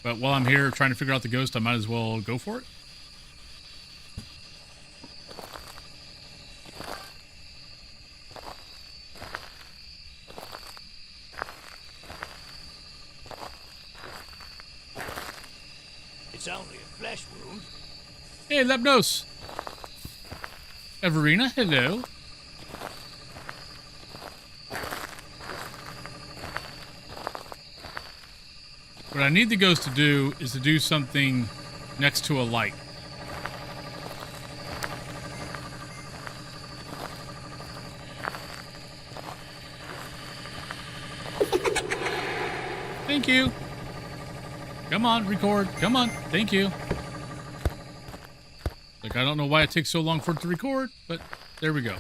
But while I'm here trying to figure out the ghost, I might as well go for it. It's only a flesh wound. Hey, Lepnos. Everina, hello. What I need the ghost to do is to do something next to a light. Thank you. Come on, record. Come on. Thank you. Like, I don't know why it takes so long for it to record, but there we go.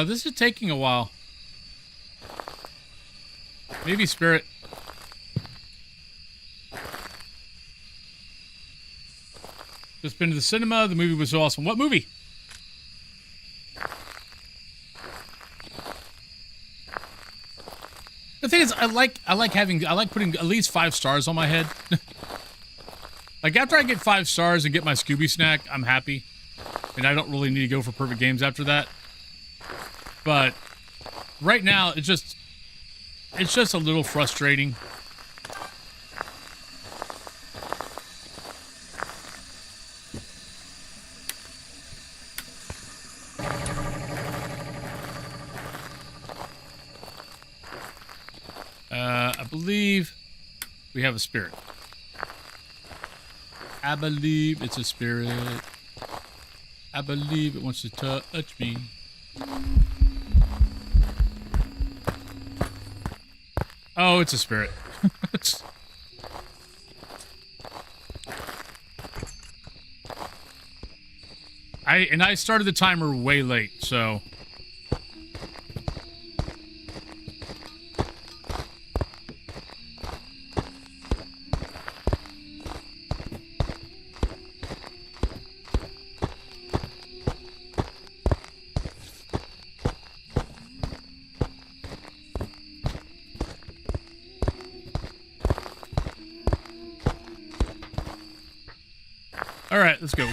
This is taking a while. Maybe Spirit. Just been to the cinema. The movie was awesome. What movie? The thing is, I like putting at least 5 stars on my head. Like, after I get 5 stars and get my Scooby snack, I'm happy. And I don't really need to go for perfect games after that. But right now, it's just a little frustrating. I believe we have a spirit. I believe it's a spirit. I believe it wants to touch me. Oh, it's a spirit. I started the timer way late, so. All right, let's go.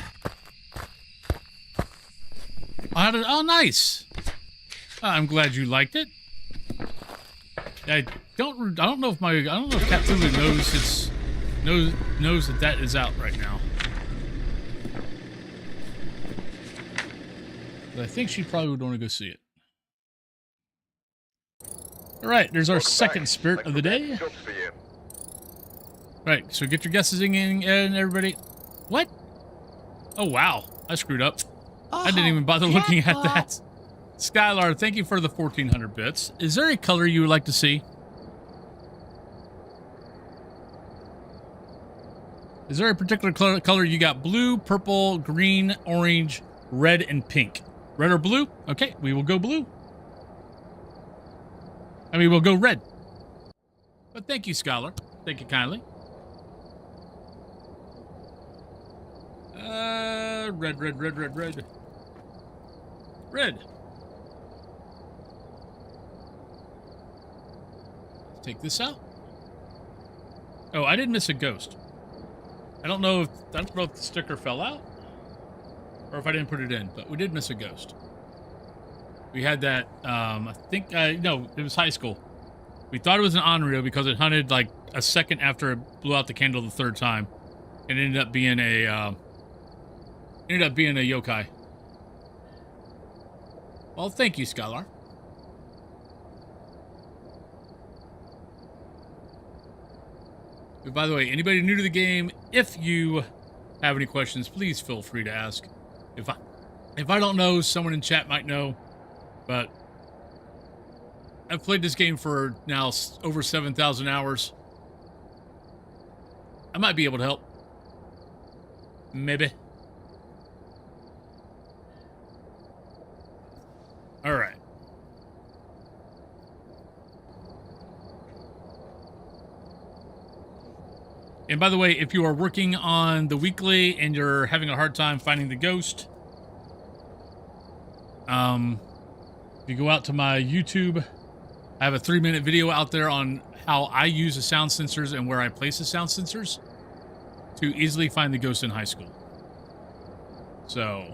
Oh, nice. I'm glad you liked it. I don't know if Cthulhu knows that is out right now. But I think she probably would want to go see it. All right, there's our second spirit of the day. Right, so get your guesses in, everybody. What? Oh, wow. I screwed up. I didn't even bother looking at that. Skylar, thank you for the 1,400 bits. Is there a color you would like to see? Is there a particular color you got? Blue, purple, green, orange, red, and pink. Red or blue? Okay, we will go blue. I mean, we'll go red. But thank you, Skylar. Thank you kindly. Red. Red. Take this out. Oh, I did miss a ghost. I don't know if the sticker fell out or if I didn't put it in, but we did miss a ghost. We had that, no, it was high school. We thought it was an Onryo because it hunted like a second after it blew out the candle the third time. It ended up being a yokai. Well, thank you, Skylar. By the way, anybody new to the game, if you have any questions, please feel free to ask. If I don't know, someone in chat might know. But I've played this game for now over 7,000 hours. I might be able to help. Maybe. All right. And by the way, if you are working on the weekly and you're having a hard time finding the ghost, if you go out to my YouTube, I have a 3-minute video out there on how I use the sound sensors and where I place the sound sensors to easily find the ghost in high school. So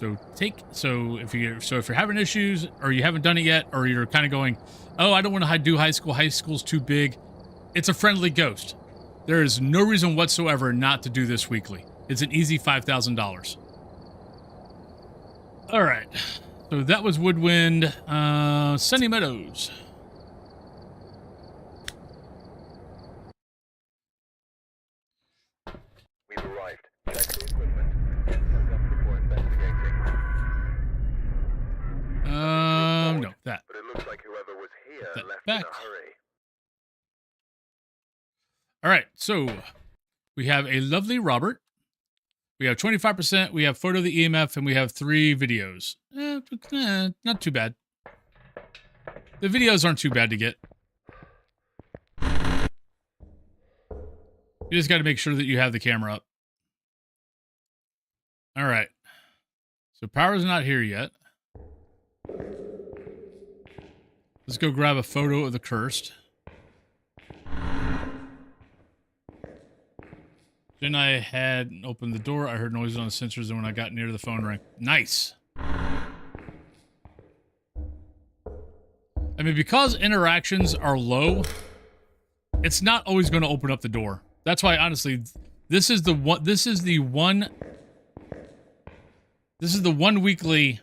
if you're having issues or you haven't done it yet, or you're kind of going, oh, I don't want to do high school. High school's too big. It's a friendly ghost. There is no reason whatsoever not to do this weekly. It's an easy $5,000. All right. So that was Woodwind, Sunny Meadows. We've arrived. Check the equipment. Get set up before investigating. No, that. But it looks like whoever was here That left back. in a hurry. All right, so we have a lovely Robert. We have 25%, we have photo of the EMF, and we have 3 videos. Not too bad. The videos aren't too bad to get. You just got to make sure that you have the camera up. All right. So power's not here yet. Let's go grab a photo of the cursed. Then I had opened the door. I heard noises on the sensors, and when I got near, the phone rang. Nice. I mean, because interactions are low, it's not always going to open up the door. That's why, honestly, this is the one weekly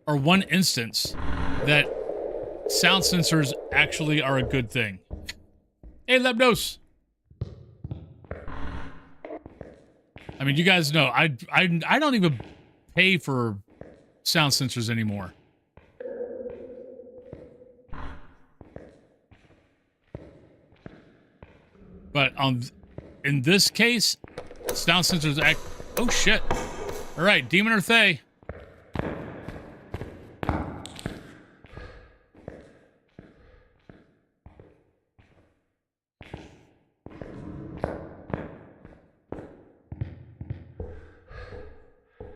or one instance that sound sensors actually are a good thing. Hey, Lebnos. I mean, you guys know I don't even pay for sound sensors anymore. But in this case, sound sensors act. Oh shit! All right, Demon or Thay.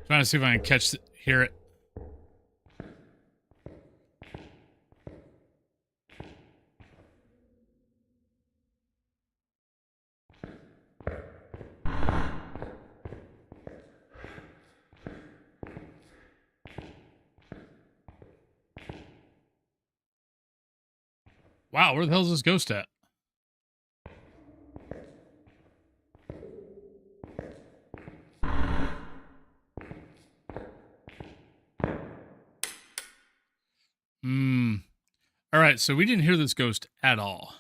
Trying to see if I can hear it. Wow, where the hell is this ghost at? All right, so we didn't hear this ghost at all.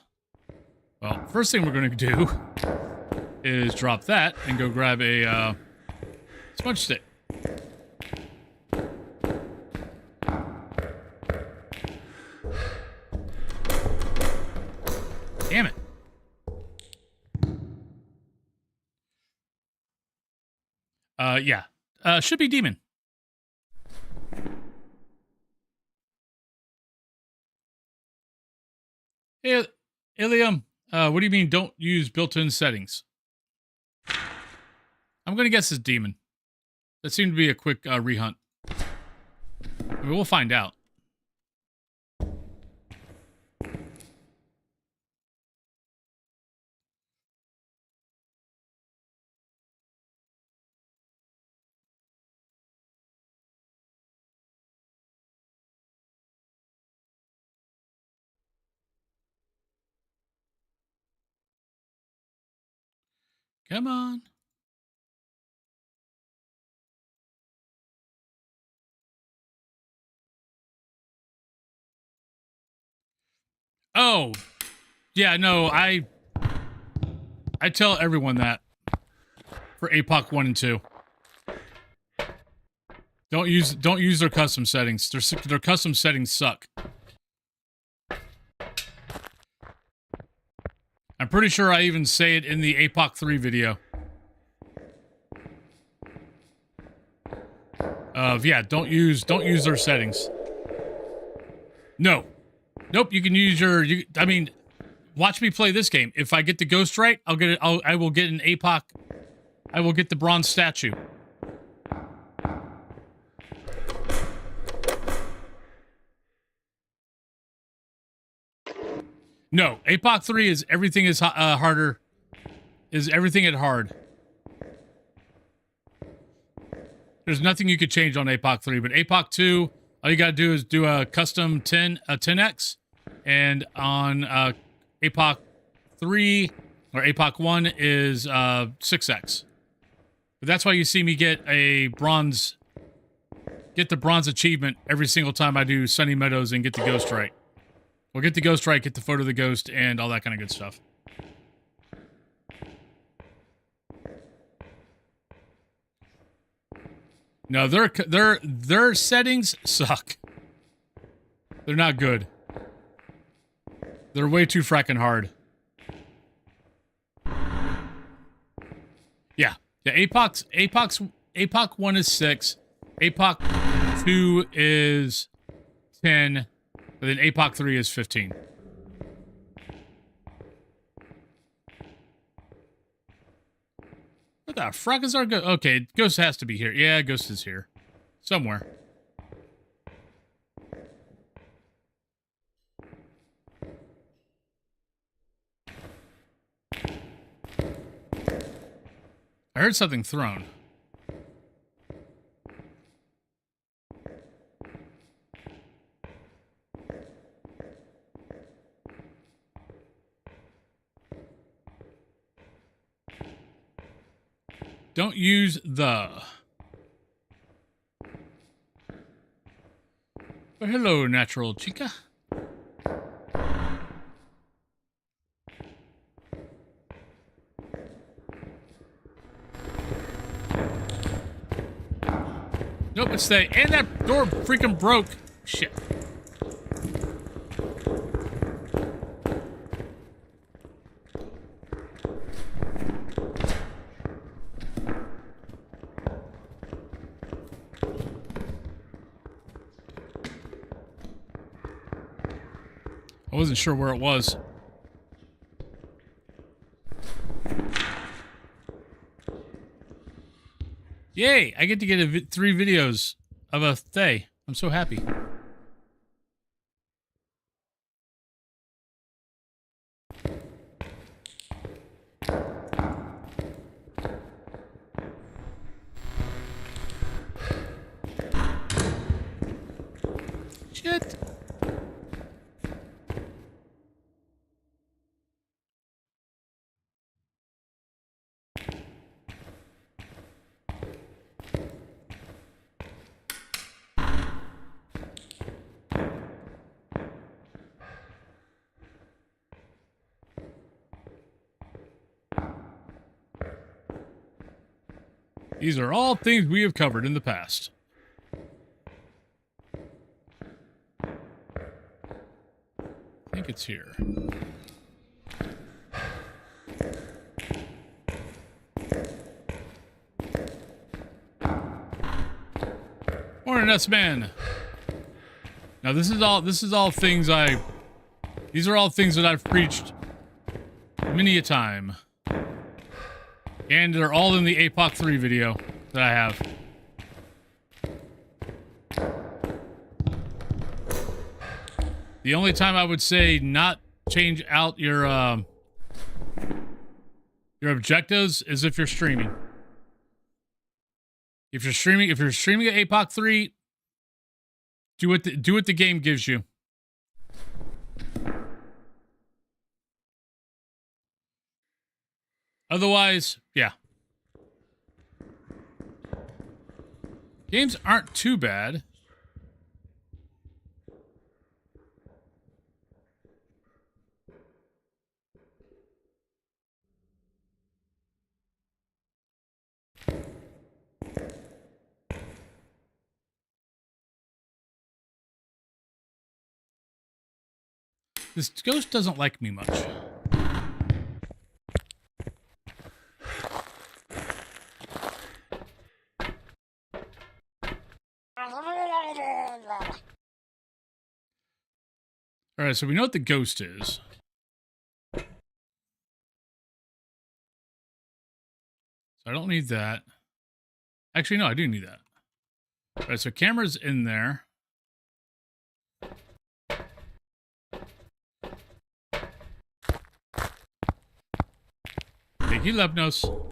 Well, first thing we're going to do is drop that and go grab a smudge stick. Damn it. Yeah. Should be demon. Hey, Ilium, what do you mean don't use built-in settings? I'm going to guess it's demon. That seemed to be a quick rehunt. I mean, we'll find out. Come on. Oh, yeah, no, I tell everyone that for APOC 1 and 2. Don't use their custom settings. Their custom settings suck. I'm pretty sure I even say it in the APOC 3 video. Yeah, don't use their settings. No. Nope, you can use your I mean, watch me play this game. If I get the ghost right, I will get an APOC. I will get the bronze statue. No, APOC 3 is everything is harder. Is everything at hard. There's nothing you could change on APOC 3, but APOC 2, all you gotta do is do a custom 10x, and on APOC 3 or APOC 1 is 6x. But that's why you see me get the bronze achievement every single time I do Sunny Meadows and get the ghost right. We'll get the ghost right, get the photo of the ghost, and all that kind of good stuff. No, their settings suck. They're not good. They're way too fracking hard. Yeah. Yeah, APOC 1 is 6. APOC 2 is 10. But then APOC 3 is 15. What the fuck is our ghost? Okay, ghost has to be here. Yeah, ghost is here. Somewhere. I heard something thrown. Don't use the. Well, hello, natural chica. Nope, it's stay. And that door freaking broke. Shit. I wasn't sure where it was. Yay! I get to get 3 videos of a day. I'm so happy. Shit! These are all things we have covered in the past. I think it's here. Morning, S-Man. Now this is all things these are all things that I've preached many a time. And they're all in the APOC 3 video that I have. The only time I would say not change out your objectives is if you're streaming. If you're streaming at APOC 3, do what the game gives you. Otherwise, yeah. Games aren't too bad. This ghost doesn't like me much. All right, so we know what the ghost is. So I don't need that. Actually, no, I do need that. All right, so camera's in there. Thank you, Lepnos.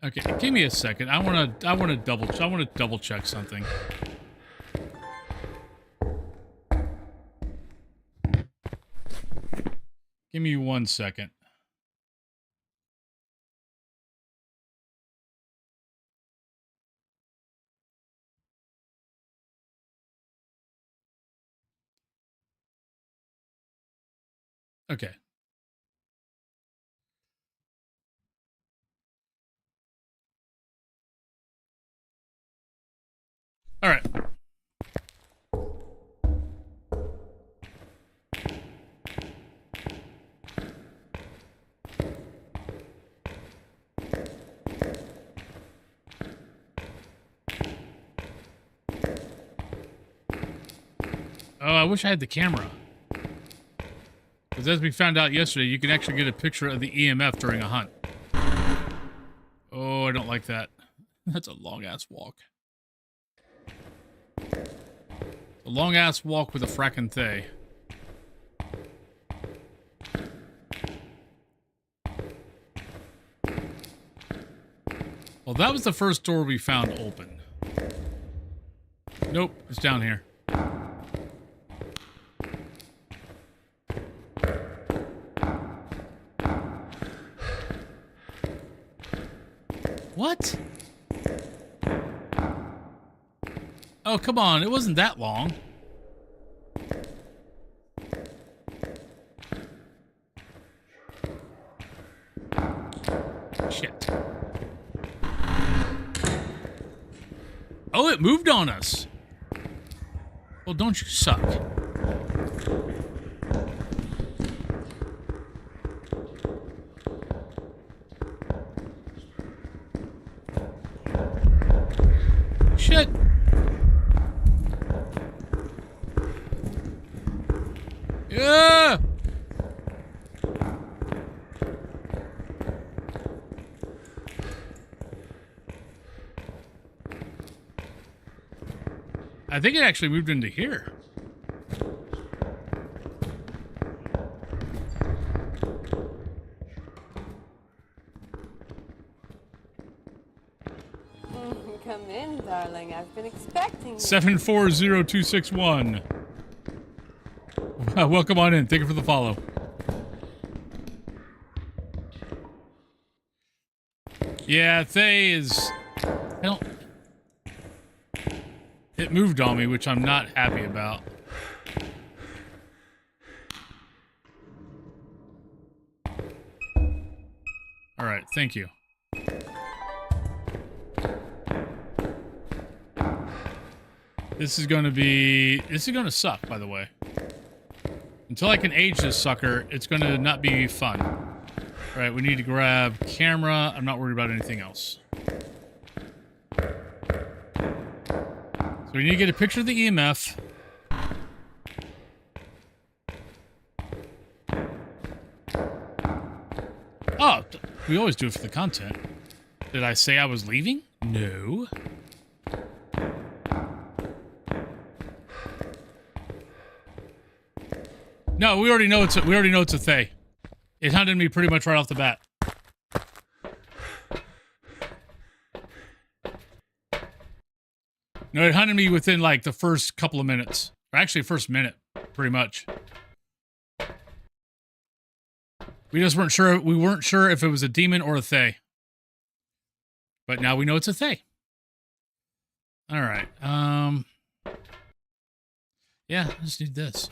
Okay, give me a second. I want to double check something. Give me 1 second. Okay. All right. Oh, I wish I had the camera. Because as we found out yesterday, you can actually get a picture of the EMF during a hunt. Oh, I don't like that. That's a long-ass walk. A long-ass walk with a frackin' thay. Well, that was the first door we found open. Nope, it's down here. What? Oh, come on. It wasn't that long. Oh, it moved on us. Well, don't you suck. Shit. Yeah. I think it actually moved into here. Come in, darling. I've been expecting you. 740261. Welcome on in. Thank you for the follow. Yeah, Thay is... I don't... It moved on me, which I'm not happy about. Alright, thank you. This is going to suck, by the way. Until I can age this sucker, it's going to not be fun. Alright, we need to grab camera. I'm not worried about anything else. So we need to get a picture of the EMF. Oh, we always do it for the content. Did I say I was leaving? No. No, we already know it's a Thay. It hunted me pretty much right off the bat. No, it hunted me within like the first couple of minutes. Or actually first minute, pretty much. We just weren't sure if it was a demon or a Thay. But now we know it's a Thay. Alright. Yeah, I just need this.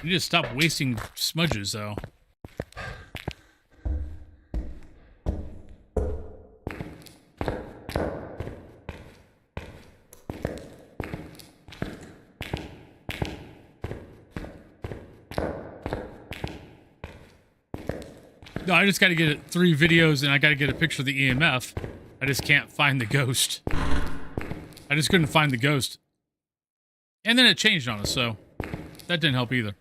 You need to stop wasting smudges, though. No, I just got to get 3 videos, and I got to get a picture of the EMF. I just can't find the ghost. I just couldn't find the ghost. And then it changed on us, so that didn't help either.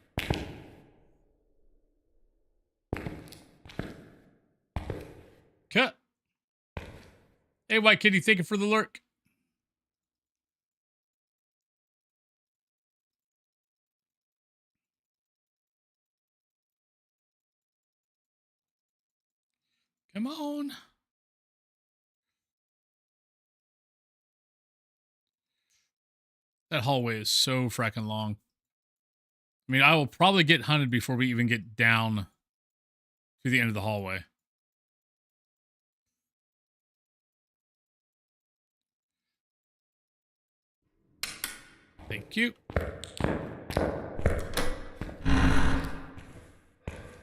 Cut. Hey, White Kitty, thank you for the lurk. Come on. That hallway is so fracking long. I mean, I will probably get hunted before we even get down to the end of the hallway. Thank you.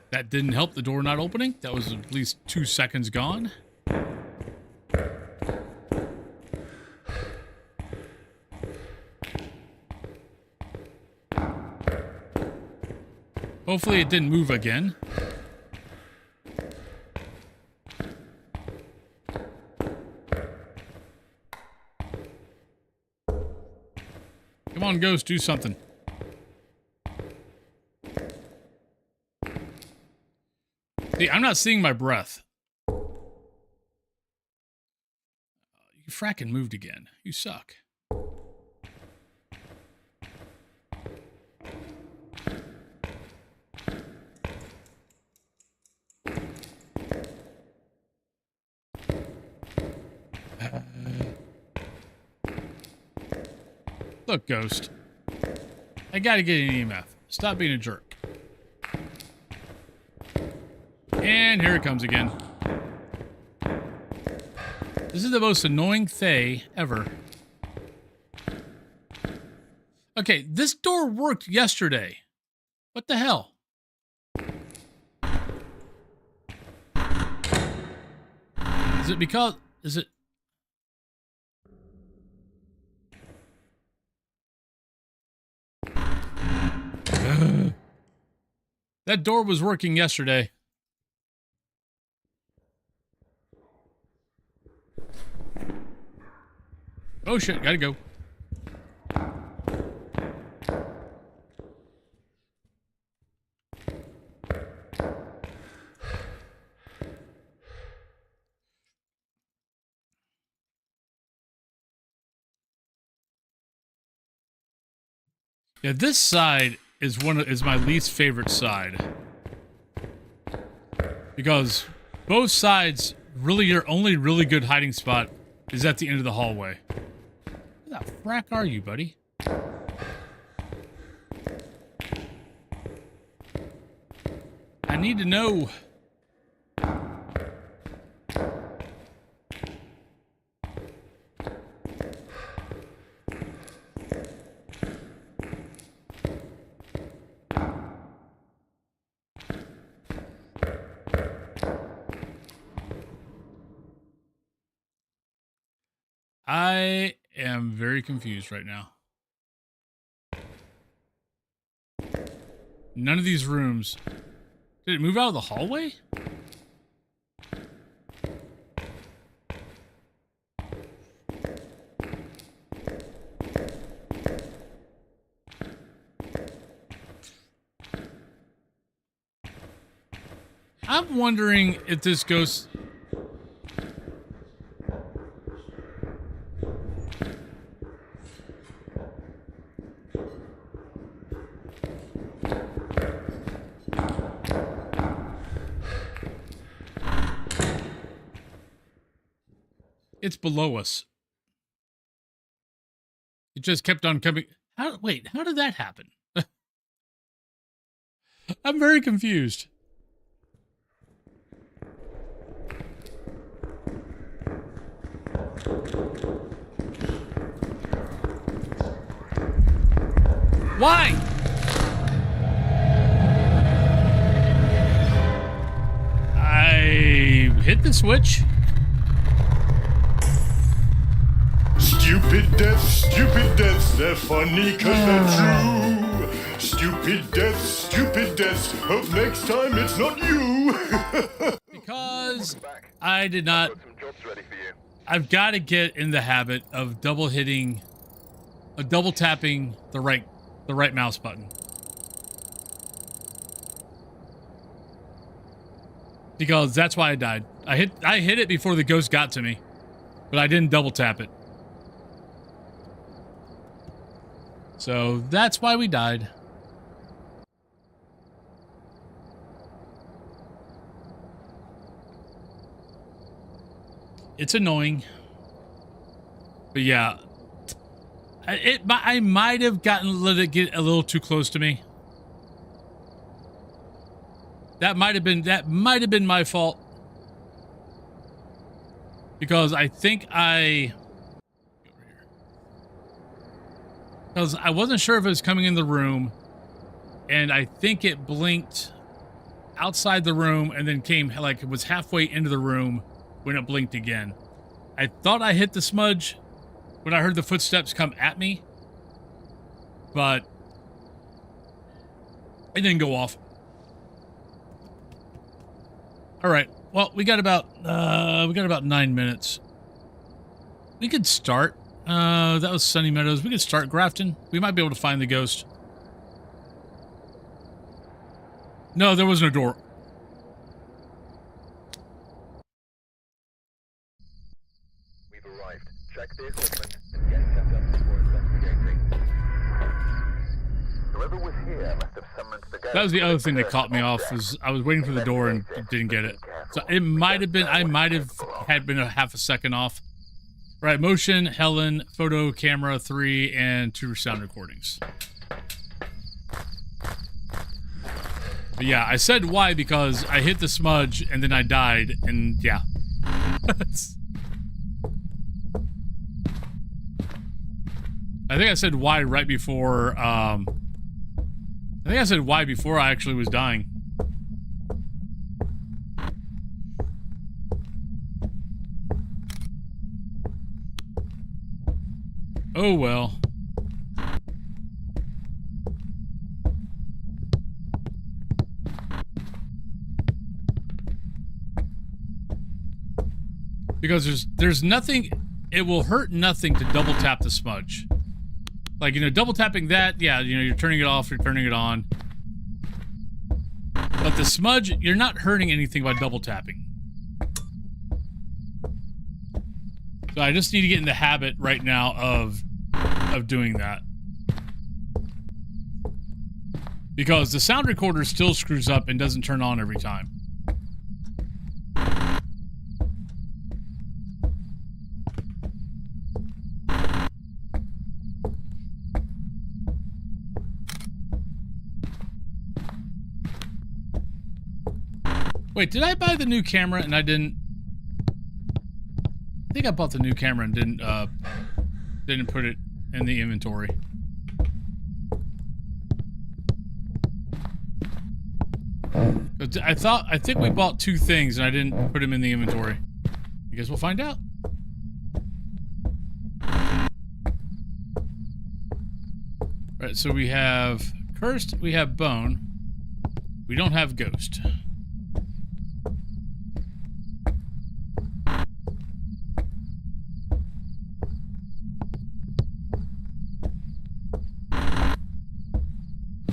That didn't help the door not opening. That was at least 2 seconds gone. Hopefully it didn't move again. Come on, ghost, do something. See, I'm not seeing my breath. You fracking moved again. You suck. Look, ghost. I gotta get an EMF. Stop being a jerk. And here it comes again. This is the most annoying Thay ever. Okay, this door worked yesterday. What the hell? Is it because... Is it... That door was working yesterday. Oh shit, gotta go. Yeah, this side is my least favorite side. Because both sides, really, your only really good hiding spot is at the end of the hallway. Where the frack are you, buddy? I need to know. I am very confused right now. None of these rooms. Did it move out of the hallway? I'm wondering if this ghost... It's below us. It just kept on coming. Wait, how did that happen? I'm very confused. Why? I hit the switch. Stupid deaths, they're funny cause they're true. Stupid deaths, hope next time it's not you. Because I did not... I've got to get in the habit of double tapping the right mouse button. Because that's why I died. I hit it before the ghost got to me, but I didn't double tap it. So that's why we died. It's annoying. But yeah, I might have let it get a little too close to me. That might have been my fault. Because I think because I wasn't sure if it was coming in the room, and I think it blinked outside the room and then came, like, it was halfway into the room when it blinked again. I thought I hit the smudge when I heard the footsteps come at me, but it didn't go off. All right. Well, we got about 9 minutes. We could start. That was Sunny Meadows. We could start Grafton. We might be able to find the ghost. No, there was no door. We've arrived. Check the equipment and get set up before investigating. Whoever was here must have summoned the ghost. That was the other thing that caught me off, was I was waiting for the door and didn't get it. So it might have been, I might have had been a half a second off. Right, motion, Helen, photo, camera, 3, and 2 sound recordings. But yeah, I said why because I hit the smudge and then I died, and yeah. I think I said why right before, I think I said why before I actually was dying. Oh well. Because there's nothing, it will hurt nothing to double tap the smudge. Like, you know, double tapping that, yeah, you know, you're turning it off, you're turning it on. But the smudge, you're not hurting anything by double tapping. So I just need to get in the habit right now of doing that. Because the sound recorder still screws up and doesn't turn on every time. Wait, did I buy the new camera and I didn't? I think I bought the new camera and didn't put it in the inventory. I think we bought two things and I didn't put them in the inventory. I guess we'll find out. Alright, so we have Cursed, we have Bone. We don't have Ghost.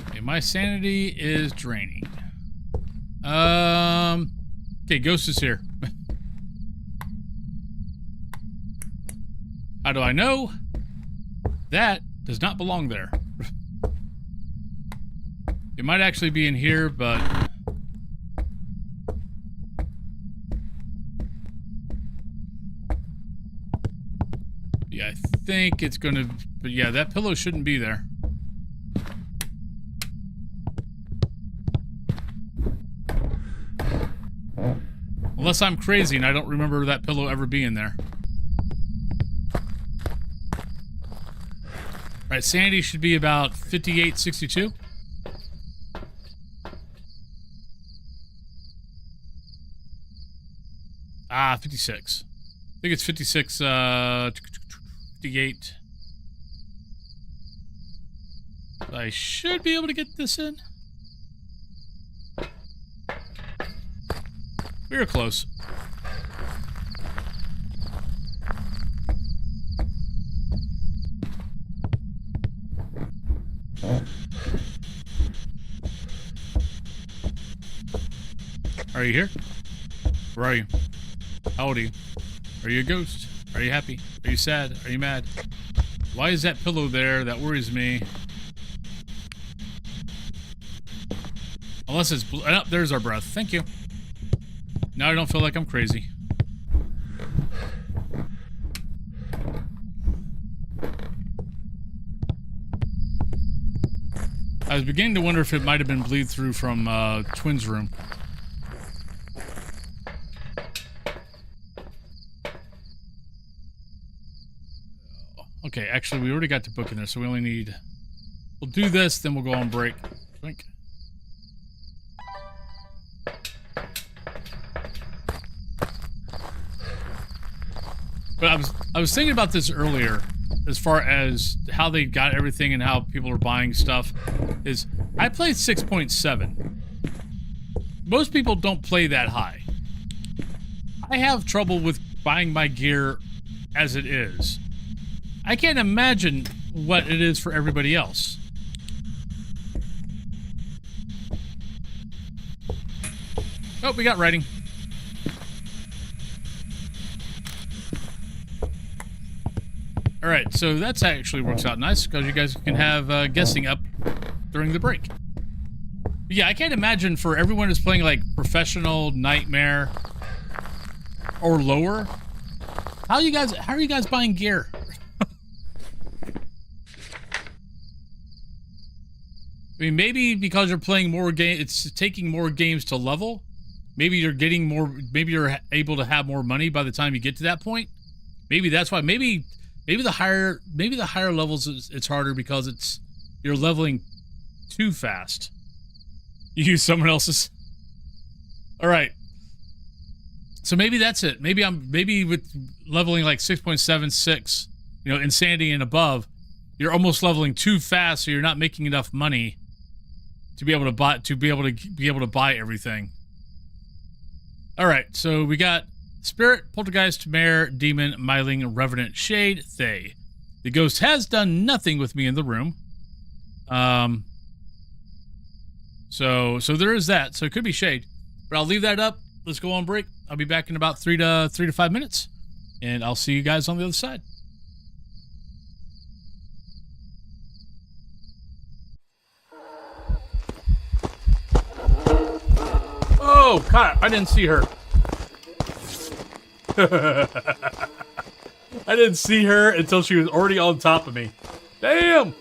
Okay, my sanity is draining. Okay, Ghost is here. How do I know? That does not belong there. It might actually be in here, but... yeah, I think it's gonna... but yeah, that pillow shouldn't be there. Unless I'm crazy and I don't remember that pillow ever being there. Alright, sanity should be about 58, 62. Ah, 56. I think it's 56, 58. I should be able to get this in. We were close. Are you here? Where are you? How old are you? Are you a ghost? Are you happy? Are you sad? Are you mad? Why is that pillow there? That worries me. Unless it's... oh, there's our breath. Thank you. Now I don't feel like I'm crazy. I was beginning to wonder if it might have been bleed through from Twin's room. Okay, actually, we already got the book in there, so we only need... we'll do this, then we'll go on break. Drink. But I was thinking about this earlier, as far as how they got everything and how people are buying stuff, is I played 6.7. Most people don't play that high. I have trouble with buying my gear as it is. I can't imagine what it is for everybody else. Oh, we got writing. Alright, so that's actually works out nice, because you guys can have guessing up during the break. But yeah, I can't imagine for everyone who's playing like Professional, Nightmare, or lower, how are you guys buying gear? I mean, maybe because you're playing more games, it's taking more games to level. Maybe you're getting more, maybe you're able to have more money by the time you get to that point. Maybe that's why, maybe the higher levels it's harder because you're leveling too fast. You use someone else's. All right. So maybe that's it. Maybe with leveling like 6.76, you know, insanity and above, you're almost leveling too fast, so you're not making enough money to be able to buy everything. All right. So we got Spirit, Poltergeist, Mare, Demon, Myling, Revenant, Shade, Thay. The ghost has done nothing with me in the room. So there is that. So it could be Shade. But I'll leave that up. Let's go on break. I'll be back in about 3 to 5 minutes. And I'll see you guys on the other side. Oh, God, I didn't see her. I didn't see her until she was already on top of me. Damn!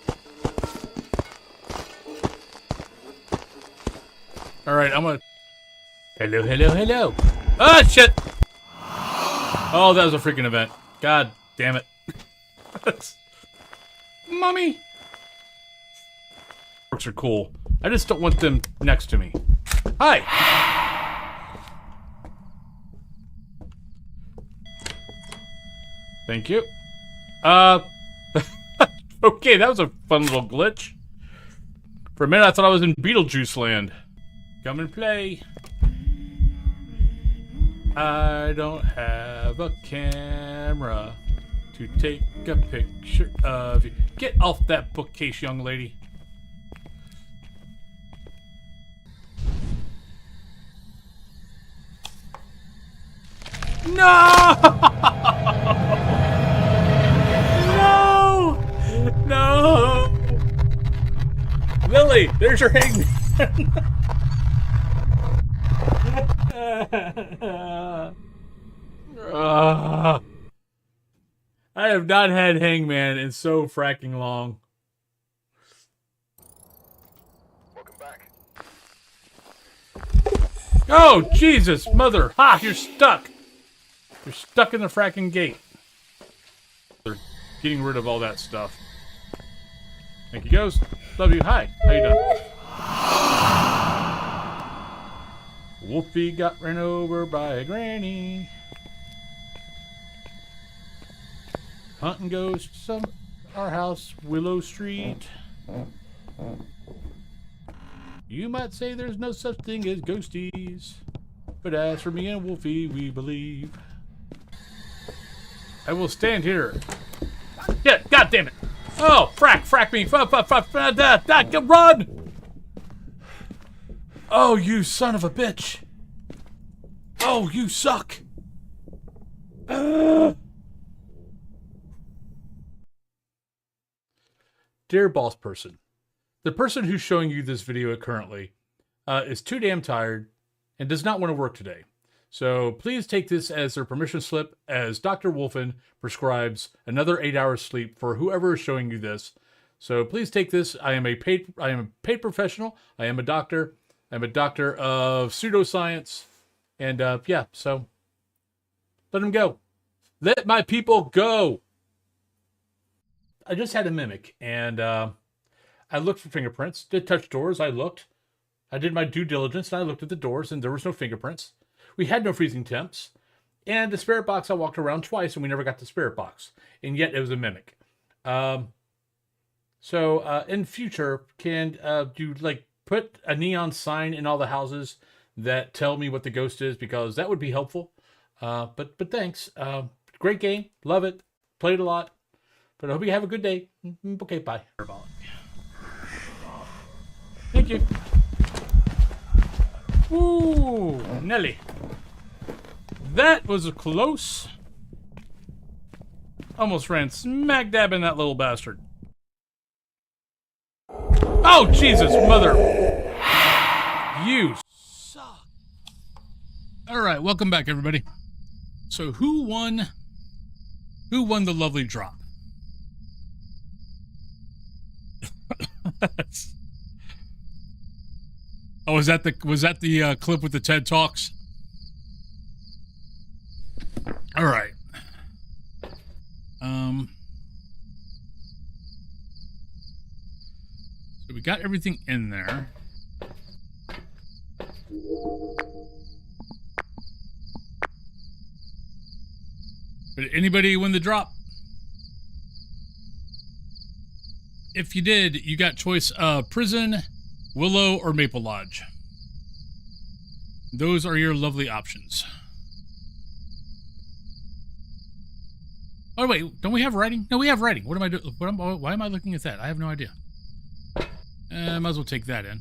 Alright, I'm gonna... Hello, hello, hello. Ah, shit! Oh, that was a freaking event. God damn it. Mommy! Orcs are cool. I just don't want them next to me. Hi! Thank you. Okay, that was a fun little glitch. For a minute, I thought I was in Beetlejuice land. Come and play. I don't have a camera to take a picture of you. Get off that bookcase, young lady. No! No! No! Lily, there's your hangman. I have not had hangman in so fracking long. Welcome back. Oh, Jesus, mother. Ha, you're stuck. You're stuck in the fracking gate. They're getting rid of all that stuff. Thank you, Ghost. Love you. Hi. How you doing? Wolfie got ran over by a granny. Hunting ghosts of our house, Willow Street. You might say there's no such thing as ghosties, but as for me and Wolfie, we believe. I will stand here. Yeah, God damn it! Oh, frack me! Run! Oh, you son of a bitch! Oh, you suck! Dear boss person, the person who's showing you this video currently is too damn tired and does not want to work today. So please take this as their permission slip, as Dr. Wolfen prescribes another 8 hours sleep for whoever is showing you this. So please take this. I am a paid professional. I am a doctor. I'm a doctor of pseudoscience. And yeah, so let him go. Let my people go. I just had a mimic, and I looked for fingerprints. Did touch doors. I looked. I did my due diligence, and I looked at the doors, and there was no fingerprints. We had no freezing temps. And the spirit box, I walked around twice, and we never got the spirit box. And yet, it was a mimic. So in future, can you, like, put a neon sign in all the houses that tell me what the ghost is? Because that would be helpful. But thanks. Great game. Love it. Played a lot. But I hope you have a good day. Okay, bye. Thank you. Ooh, Nelly. That was close. Almost ran smack dab in that little bastard. Oh, Jesus, mother. You suck. All right, welcome back, everybody. So who won the lovely drop? Oh, was that the clip with the TED Talks? All right. So we got everything in there. Did anybody win the drop? If you did, you got choice of Prison, Willow, or Maple Lodge. Those are your lovely options. Oh wait, don't we have writing? No, we have writing. What am I doing? Why am I looking at that? I have no idea. Might as well take that in.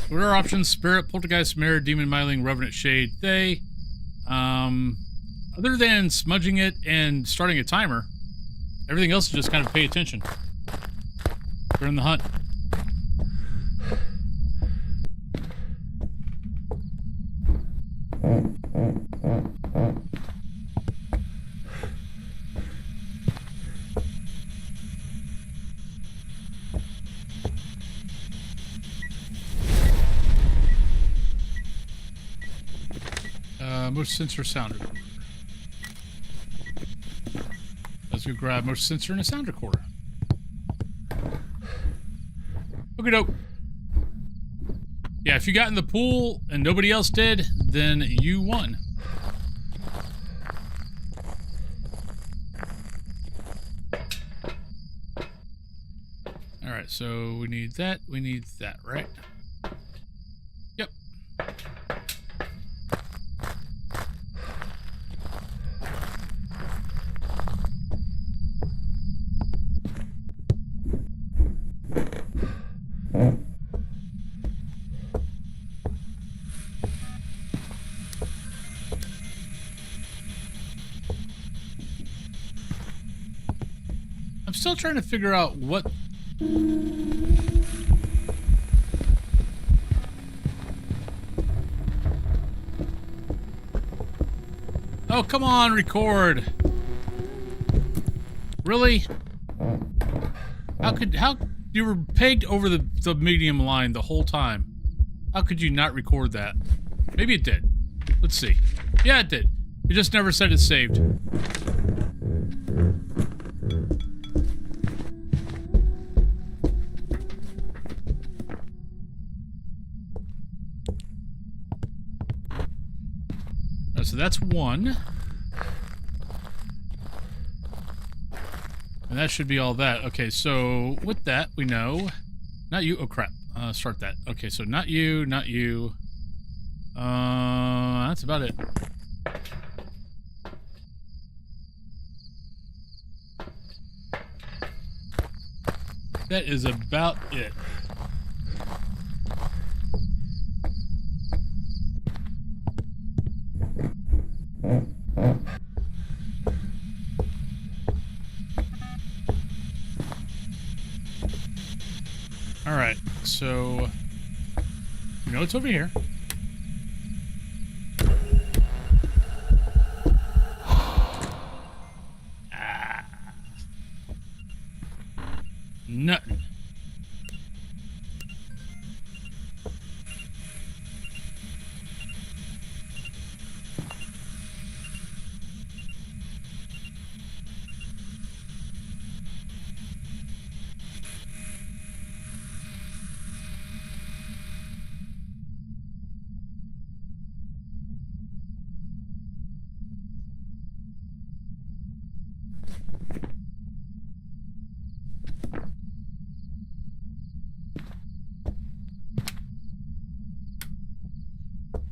What are our options? Spirit, Poltergeist, Mare, Demon, Myling, Revenant, Shade. They, other than smudging it and starting a timer, everything else is just kind of pay attention. We're in the hunt. Motion sensor sound recorder. Let's go grab motion sensor and a sound recorder. Okie doke. Yeah, if you got in the pool and nobody else did, then you won. Alright, so we need that, right? Yep. I'm still trying to figure out what... Oh, come on, record. Really? How you were pegged over the medium line the whole time. How could you not record that? Maybe it did. Let's see. Yeah, it did. It just never said it saved. So that's one. And that should be all that. Okay, so with that, we know... Not you. Oh, crap. Start that. Okay, so not you, not you. That's about it. That is about it. Alright, so you know it's over here. Nothing.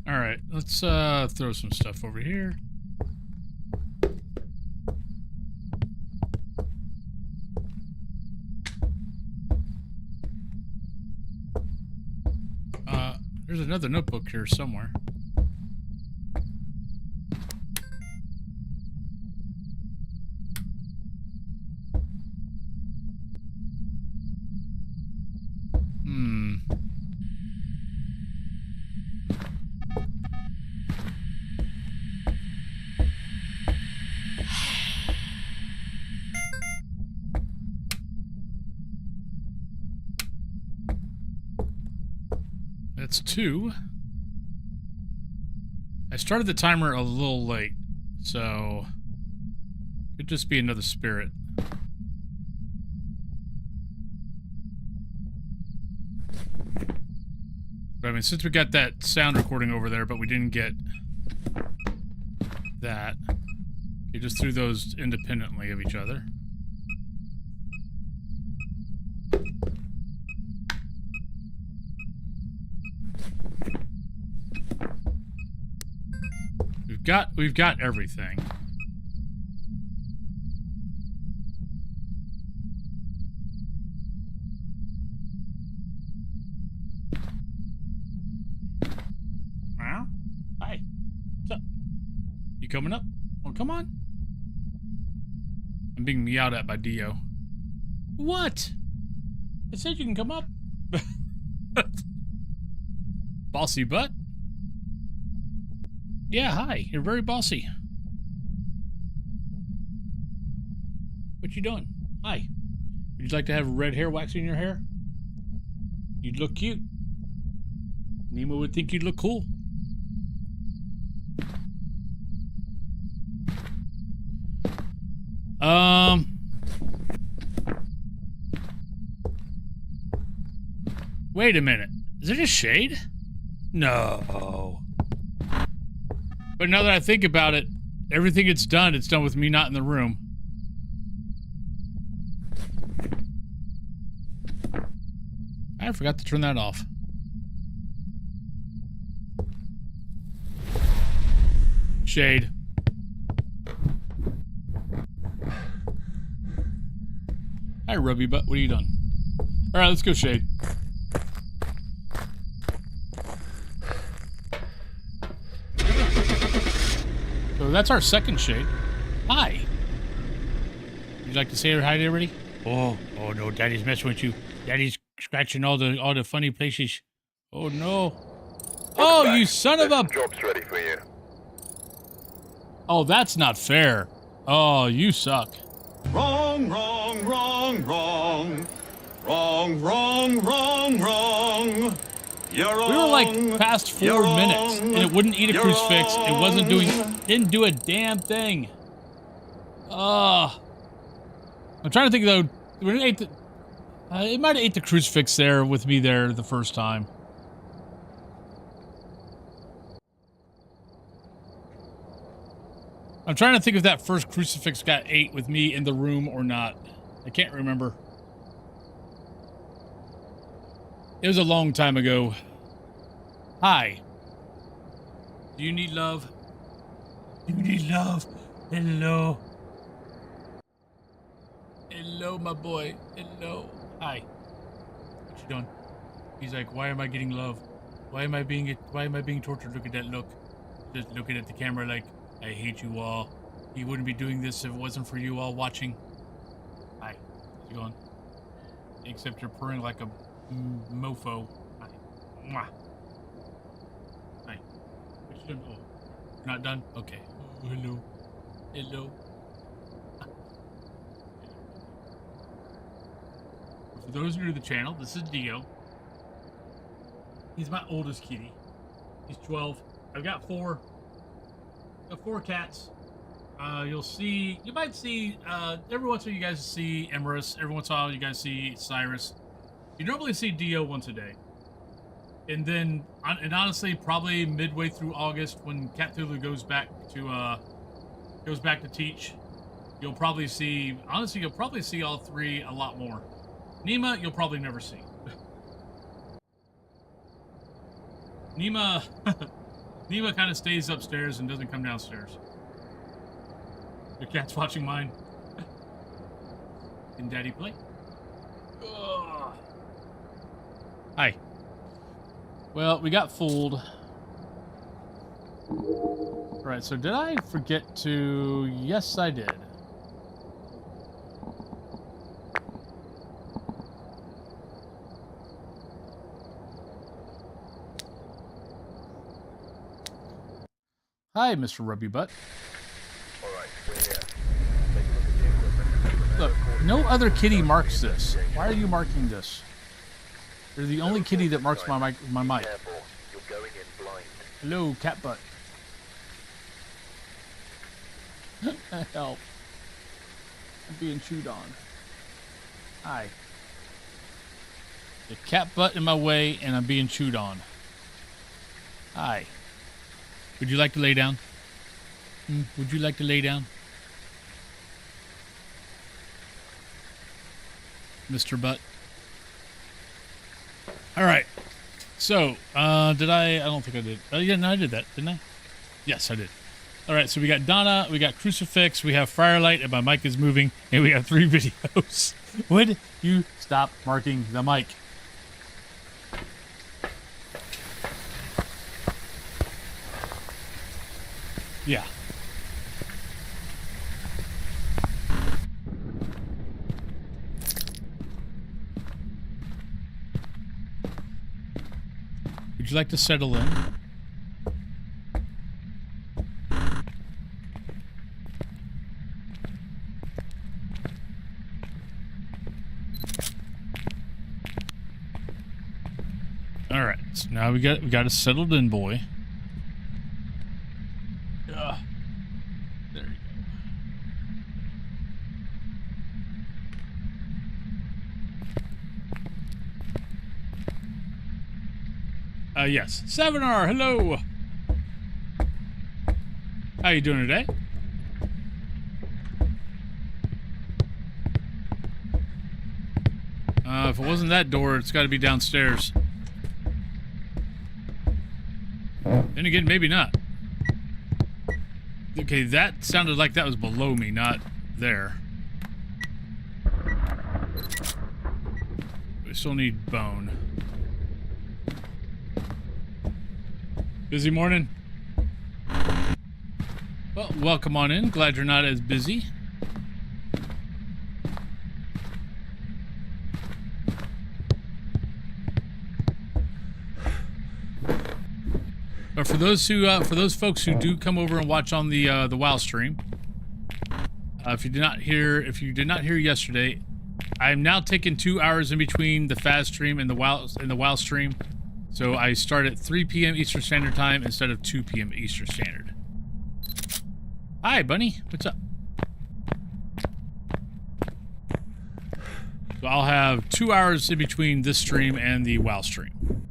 Alright, let's throw some stuff over here. There's another notebook here somewhere. That's two. I started the timer a little late, so could just be another spirit. But I mean, since we got that sound recording over there, but we didn't get that, you just threw those independently of each other. we've got everything. Well, hi. What's up? You coming up? Oh, come on. I'm being meowed at by Dio. What? It said you can come up. Bossy butt? Yeah, hi. You're very bossy. What you doing? Hi. Would you like to have red hair waxing your hair? You'd look cute. Nemo would think you'd look cool. Wait a minute. Is it a shade? No. But now that I think about it, everything it's done with me not in the room. I forgot to turn that off. Shade. Hi, Rubby Butt. What are you doing? All right, let's go, Shade. So that's our second shade. Hi. Would you like to say hi to everybody? Oh no, Daddy's messing with you. Daddy's scratching all the funny places. Oh no. Oh, you son of a... Job's ready for you. Oh, that's not fair. Oh, you suck. Wrong, wrong, wrong, wrong. Wrong, wrong, wrong, wrong. You're wrong. We were like past 4 minutes, and it wouldn't eat a crucifix. It wasn't didn't do a damn thing. I'm trying to think though. When it ate it might have ate the crucifix there with me there the first time. I'm trying to think if that first crucifix got ate with me in the room or not. I can't remember. It was a long time ago. Hi. Do you need love? Do you need love? Hello. Hello, my boy. Hello. Hi. What you doing? He's like, why am I getting love? Why am I being tortured? Look at that look. Just looking at the camera like, I hate you all. He wouldn't be doing this if it wasn't for you all watching. Hi. How's it going? Except you're purring like a mofo. Hi. Mwah. Hi. What you doing? Oh, you're not done? Okay. Oh, hello. Hello. For those new to the channel, this is Dio. He's my oldest kitty. He's 12. I've got four cats. You might see, every once in a while you guys see Emerus. Every once in a while you guys see Cyrus. You normally see Dio once a day. And then, and honestly, probably midway through August, when Cat Thulu goes back to teach, you'll probably see, honestly, you'll probably see all three a lot more. Nima, you'll probably never see. Nima kind of stays upstairs and doesn't come downstairs. Your cat's watching mine. Can Daddy play? Ugh. Hi. Well, we got fooled. Alright, so did I forget to... Yes, I did. Hi, Mr. Rubby Butt. Alright, we're here. Take a look at the equipment. Look, no other kitty marks this. Why are you marking this? You're the only kitty that marks my mic. Careful, you're going in blind. Hello, cat butt. Help. I'm being chewed on. Hi. The cat butt in my way and I'm being chewed on. Hi. Would you like to lay down? Would you like to lay down? Mr. Butt. Alright. So, did I don't think I did. Oh, yeah, no, I did that, didn't I? Yes, I did. All right, so we got Donna, we got Crucifix, we have Firelight, and my mic is moving, and we have 3 videos. Would you stop marking the mic? Yeah. Would you like to settle in? All right, so now we got a settled in boy. There you go. Yes, 7R, hello. How you doing today? If it wasn't that door, it's got to be downstairs. Then again, maybe not. Okay, that sounded like that was below me, not there. We still need bone. Busy morning? Well, welcome on in. Glad you're not as busy. But for those folks who do come over and watch on the WoW stream, if you did not hear yesterday, I am now taking 2 hours in between the Fast stream and the WoW stream. So I start at 3 p.m. Eastern Standard Time instead of 2 p.m. Eastern Standard. Hi, Bunny. What's up? So I'll have 2 hours in between this stream and the WoW stream.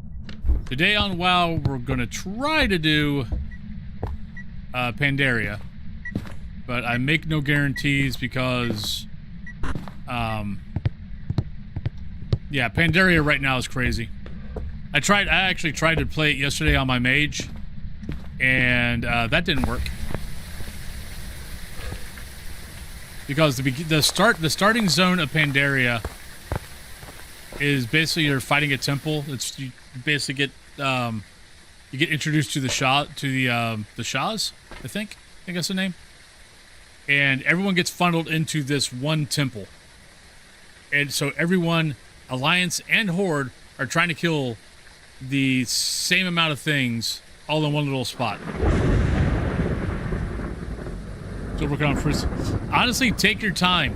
Today on WoW, we're going to try to do Pandaria. But I make no guarantees because... yeah, Pandaria right now is crazy. I actually tried to play it yesterday on my mage, and that didn't work. Because the starting zone of Pandaria is basically you're fighting a temple. You basically get introduced to the Shahs, I think that's the name. And everyone gets funneled into this one temple. And so everyone, Alliance and Horde, are trying to kill the same amount of things all in one little spot. So working on first. Honestly, take your time.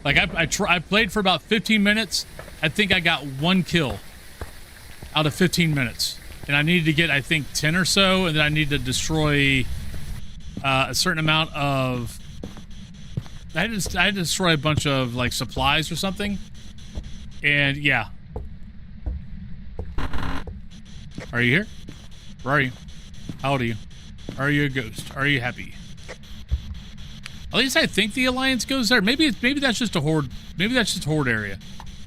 Like I played for about 15 minutes. I think I got 1 kill out of 15 minutes, and I needed to get I think 10 or so, and then I need to destroy a certain amount of. I had to destroy a bunch of like supplies or something, and yeah. Are you here? Where are you? How old are you? Are you a ghost? Are you happy? At least I think the Alliance goes there. Maybe that's just a Horde. Maybe that's just Horde area.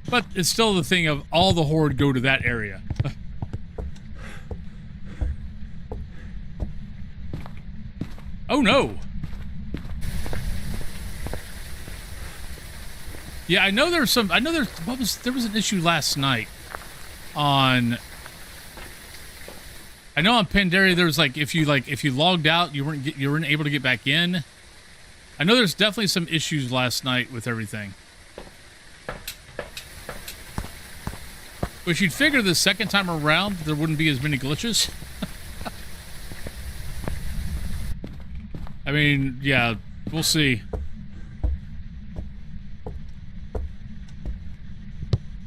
But it's still the thing of all the Horde go to that area. Oh no! Yeah, I know there's some. I know there was an issue last night on. I know on Pandaria there was like if you logged out you weren't able to get back in. I know there's definitely some issues last night with everything. Which you'd figure the second time around there wouldn't be as many glitches. I mean, yeah, we'll see.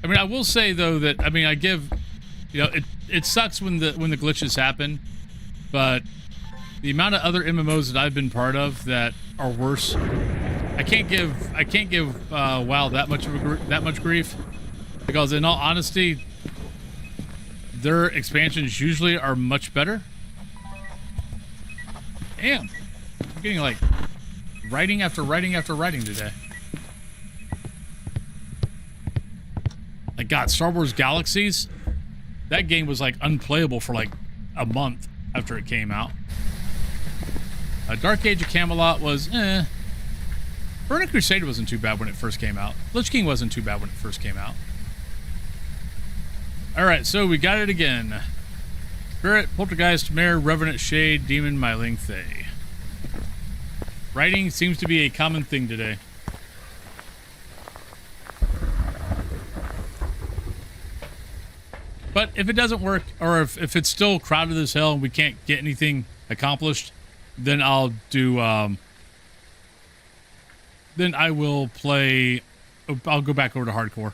I mean, I will say though that I give, it sucks when the glitches happen, but the amount of other MMOs that I've been part of that are worse, I can't give WoW that much grief, because in all honesty, their expansions usually are much better. Damn, I'm getting like writing after writing after writing today. Like God, Star Wars Galaxies, that game was like unplayable for like a month after it came out. Dark Age of Camelot was, Burning Crusade wasn't too bad when it first came out. Lich King wasn't too bad when it first came out. Alright, so we got it again. Spirit, Poltergeist, Mare, Revenant, Shade, Demon, Myling, Thay. Writing seems to be a common thing today. But if it doesn't work, or if it's still crowded as hell and we can't get anything accomplished, then I'll do, then I will play, I'll go back over to hardcore.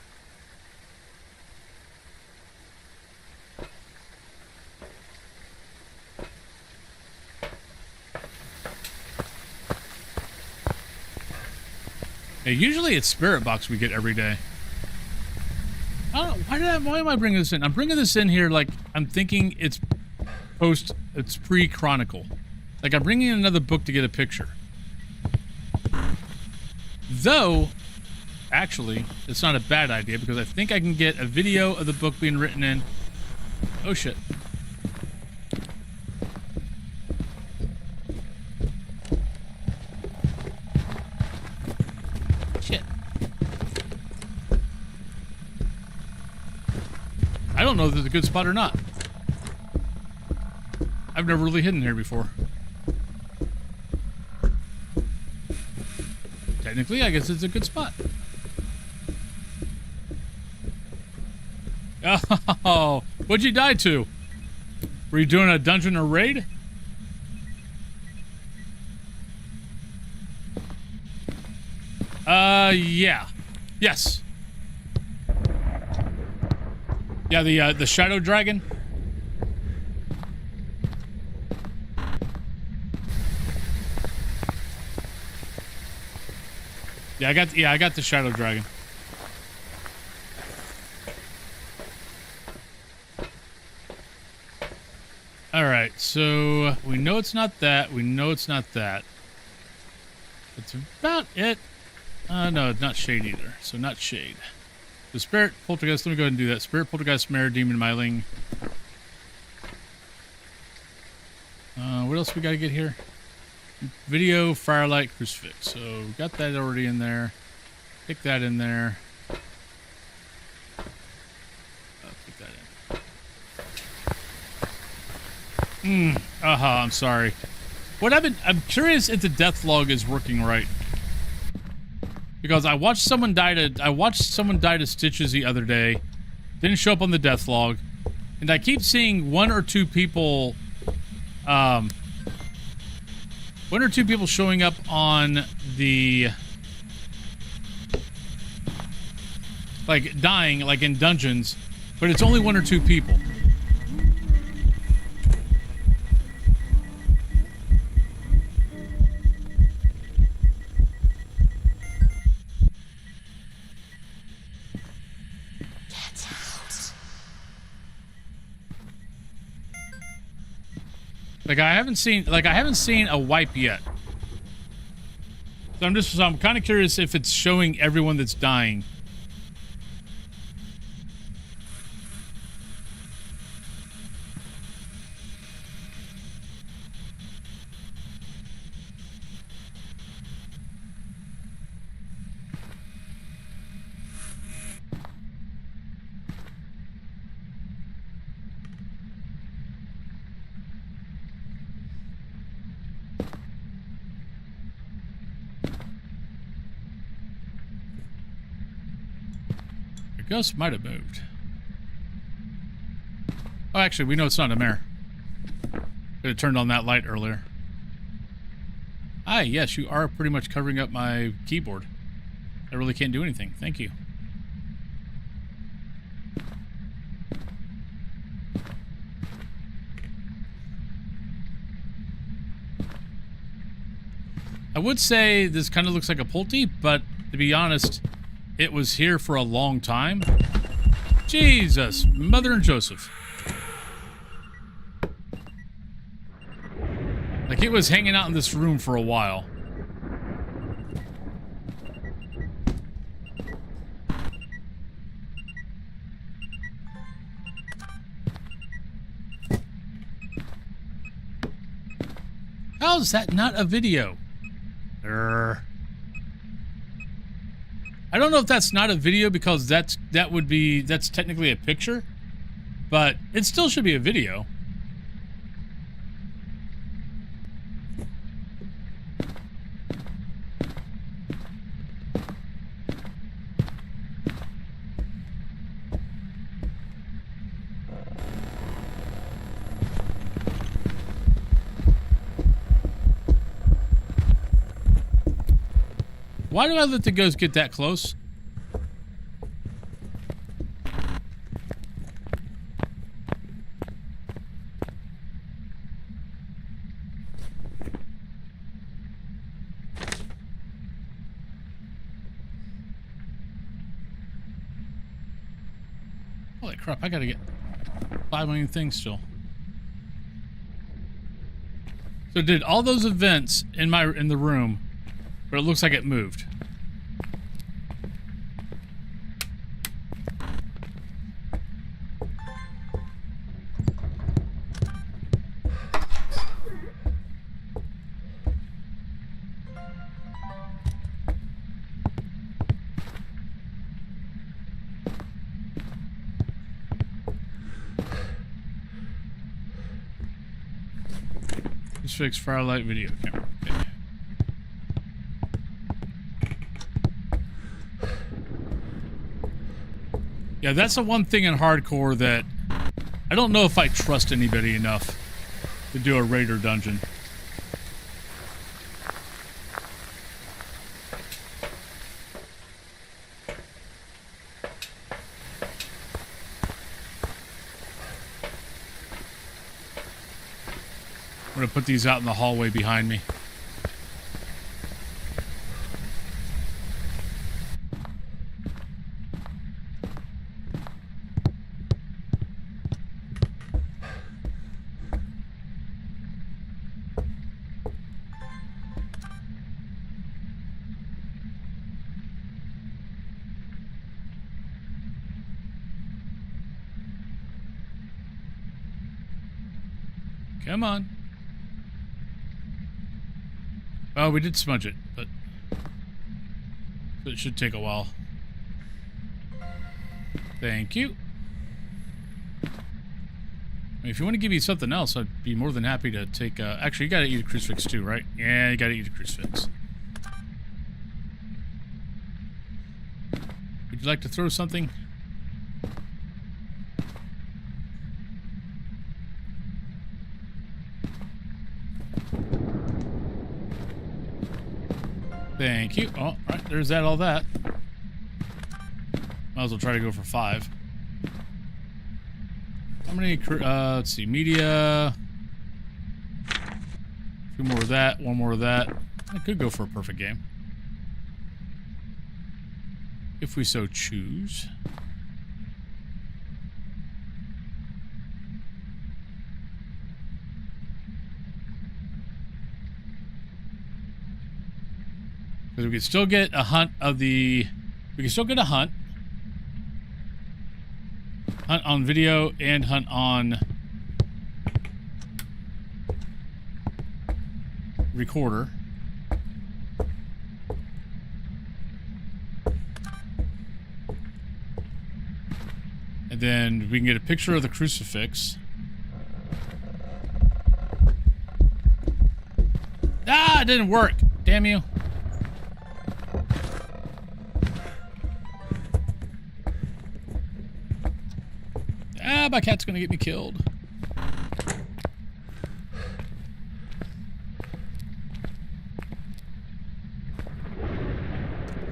Yeah, usually it's Spirit Box we get every day. I don't know, why am I bringing this in? I'm bringing this in here like I'm thinking it's pre-Chronicle. Like I'm bringing in another book to get a picture. Though, actually, it's not a bad idea because I think I can get a video of the book being written in. Oh shit. Shit. I don't know if this is a good spot or not. I've never really hidden here before. Technically, I guess it's a good spot. Oh, what'd you die to? Were you doing a dungeon or raid? Yeah. Yes. Yeah, the Shadow Dragon. Yeah, I got the Shadow Dragon. All right, so we know it's not that. We know it's not that. That's about it. No, it's not Shade either. So not Shade. The Spirit, Poltergeist. Let me go ahead and do that. Spirit, Poltergeist, Mare, Demon, Myling. What else we got to get here? Video, Firelight, Crucifix. So we got that already in there. Pick that in there. Put that in. I'm sorry. I'm curious if the death log is working right. Because I watched someone die to stitches the other day. Didn't show up on the death log. And I keep seeing one or two people showing up on the, like, dying, like in dungeons, but it's only one or two people. Like I haven't seen a wipe yet. So I'm kind of curious if it's showing everyone that's dying. Ghost might have moved. Oh, actually, we know it's not a mare. Could have turned on that light earlier. Ah, yes, you are pretty much covering up my keyboard. I really can't do anything. Thank you. I would say this kind of looks like a Pulte, but to be honest, it was here for a long time. Jesus, Mother and Joseph. Like it was hanging out in this room for a while. How is that not a video? I don't know if that's not a video because that's technically a picture, but it still should be a video. Why do I let the ghost get that close? Holy crap, I gotta get 5 million things still. So did all those events in the room, but it looks like it moved. Just fix Firelight video camera. Okay. Yeah, that's the one thing in hardcore that I don't know if I trust anybody enough to do a raider dungeon. I'm gonna put these out in the hallway behind me. Come on. Oh, we did smudge it, but so it should take a while. Thank you. I mean, if you want to give me something else, I'd be more than happy to take... actually, you gotta eat a crucifix too, right? Yeah, you gotta eat a crucifix. Would you like to throw something? Thank you. Oh, right, there's all that. Might as well try to go for 5. How many, let's see, media. 2 more of that, 1 more of that. I could go for a perfect game. If we so choose. Because we can still get a hunt of the... We can still get a hunt. Hunt on video and hunt on... recorder. And then we can get a picture of the crucifix. Ah, it didn't work. Damn you. Ah, my cat's gonna get me killed.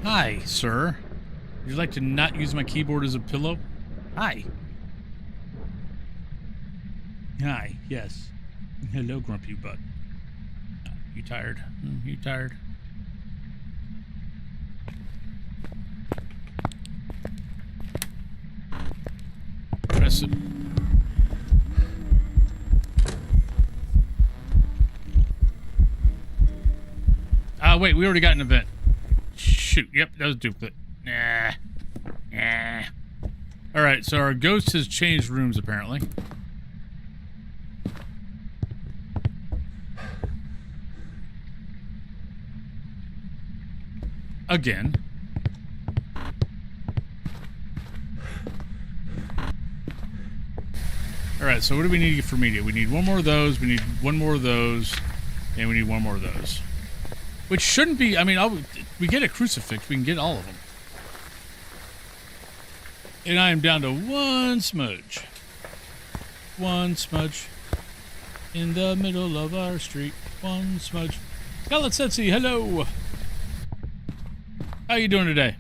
Hi, sir. Would you like to not use my keyboard as a pillow? Hi. Hi, yes. Hello, grumpy butt. You tired? You tired? Press it. Wait, we already got an event. Shoot, yep, that was a duplicate. Nah. Alright, so our ghost has changed rooms, apparently. again. Alright, so what do we need for media? We need one more of those, we need one more of those, and we need one more of those. Which shouldn't be, I mean, we get a crucifix, we can get all of them. And I am down to one smudge. One smudge. In the middle of our street. One smudge. Galatetsi, hello! How you doing today?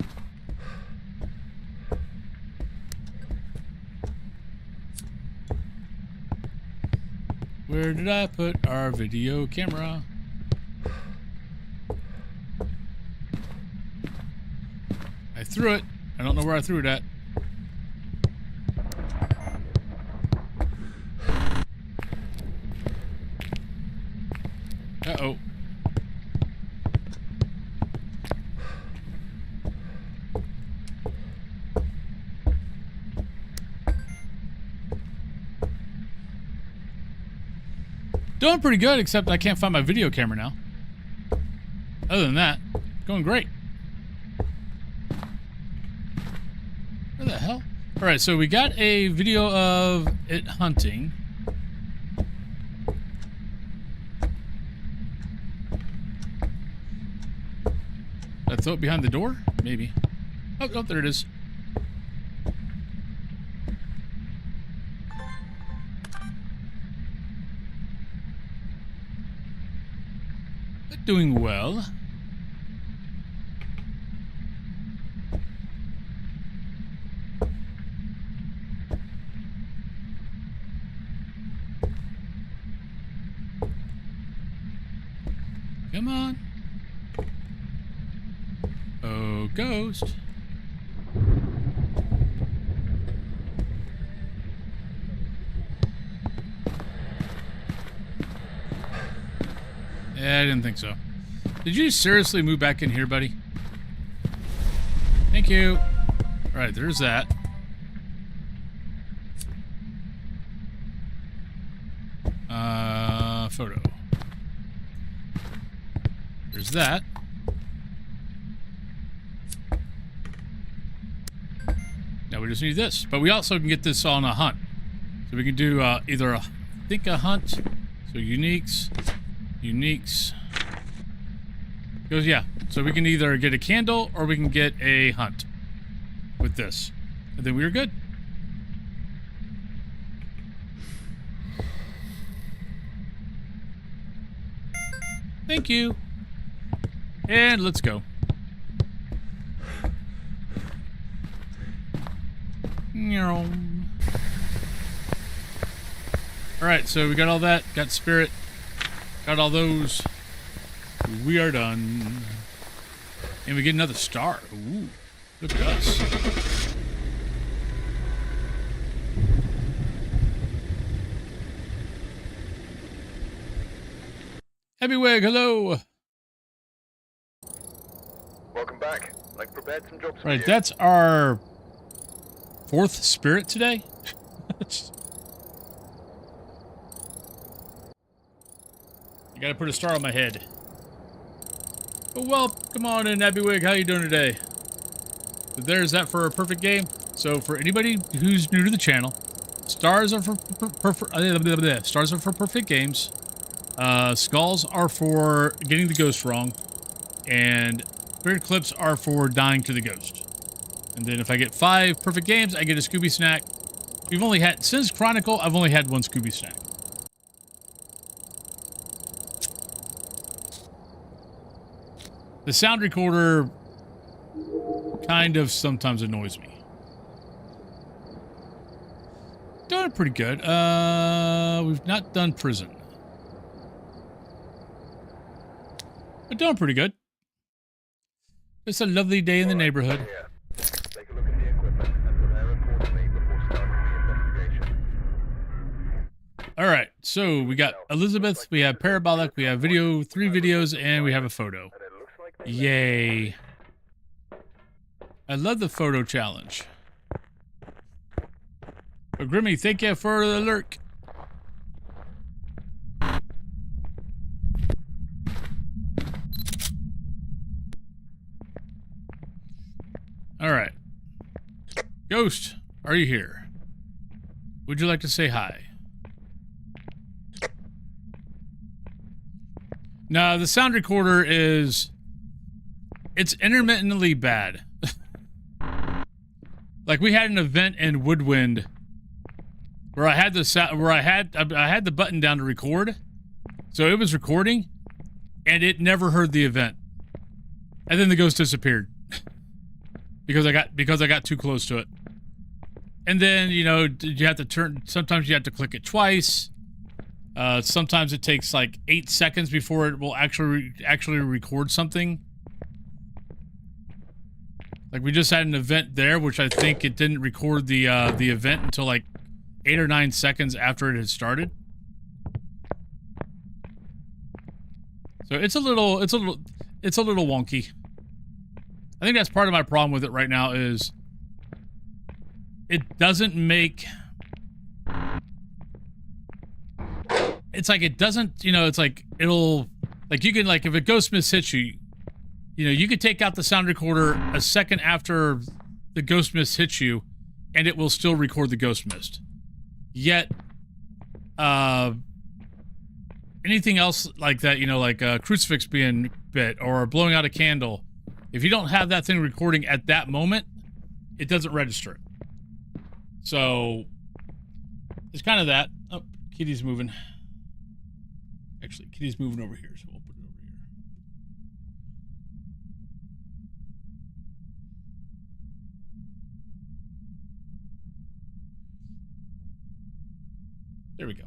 Where did I put our video camera? I threw it. I don't know where I threw it at. Uh-oh. Doing pretty good, except I can't find my video camera now. Other than that, going great. Where the hell? Alright, so we got a video of it hunting. Did I throw it behind the door? Maybe. Oh, oh, there it is. Doing well. Come on. Oh, ghost. Yeah, I didn't think so. Did you seriously move back in here, buddy? Thank you. All right, there's that. Photo. There's that. Now we just need this. But we also can get this on a hunt. So we can do either a, I think a hunt. So uniques. Uniques. Goes, yeah. So we can either get a candle or we can get a hunt with this. And then we're good. Thank you. And let's go. Alright, so we got all that. Got spirit. Got all those. We are done. And we get another star. Ooh, look at us. Happy Wig, hello. Welcome back. I've prepared some jobs for Right, you. that's our 4th spirit today. You gotta put a star on my head. Well, come on in, Abby Wig. How you doing today? So there's that for a perfect game. So for anybody who's new to the channel, stars are for perfect games. Skulls are for getting the ghost wrong, and spirit clips are for dying to the ghost. And then if I get 5 perfect games, I get a Scooby snack. We've only had, since Chronicle, I've only had 1 Scooby snack. The sound recorder kind of sometimes annoys me. Doing pretty good. We've not done prison. But doing pretty good. It's a lovely day in the neighborhood. Here. Take a look at the equipment and prepare accordingly before starting the investigation. Alright, so we got Elizabeth, we have Parabolic, we have video, 3 videos, and we have a photo. And it looks like they Yay. I love the photo challenge. But Grimmy, thank you for the lurk. All right. Ghost, are you here? Would you like to say hi? No, the sound recorder is... It's intermittently bad. Like, we had an event in Woodwind where I had the button down to record, so it was recording, and it never heard the event, and then the ghost disappeared because I got too close to it. And then, you know, you have to turn. Sometimes you have to click it twice. Sometimes it takes like 8 seconds before it will actually record something. Like, we just had an event there, which I think it didn't record the event until like 8 or 9 seconds after it had started. So it's a little wonky. I think that's part of my problem with it right now is it doesn't make... It's like it doesn't, you know, it's like it'll... Like, you can, like, if a ghost mist hits you, you know, you could take out the sound recorder a second after the ghost mist hits you, and it will still record the ghost mist. Yet, anything else like that, you know, like a crucifix being bit or blowing out a candle, if you don't have that thing recording at that moment, it doesn't register it. So, it's kind of that. Oh, Kitty's moving. Actually, Kitty's moving over here, so we'll put it over here. There we go.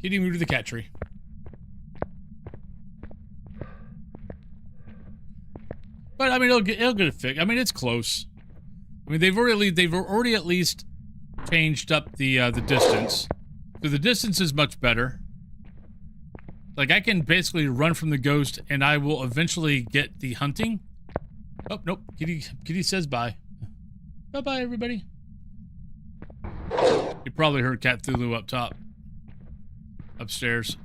Kitty moved to the cat tree. But I mean, it'll get it fixed. I mean, it's close. I mean, they've already at least changed up the distance. So the distance is much better. Like, I can basically run from the ghost, and I will eventually get the hunting. Oh, nope. Kitty says bye. Bye-bye, everybody. You probably heard Cat Thulu up top. Upstairs.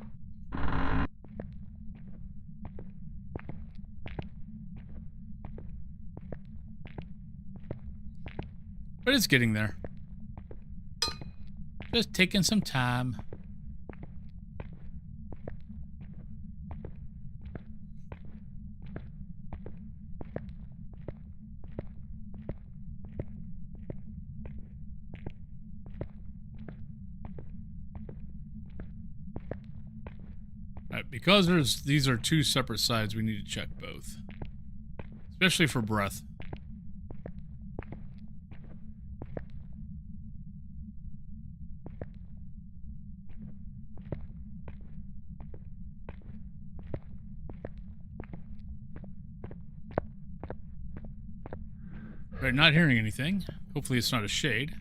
But it's getting there. Just taking some time. Alright, because these are two separate sides, we need to check both. Especially for breath. Right, not hearing anything. Hopefully it's not a shade.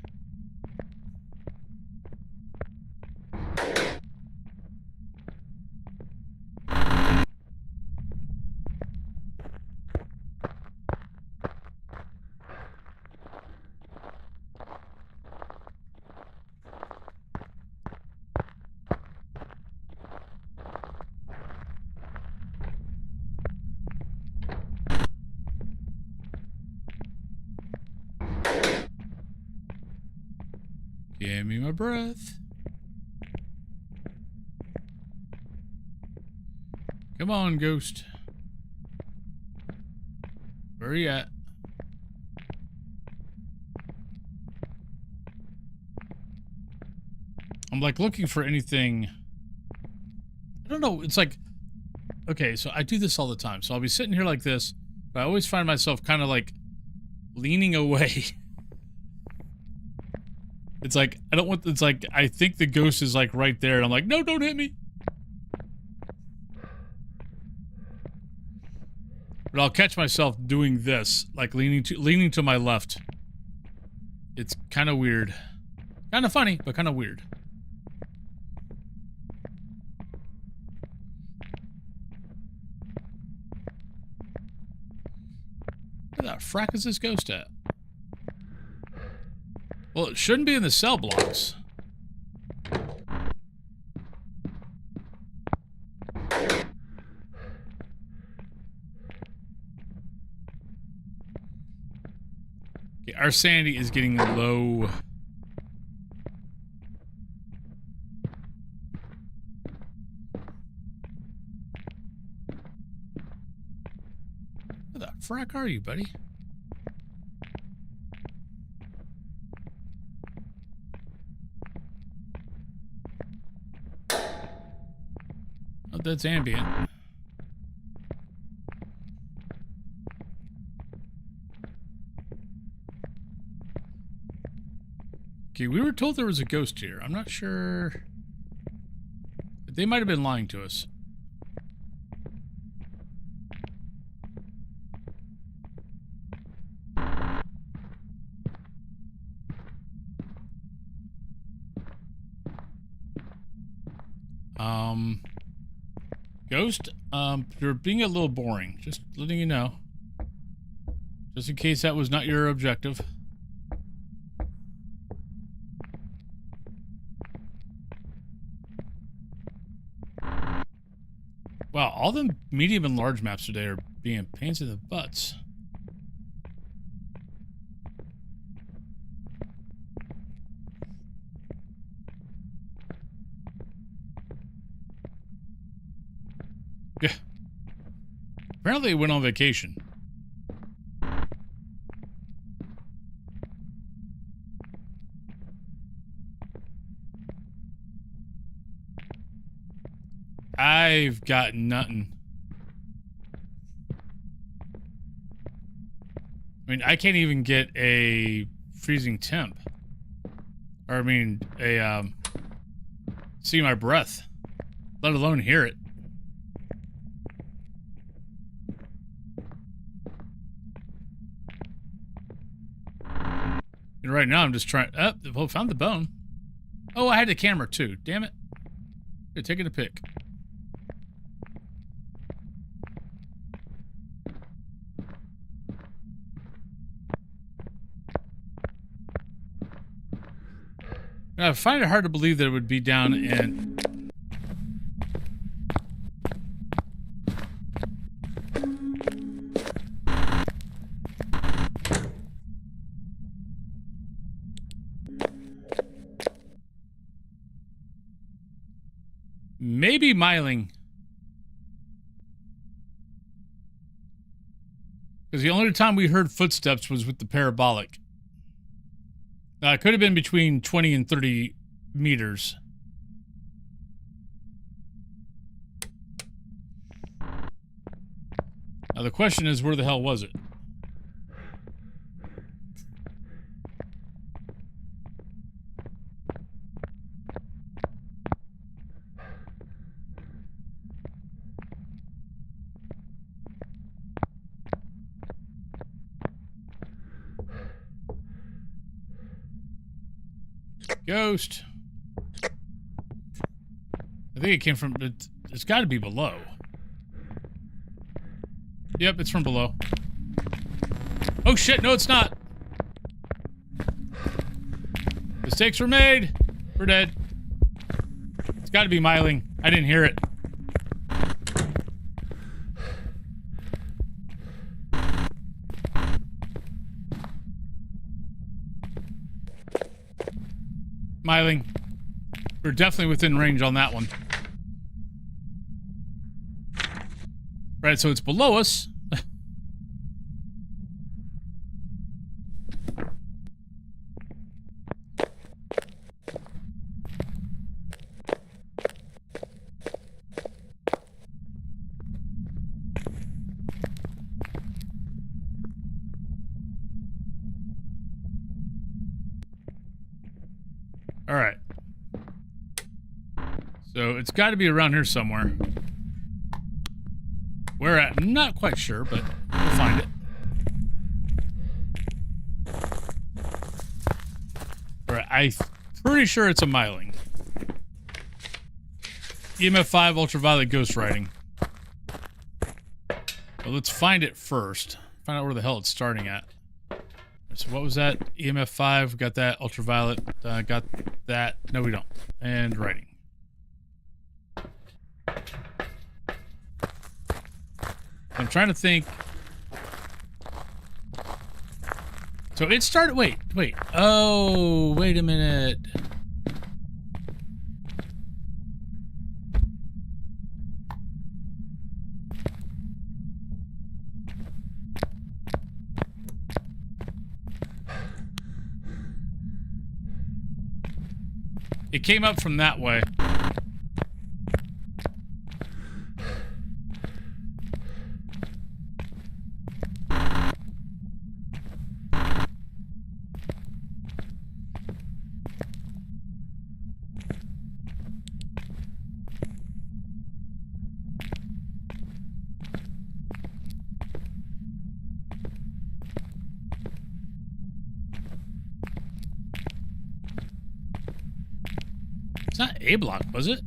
Give me my breath. Come on, ghost. Where are you at? I'm like looking for anything. I don't know. It's like, okay, so I do this all the time. So I'll be sitting here like this, but I always find myself kind of like leaning away. It's like, I don't want, it's like, I think the ghost is like right there, and I'm like, no, don't hit me. But I'll catch myself doing this, like leaning to my left. It's kind of weird. Kind of funny, but kind of weird. Where the frack is this ghost at? Well, it shouldn't be in the cell blocks. Okay, our sanity is getting low. Where the frack are you, buddy? Oh, that's ambient. Okay, we were told there was a ghost here. I'm not sure. They might have been lying to us. Ghost, you're being a little boring. Just letting you know. Just in case that was not your objective. Wow, all the medium and large maps today are being pains in the butts. Yeah. Apparently they went on vacation. I've got nothing. I mean, I can't even get a freezing temp. Or, I mean, see my breath. Let alone hear it. And right now I'm just trying... Oh, well, found the bone. Oh, I had the camera too. Damn it. Here, taking a pic. I find it hard to believe that it would be down in... Maybe Myling. Because the only time we heard footsteps was with the parabolic. It could have been between 20 and 30 meters. Now the question is, where the hell was it? Ghost. I think it came from... It's got to be below. Yep, it's from below. Oh shit, no it's not. Mistakes were made. We're dead. It's got to be Myling. I didn't hear it. Myling. We're definitely within range on that one. Right, so it's below us. All right. So it's got to be around here somewhere. Where at? I'm not quite sure, but we'll find it. All right, I'm pretty sure it's a Myling. EMF 5 ultraviolet ghost writing. Well, let's find it first. Find out where the hell it's starting at. So what was that? EMF 5, got that. Ultraviolet, got that. No, we don't. And writing. I'm trying to think. So it started. Wait. Oh, wait a minute. It came up from that way. It's not A block, was it?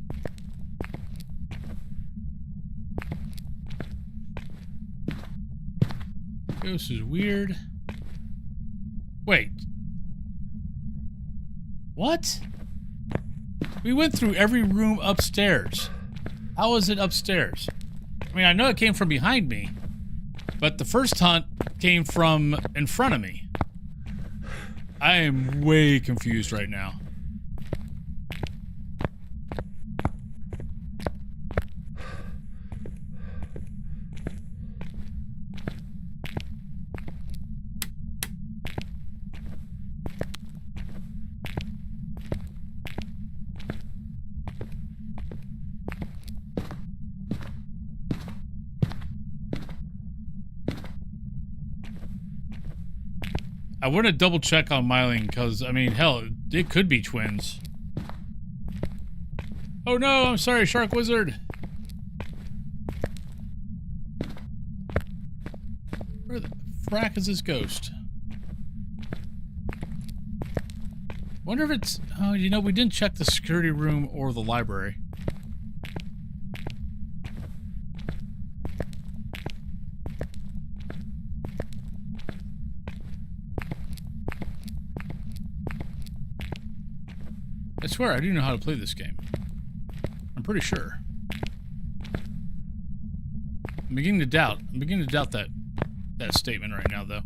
This is weird. Wait. What? We went through every room upstairs. How is it upstairs? I mean, I know it came from behind me, but the first hunt came from in front of me. I am way confused right now. I want to double check on Myling because, I mean, hell, it could be twins. Oh no, I'm sorry, Shark Wizard. Where the frack is this ghost? Wonder if it's... Oh, you know, we didn't check the security room or the library. I swear, I do know how to play this game. I'm pretty sure. I'm beginning to doubt. I'm beginning to doubt that statement right now, though.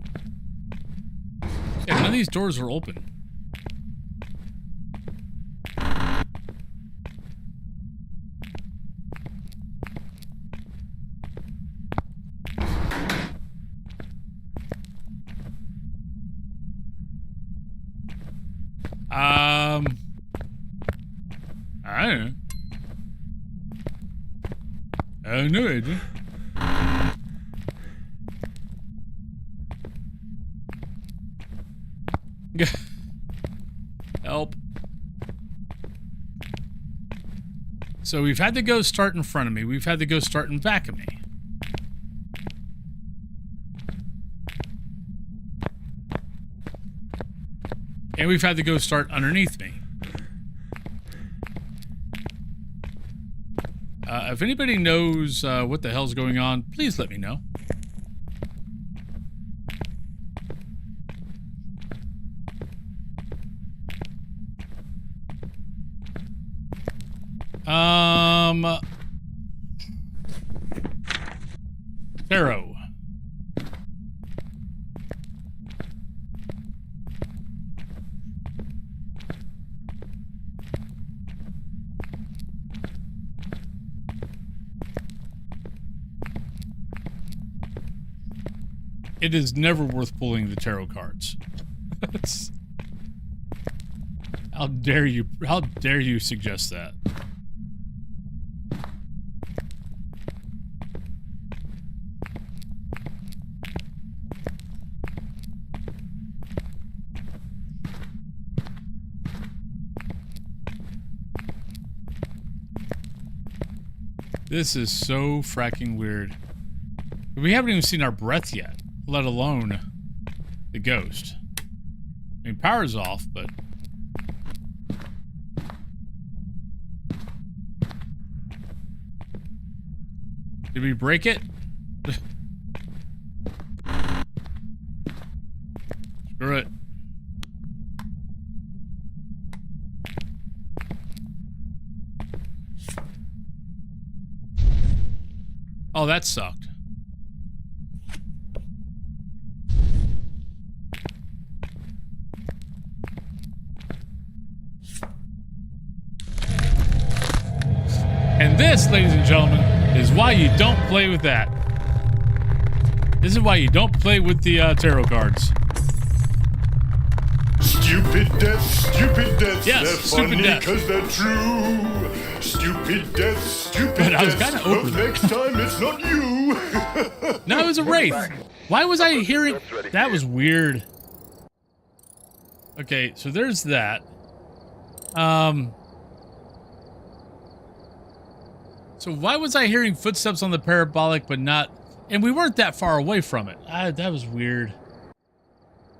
Yeah, none of these doors are open. I don't know. I have no idea. Help. So we've had the ghost start in front of me. We've had the ghost start in back of me. And we've had the ghost start underneath me. If anybody knows what the hell's going on, please let me know. Tarot. It is never worth pulling the tarot cards. How dare you suggest that? This is so fracking weird. We haven't even seen our breath yet, let alone the ghost. I mean, power's off, but... Did we break it? Screw it. Oh, that sucked. And this, ladies and gentlemen, is why you don't play with that. This is why you don't play with the tarot cards. Stupid deaths, Yes, they're stupid funny death. because they're true. Stupid deaths, But I was deaths. kinda over Hope that. next time it's not you. No, it was a wraith. Why was I hearing? That was weird. Okay, so there's that. So why was I hearing footsteps on the parabolic, but not? And we weren't that far away from it. That was weird.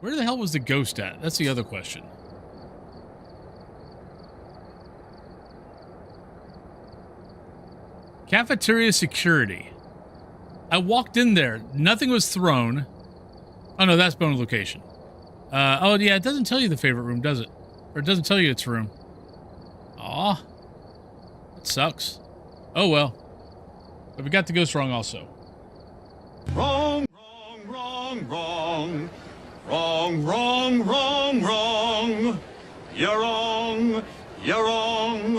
Where the hell was the ghost at? That's the other question. Cafeteria security. I walked in there. Nothing was thrown. Oh, no, that's bonus location. Oh, yeah, it doesn't tell you the favorite room, does it? Or it doesn't tell you its room. Aw. It sucks. Oh, well. But we got the ghost wrong also. Wrong, wrong, wrong, wrong. Wrong, wrong, wrong, wrong. You're wrong. You're wrong.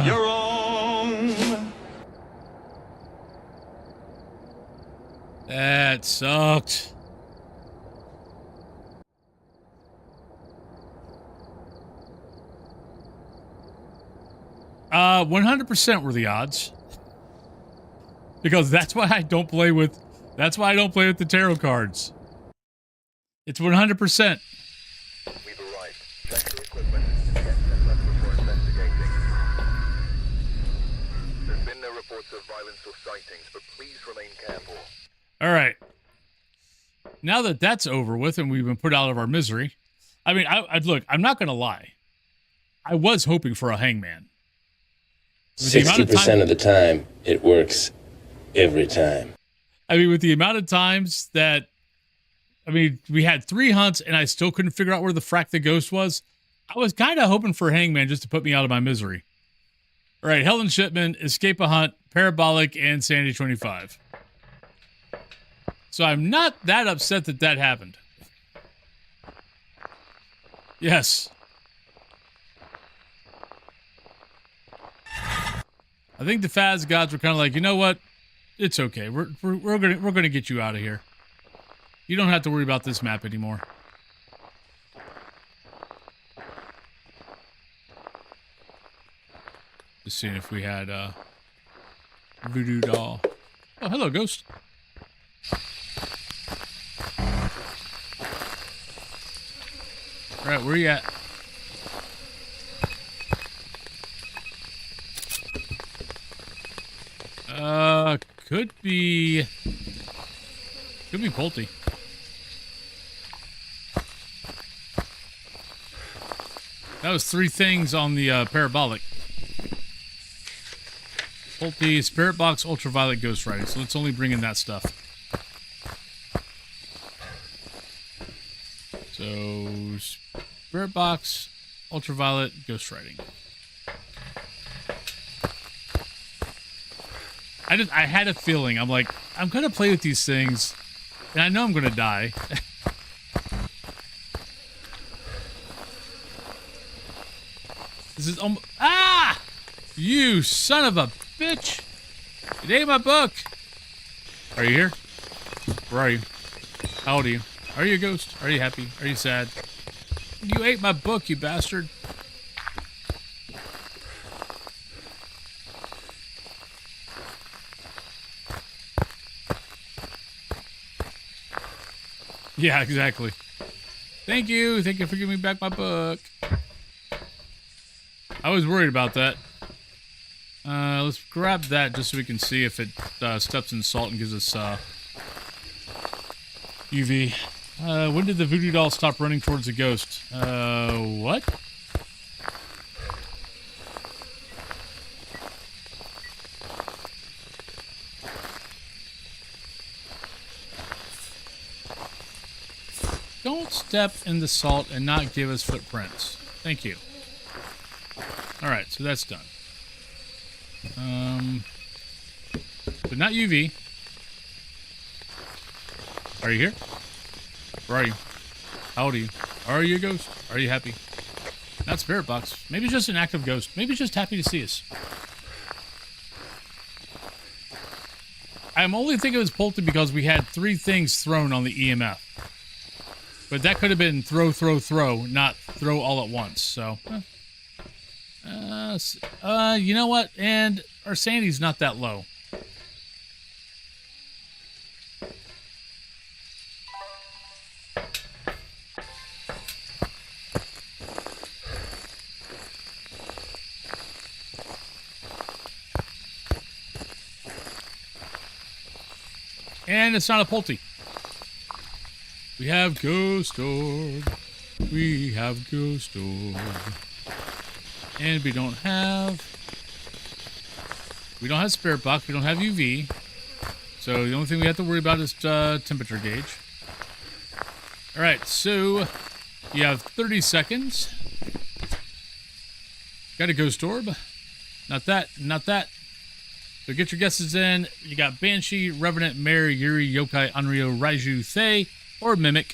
You're wrong. That sucked. 100% were the odds. Because that's why I don't play with the tarot cards. It's 100%. We've arrived. Check the equipment. Get set up before investigating. There's been no reports of violence or sightings, but please remain careful. All right. Now that that's over with and we've been put out of our misery, I mean, look, I'm not going to lie. I was hoping for a hangman. 60% of the time, it works every time. I mean, with the amount of times that, I mean, we had 3 hunts and I still couldn't figure out where the frack the ghost was. I was kind of hoping for a hangman just to put me out of my misery. All right, Helen Shipman, Escape a Hunt, Parabolic, and Sandy 25. So I'm not that upset that that happened. Yes. I think the Faz gods were kind of like, you know what? It's okay. We're gonna get you out of here. You don't have to worry about this map anymore. Just seeing if we had a voodoo doll. Oh, hello, ghost. All right, where you at? Could be Pulte. That was 3 things on the parabolic. Pulte, Spirit Box, Ultraviolet, Ghost Riding. So let's only bring in that stuff. So Spirit Box, Ultraviolet, Ghost Riding. I had a feeling. I'm like, I'm going to play with these things, and I know I'm going to die. This is almost... Ah! You son of a bitch! It ain't my book! Are you here? Where are you? How old are you? Are you a ghost? Are you happy? Are you sad? You ate my book, you bastard. Yeah, exactly. Thank you. Thank you for giving me back my book. I was worried about that. Let's grab that just so we can see if it steps in salt and gives us UV. When did the voodoo doll stop running towards the ghost? What? Don't step in the salt and not give us footprints. Thank you. Alright, so that's done. But not UV. Are you here? Where are you? How old are you? Are you a ghost? Are you happy? Not Spirit Box. Maybe it's just an active ghost. Maybe it's just happy to see us. I'm only thinking it was Polton because we had 3 things thrown on the EMF. But that could have been throw, not throw all at once. So, you know what? And our sanity's not that low. And it's not a Pulte. We have Ghost Orb. We have Ghost Orb. And we don't have Spirit Box. We don't have UV. So the only thing we have to worry about is temperature gauge. Alright, so you have 30 seconds. Got a Ghost Orb. Not that, not that. So get your guesses in. You got Banshee, Revenant, Mare, Yuri, Yokai, Unryo, Raiju, Thay, or Mimic.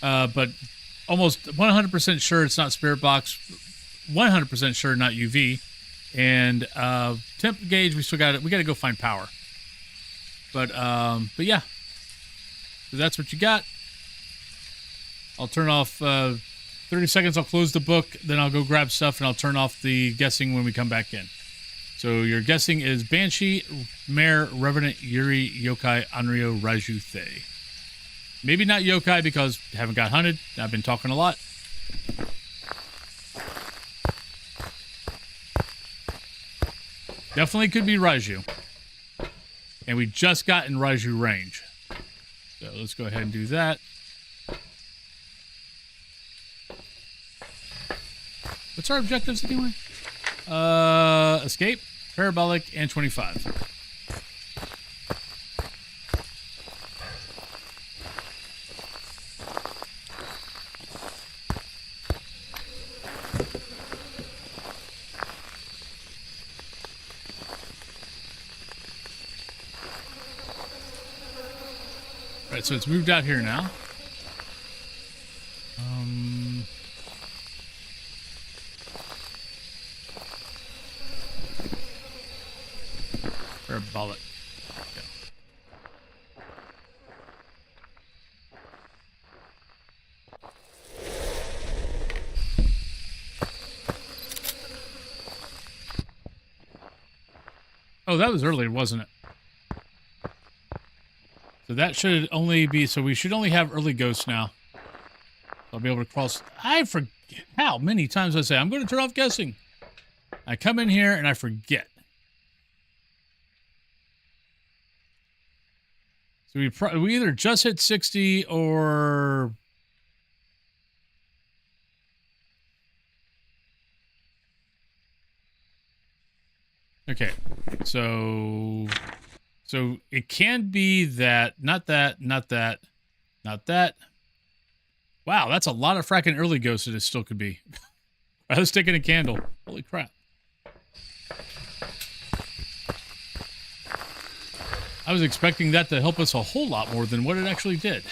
But almost 100% sure it's not Spirit Box. 100% sure not UV. And temp gauge, we got to go find power. But yeah. So that's what you got. I'll turn off 30 seconds. I'll close the book. Then I'll go grab stuff and I'll turn off the guessing when we come back in. So your guessing is Banshee, Mare, Revenant, Yuri, Yokai, Unryo, Raiju, Thay. Maybe not Yokai because I haven't got hunted. I've been talking a lot. Definitely could be Raiju. And we just got in Raiju range. So let's go ahead and do that. What's our objectives anyway? Escape, parabolic, and 25. Right, so it's moved out here now. Parabolic. Yeah. Oh, that was earlier, wasn't it? So that should only be, so we should only have early ghosts now. I'll be able to cross. I forget how many times I say, I'm going to turn off guessing. I come in here and I forget. So we either just hit 60 or... Okay, so it can be that, not that, not that, not that. Wow, that's a lot of fracking early ghosts that it still could be. I was taking a candle. Holy crap. I was expecting that to help us a whole lot more than what it actually did.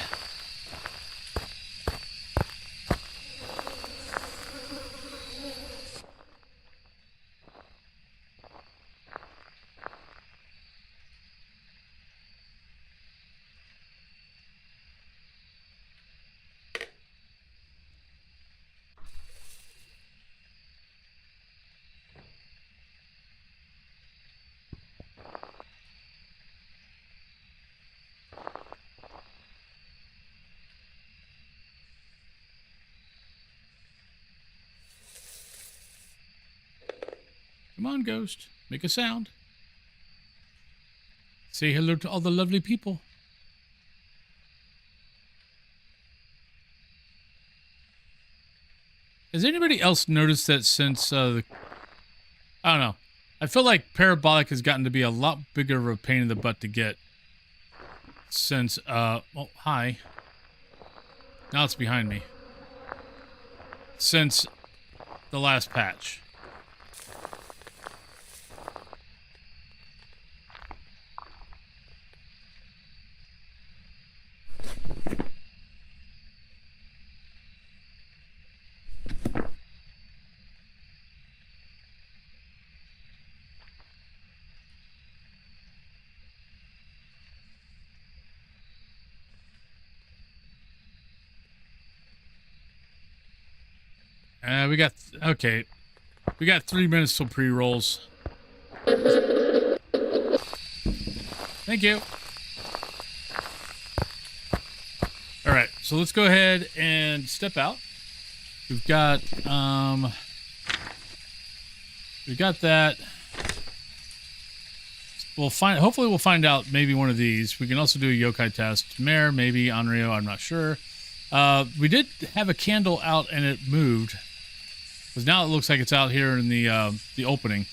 Come on, ghost. Make a sound. Say hello to all the lovely people. Has anybody else noticed that since I don't know. I feel like parabolic has gotten to be a lot bigger of a pain in the butt to get since oh, hi. Now it's behind me. Since the last patch. We got, okay. We got 3 minutes till pre-rolls. Thank you. All right, so let's go ahead and step out. We've got that. Hopefully we'll find out maybe one of these. We can also do a yokai test. Mare, maybe Anrio, I'm not sure. We did have a candle out and it moved. Because now it looks like it's out here in the opening.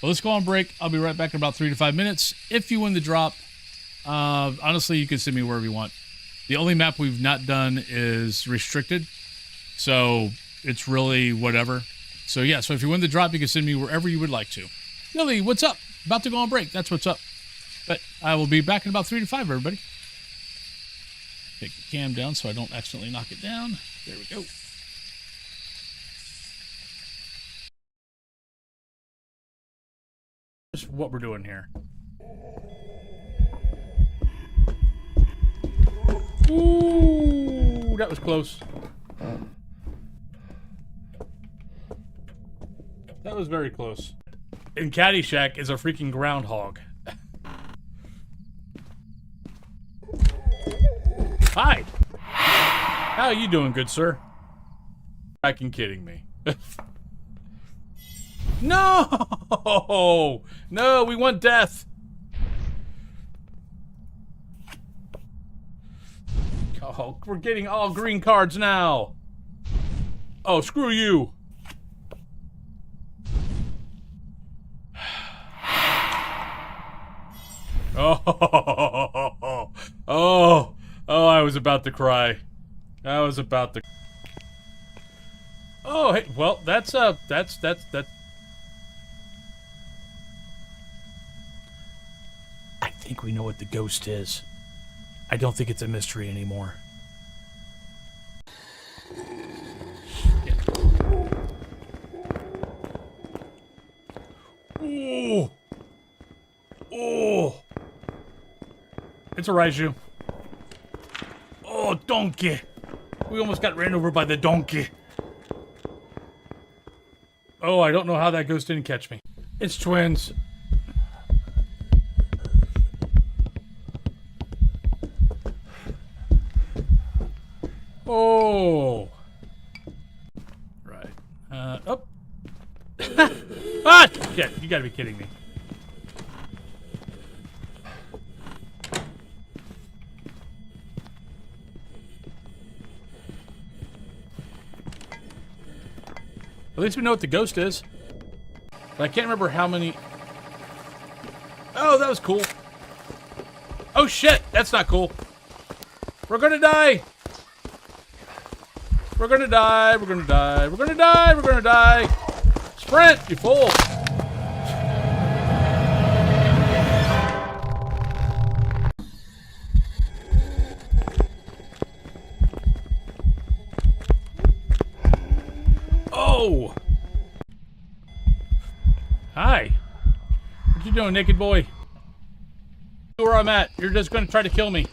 But let's go on break. I'll be right back in about 3 to 5 minutes. If you win the drop, honestly, you can send me wherever you want. The only map we've not done is restricted. So it's really whatever. So yeah, so if you win the drop, you can send me wherever you would like to. Lily, what's up? About to go on break. That's what's up. But I will be back in about 3 to 5, everybody. Take the cam down so I don't accidentally knock it down. There we go. Just what we're doing here. Ooh, that was close. That was very close. And Caddyshack is a freaking groundhog. Hi! How are you doing, good sir? Fucking kidding me. No! No, we want death! Oh, we're getting all green cards now! Oh, screw you! Oh, I was about to cry. I was about to. Oh, hey, well, that's. I think we know what the ghost is. I don't think it's a mystery anymore. Yeah. Ooh. Oh. It's a Raiju. Oh, donkey. We almost got ran over by the donkey. Oh, I don't know how that ghost didn't catch me. It's twins. Oh. Right. Oh. Ah! Shit, you gotta be kidding me. At least we know what the ghost is. But I can't remember how many... Oh, that was cool. Oh shit, that's not cool. We're gonna die. We're gonna die, we're gonna die, we're gonna die, we're gonna die. Sprint, you fool. Oh! Hi. What you doing, naked boy? Where I'm at. You're just gonna try to kill me.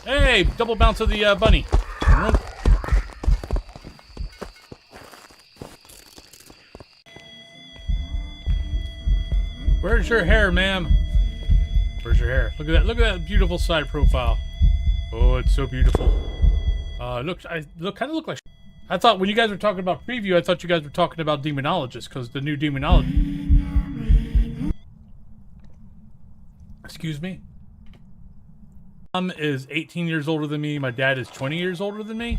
Hey, double bounce of the bunny. Where's your hair, ma'am? Where's your hair? Look at that. Look at that beautiful side profile. Oh, it's so beautiful. Kind of look like. I thought when you guys were talking about preview, I thought you guys were talking about Demonologist, because the new Demonologist. Excuse me? Mom is 18 years older than me. My dad is 20 years older than me.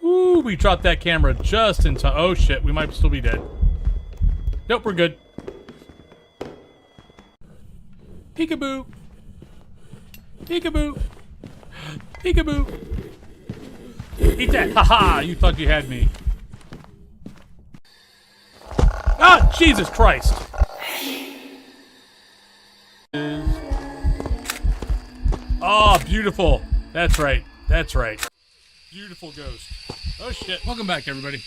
Ooh, we dropped that camera just in time. Oh shit, we might still be dead. Nope, we're good. Peekaboo. Peekaboo. Peekaboo. Eat that. Haha, you thought you had me. Ah, Jesus Christ. Oh, beautiful. That's right. That's right. Beautiful ghost. Oh shit. Welcome back, everybody.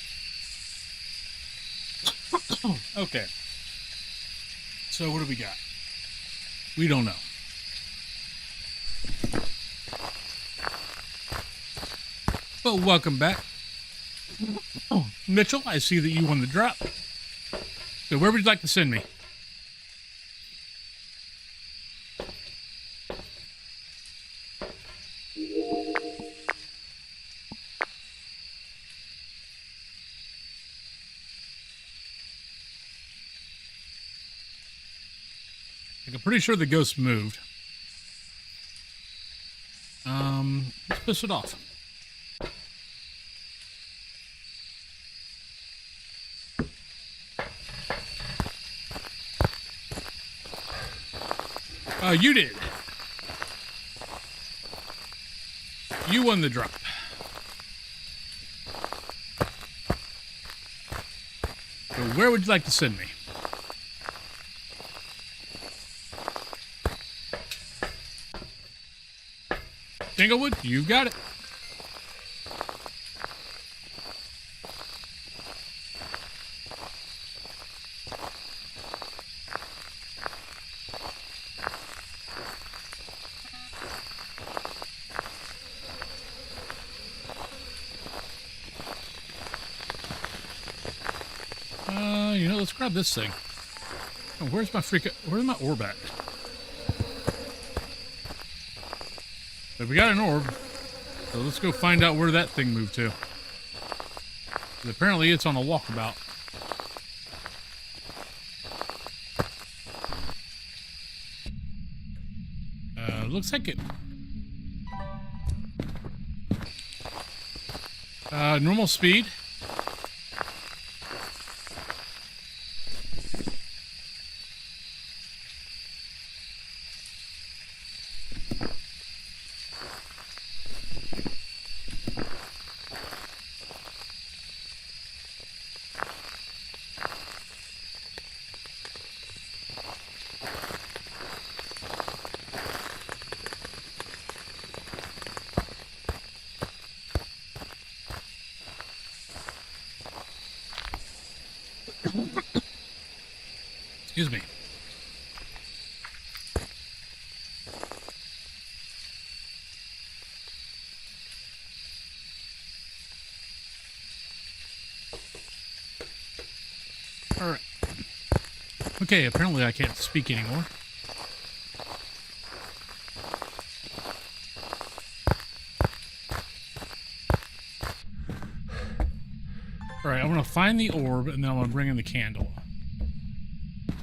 Okay. So what do we got? We don't know. Well, welcome back. Oh, Mitchell, I see that you won the drop. So where would you like to send me? I'm pretty sure the ghost moved. Let's piss it off. You did. You won the drop. So where would you like to send me? Inglewood, you got it. You know, let's grab this thing. Oh, where's my orb at? But we got an orb, so let's go find out where that thing moved to. 'Cause apparently it's on a walkabout. Looks like it. Normal speed. Excuse me. All right. Okay, apparently I can't speak anymore. All right, I'm going to find the orb, and then I'm going to bring in the candle.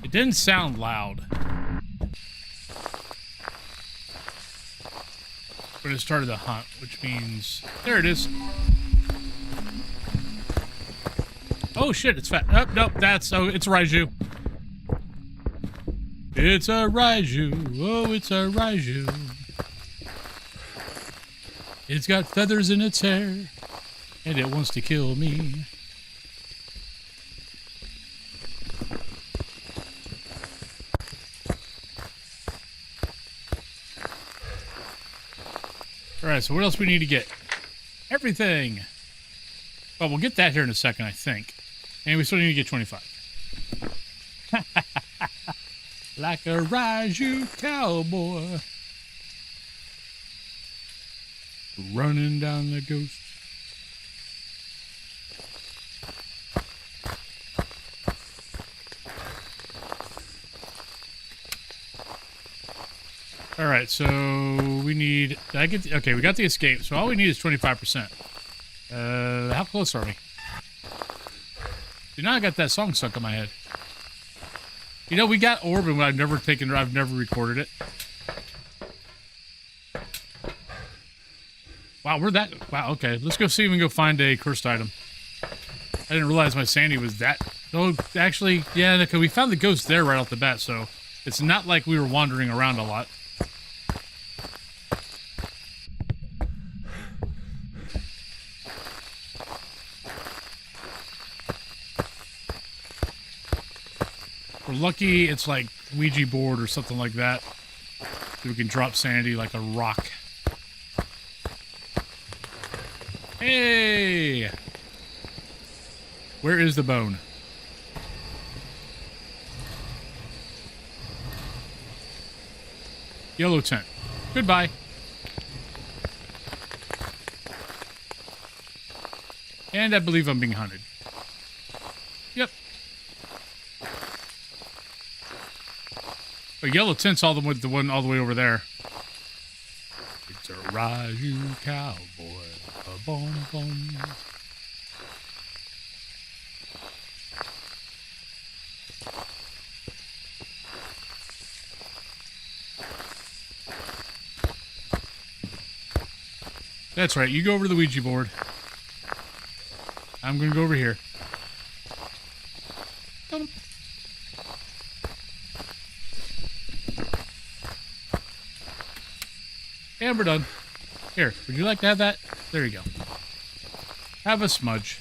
It didn't sound loud. But it started the hunt, which means... There it is. Oh, shit, it's fat. Oh, nope, that's... Oh, it's a Raiju. It's a Raiju. Oh, it's a Raiju. It's got feathers in its hair, and it wants to kill me. Alright, so what else we need to get? Everything! Well, we'll get that here in a second, I think. And we still need to get 25. Like a Raiju cowboy. Running down the ghost. All right, so we need. Did I get? Okay, we got the escape. So all we need is 25%. How close are we? See, now I got that song stuck in my head. You know, we got orb, and I've never recorded it. Wow, where'd that? Wow, okay, let's go see if we can go find a cursed item. I didn't realize my sanity was that. Oh, actually, yeah, okay, we found the ghost there right off the bat, so it's not like we were wandering around a lot. We're lucky it's like Ouija board or something like that. So we can drop sanity like a rock. Hey! Where is the bone? Yellow tent. Goodbye. And I believe I'm being hunted. Yep. A yellow tent's all the one all the way over there. It's a rise, you cowboy. A boom, boom. That's right. You go over to the Ouija board. I'm going to go over here. And we're done. Here, would you like to have that? There you go. Have a smudge.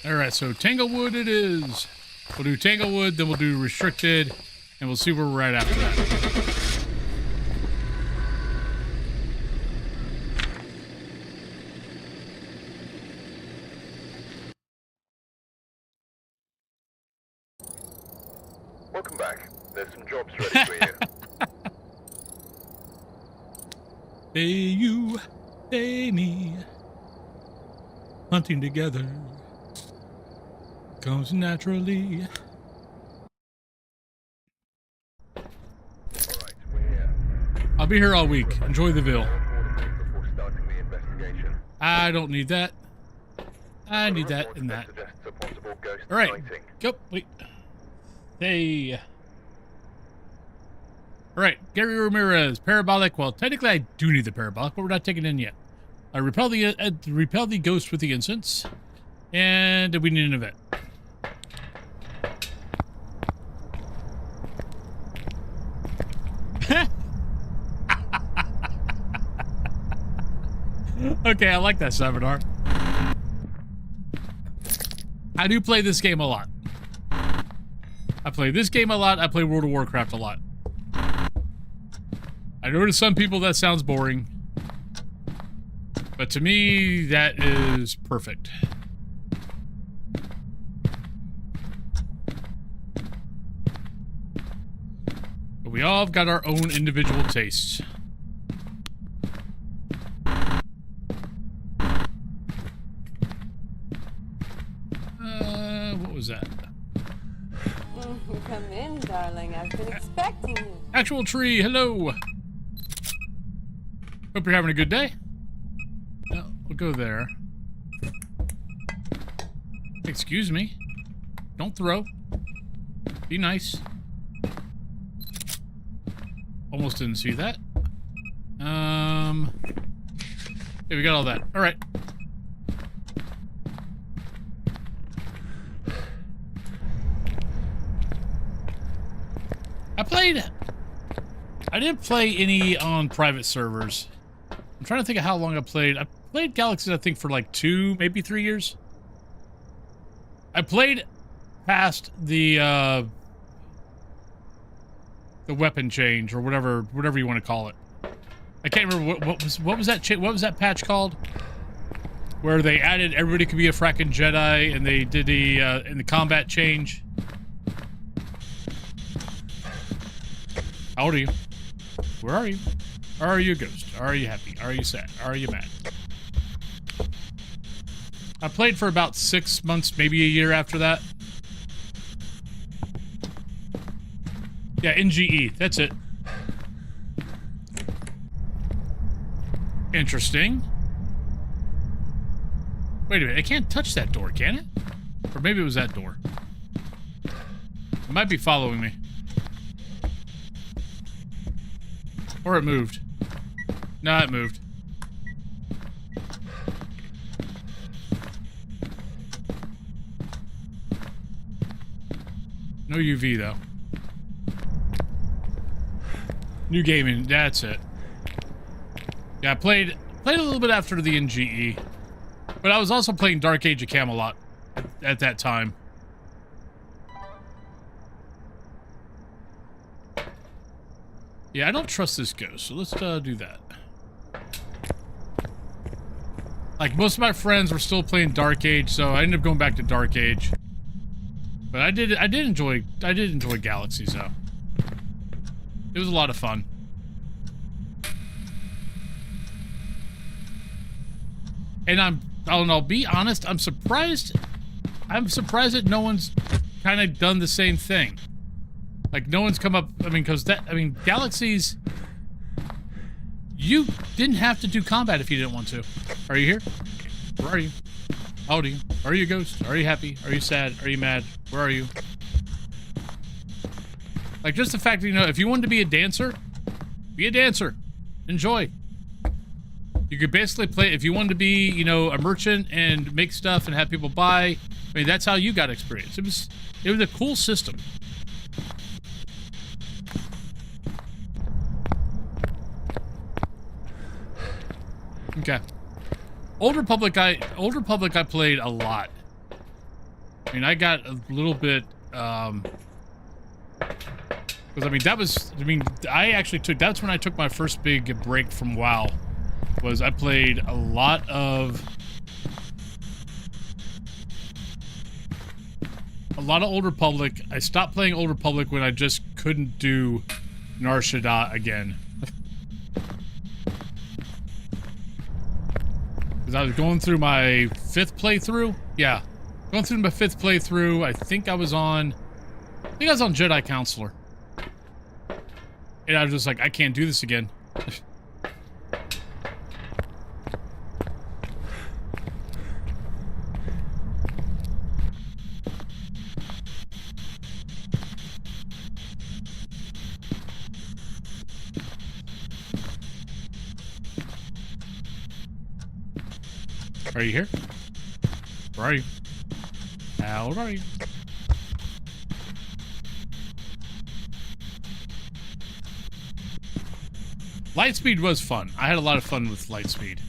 Alright, so Tanglewood it is. We'll do Tanglewood, then we'll do Restricted, and we'll see where we're at after that. Welcome back. There's some jobs ready for you. They you, they me, hunting together comes naturally. Alright, we're here. I'll be here all week. Enjoy the Ville. Before starting the investigation. I don't need that. I need that and that. Suggests a possible ghost Alright. sighting. Go. Wait. Hey. Alright. Gary Ramirez. Parabolic. Well, technically I do need the parabolic, but we're not taking it in yet. I repel the ghost with the incense. And we need an event. Okay, I like that seminar. I do play this game a lot. I play this game a lot. I play World of Warcraft a lot. I know to some people that sounds boring. But to me, that is perfect. But we all have got our own individual tastes. What was that? Come in, darling. I've been expecting you. Actual tree, hello. Hope you're having a good day. Well, we'll go there. Excuse me. Don't throw. Be nice. Almost didn't see that. Yeah, we got all that. All right. I didn't play any on private servers. I'm trying to think of how long I played. I played Galaxy, I think, for like 2, maybe 3 years. I played past the weapon change or whatever you want to call it. I can't remember what was that patch called? Where they added everybody could be a fracking Jedi and they did the combat change. How old are you? Where are you? Are you a ghost? Are you happy? Are you sad? Are you mad? I played for about 6 months, maybe a year after that. Yeah, NGE. That's it. Interesting. Wait a minute. I can't touch that door, can it? Or maybe it was that door. It might be following me. Or it moved. Nah, it moved. No UV, though. New gaming, that's it. Yeah, I played a little bit after the NGE. But I was also playing Dark Age of Camelot at that time. Yeah, I don't trust this ghost, so let's do that. Like, most of my friends were still playing Dark Age, so I ended up going back to Dark Age. But I did enjoy Galaxies though. It was a lot of fun. And I'll be honest, I'm surprised that no one's kind of done the same thing. Like, no one's come up, Galaxies, you didn't have to do combat if you didn't want to. Are you here? Where are you? How old are you? Are you a ghost? Are you happy? Are you sad? Are you mad? Where are you? Like, just the fact that, you know, if you wanted to be a dancer, be a dancer. Enjoy. You could basically play, if you wanted to be, you know, a merchant and make stuff and have people buy, I mean, that's how you got experience. It was a cool system. Okay. Old Republic I played a lot. I mean, I got a little bit, because, that's when I took my first big break from WoW. Was I played a lot of Old Republic. I stopped playing Old Republic when I just couldn't do Nar Shaddaa again. Because I was going through my 5th playthrough. Yeah. Going through my 5th playthrough. I think I was on Jedi Counselor. And I was just like, I can't do this again. Are you here? Where are you? How old are you? Lightspeed was fun. I had a lot of fun with Lightspeed.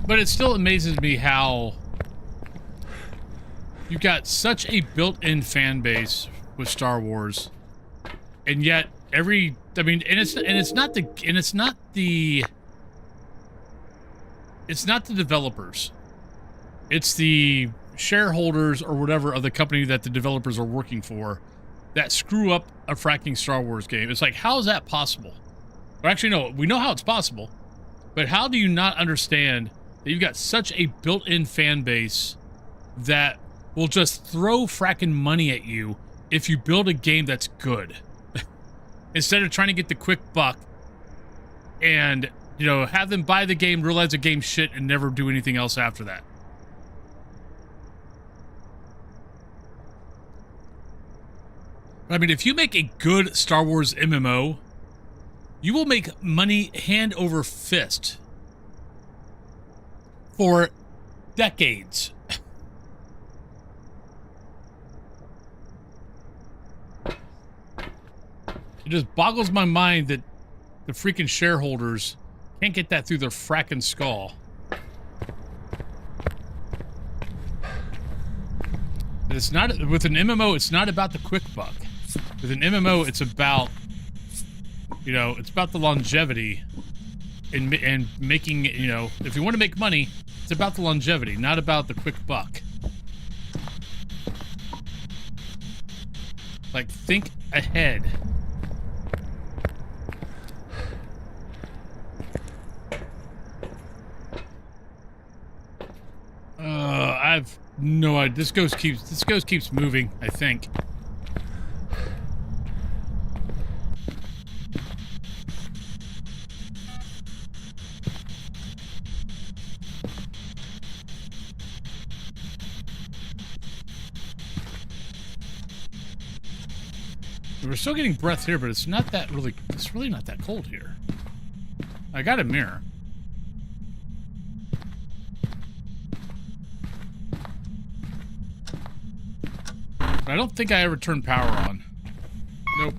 But it still amazes me how you've got such a built-in fan base with Star Wars, and yet it's not the developers. It's the shareholders or whatever of the company that the developers are working for that screw up a fracking Star Wars game. It's like, how is that possible? Or actually, no, we know how it's possible, but how do you not understand that you've got such a built-in fan base that will just throw fracking money at you if you build a game that's good? Instead of trying to get the quick buck and, you know, have them buy the game, realize the game's shit, and never do anything else after that. I mean, if you make a good Star Wars MMO, you will make money hand over fist for decades. It just boggles my mind that the freaking shareholders can't get that through their fracking skull. And it's not, with an MMO, it's not about the quick buck. With an MMO, it's about, you know, it's about the longevity and making, you know, if you want to make money, it's about the longevity, not about the quick buck. Like, think ahead. I've no idea. This ghost keeps moving, I think. We're still getting breath here, but it's not that really, it's really not that cold here. I got a mirror. I don't think I ever turned power on. Nope.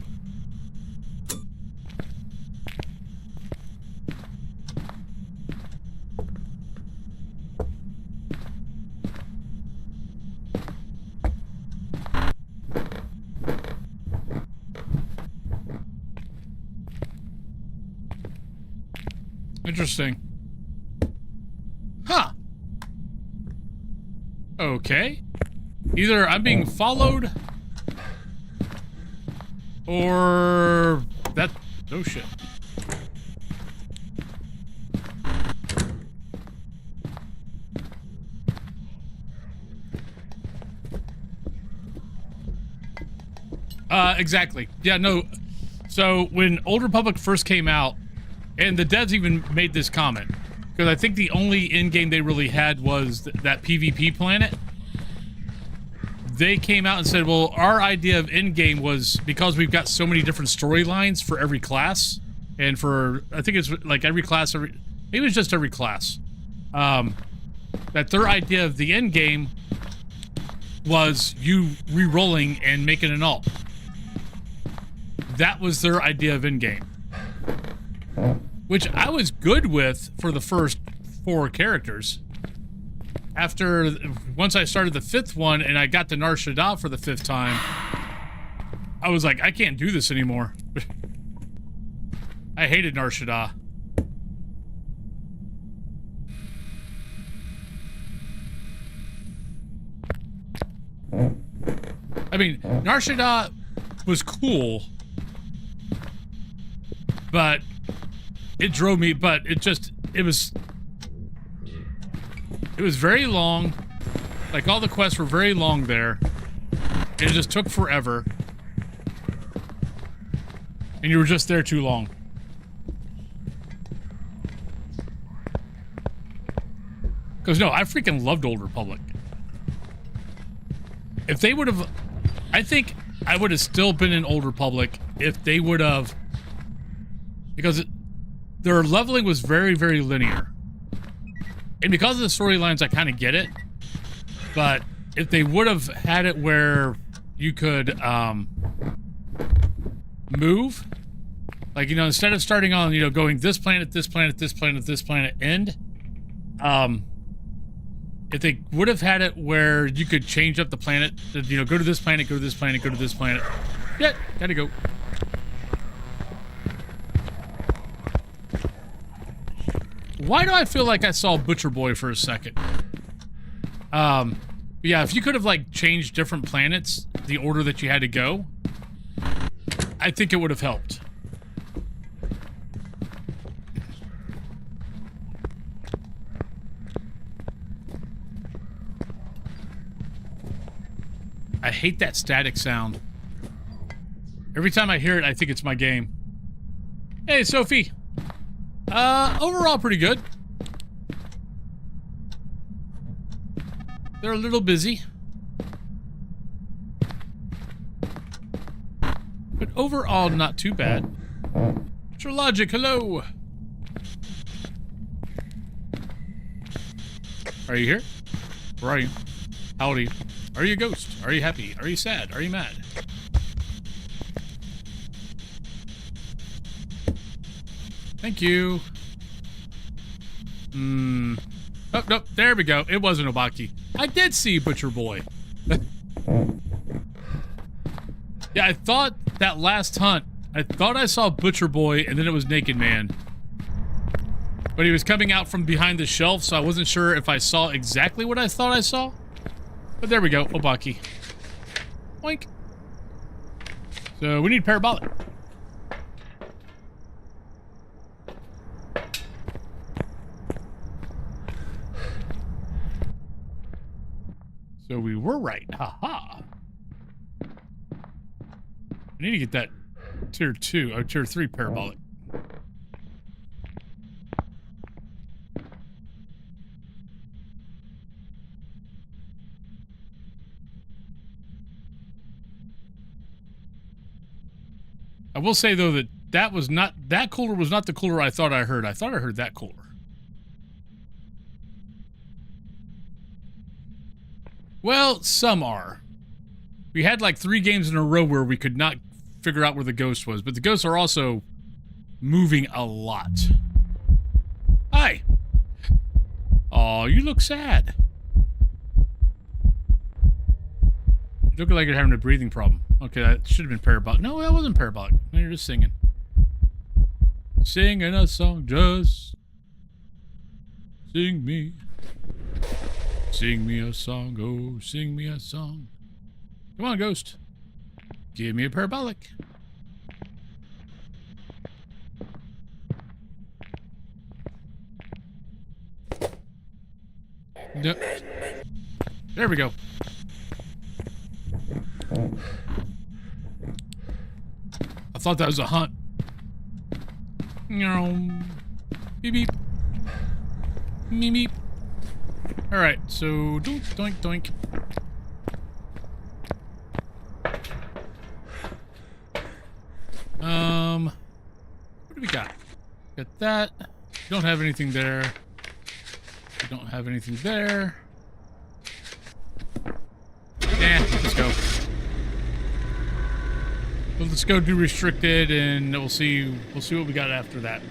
Interesting. Huh. Okay. Either I'm being followed or that... Oh, shit. Exactly. Yeah, no. So when Old Republic first came out, and the devs even made this comment, because I think the only in-game they really had was that PvP planet. They came out and said, well, our idea of in-game was because we've got so many different storylines for every class, and for, I think it's like every class, maybe it's just every class, that their idea of the in-game was you re-rolling and making an ult. That was their idea of in-game. Which I was good with for the first 4 characters. Once I started the 5th one and I got to Nar Shaddaa for the 5th time, I was like, I can't do this anymore. I hated Nar Shaddaa. I mean, Nar Shaddaa was cool, but it drove me, it was very long. Like, all the quests were very long there. It just took forever. And you were just there too long. Because, no, I freaking loved Old Republic. If they would have... I think I would have still been in Old Republic if they would have... Because their leveling was very, very linear. And because of the storylines, I kind of get it. But if they would have had it where you could move, like, you know, instead of starting on, you know, going this planet, this planet, this planet, this planet, end, if they would have had it where you could change up the planet, you know, go to this planet, go to this planet, go to this planet. Yeah, gotta go. Why do I feel like I saw Butcher Boy for a second? Yeah, if you could have, like, changed different planets, the order that you had to go, I think it would have helped. I hate that static sound. Every time I hear it, I think it's my game. Hey, Sophie. Overall pretty good. They're a little busy. But overall, not too bad. Sure Logic, hello. Are you here? Where are you? How old are you? Are you a ghost? Are you happy? Are you sad? Are you mad? Thank you. Oh, nope. There we go. It wasn't Obaki. I did see Butcher Boy. Yeah, I thought that last hunt, I thought I saw Butcher Boy and then it was Naked Man. But he was coming out from behind the shelf, so I wasn't sure if I saw exactly what I thought I saw. But there we go. Obaki. Oink. So we need parabolic. So we were right. Haha. I need to get that tier 2 or tier 3 parabolic. I will say though that that cooler was not the cooler I thought I heard. I thought I heard that cooler. Well, some are. We had like 3 games in a row where we could not figure out where the ghost was, but the ghosts are also moving a lot. Hi. Oh, you look sad. You look like you're having a breathing problem. Okay, that should have been parabolic. No, that wasn't parabolic. No, you're just singing. Singing a song, just sing me. Sing me a song, oh, sing me a song. Come on, ghost. Give me a parabolic. Yep. There we go. I thought that was a hunt. Beep beep. Meep meep. Alright, so doink doink doink. What do we got? Got that. Don't have anything there. We don't have anything there. Let's go. Well, let's go do restricted, and we'll see what we got after that.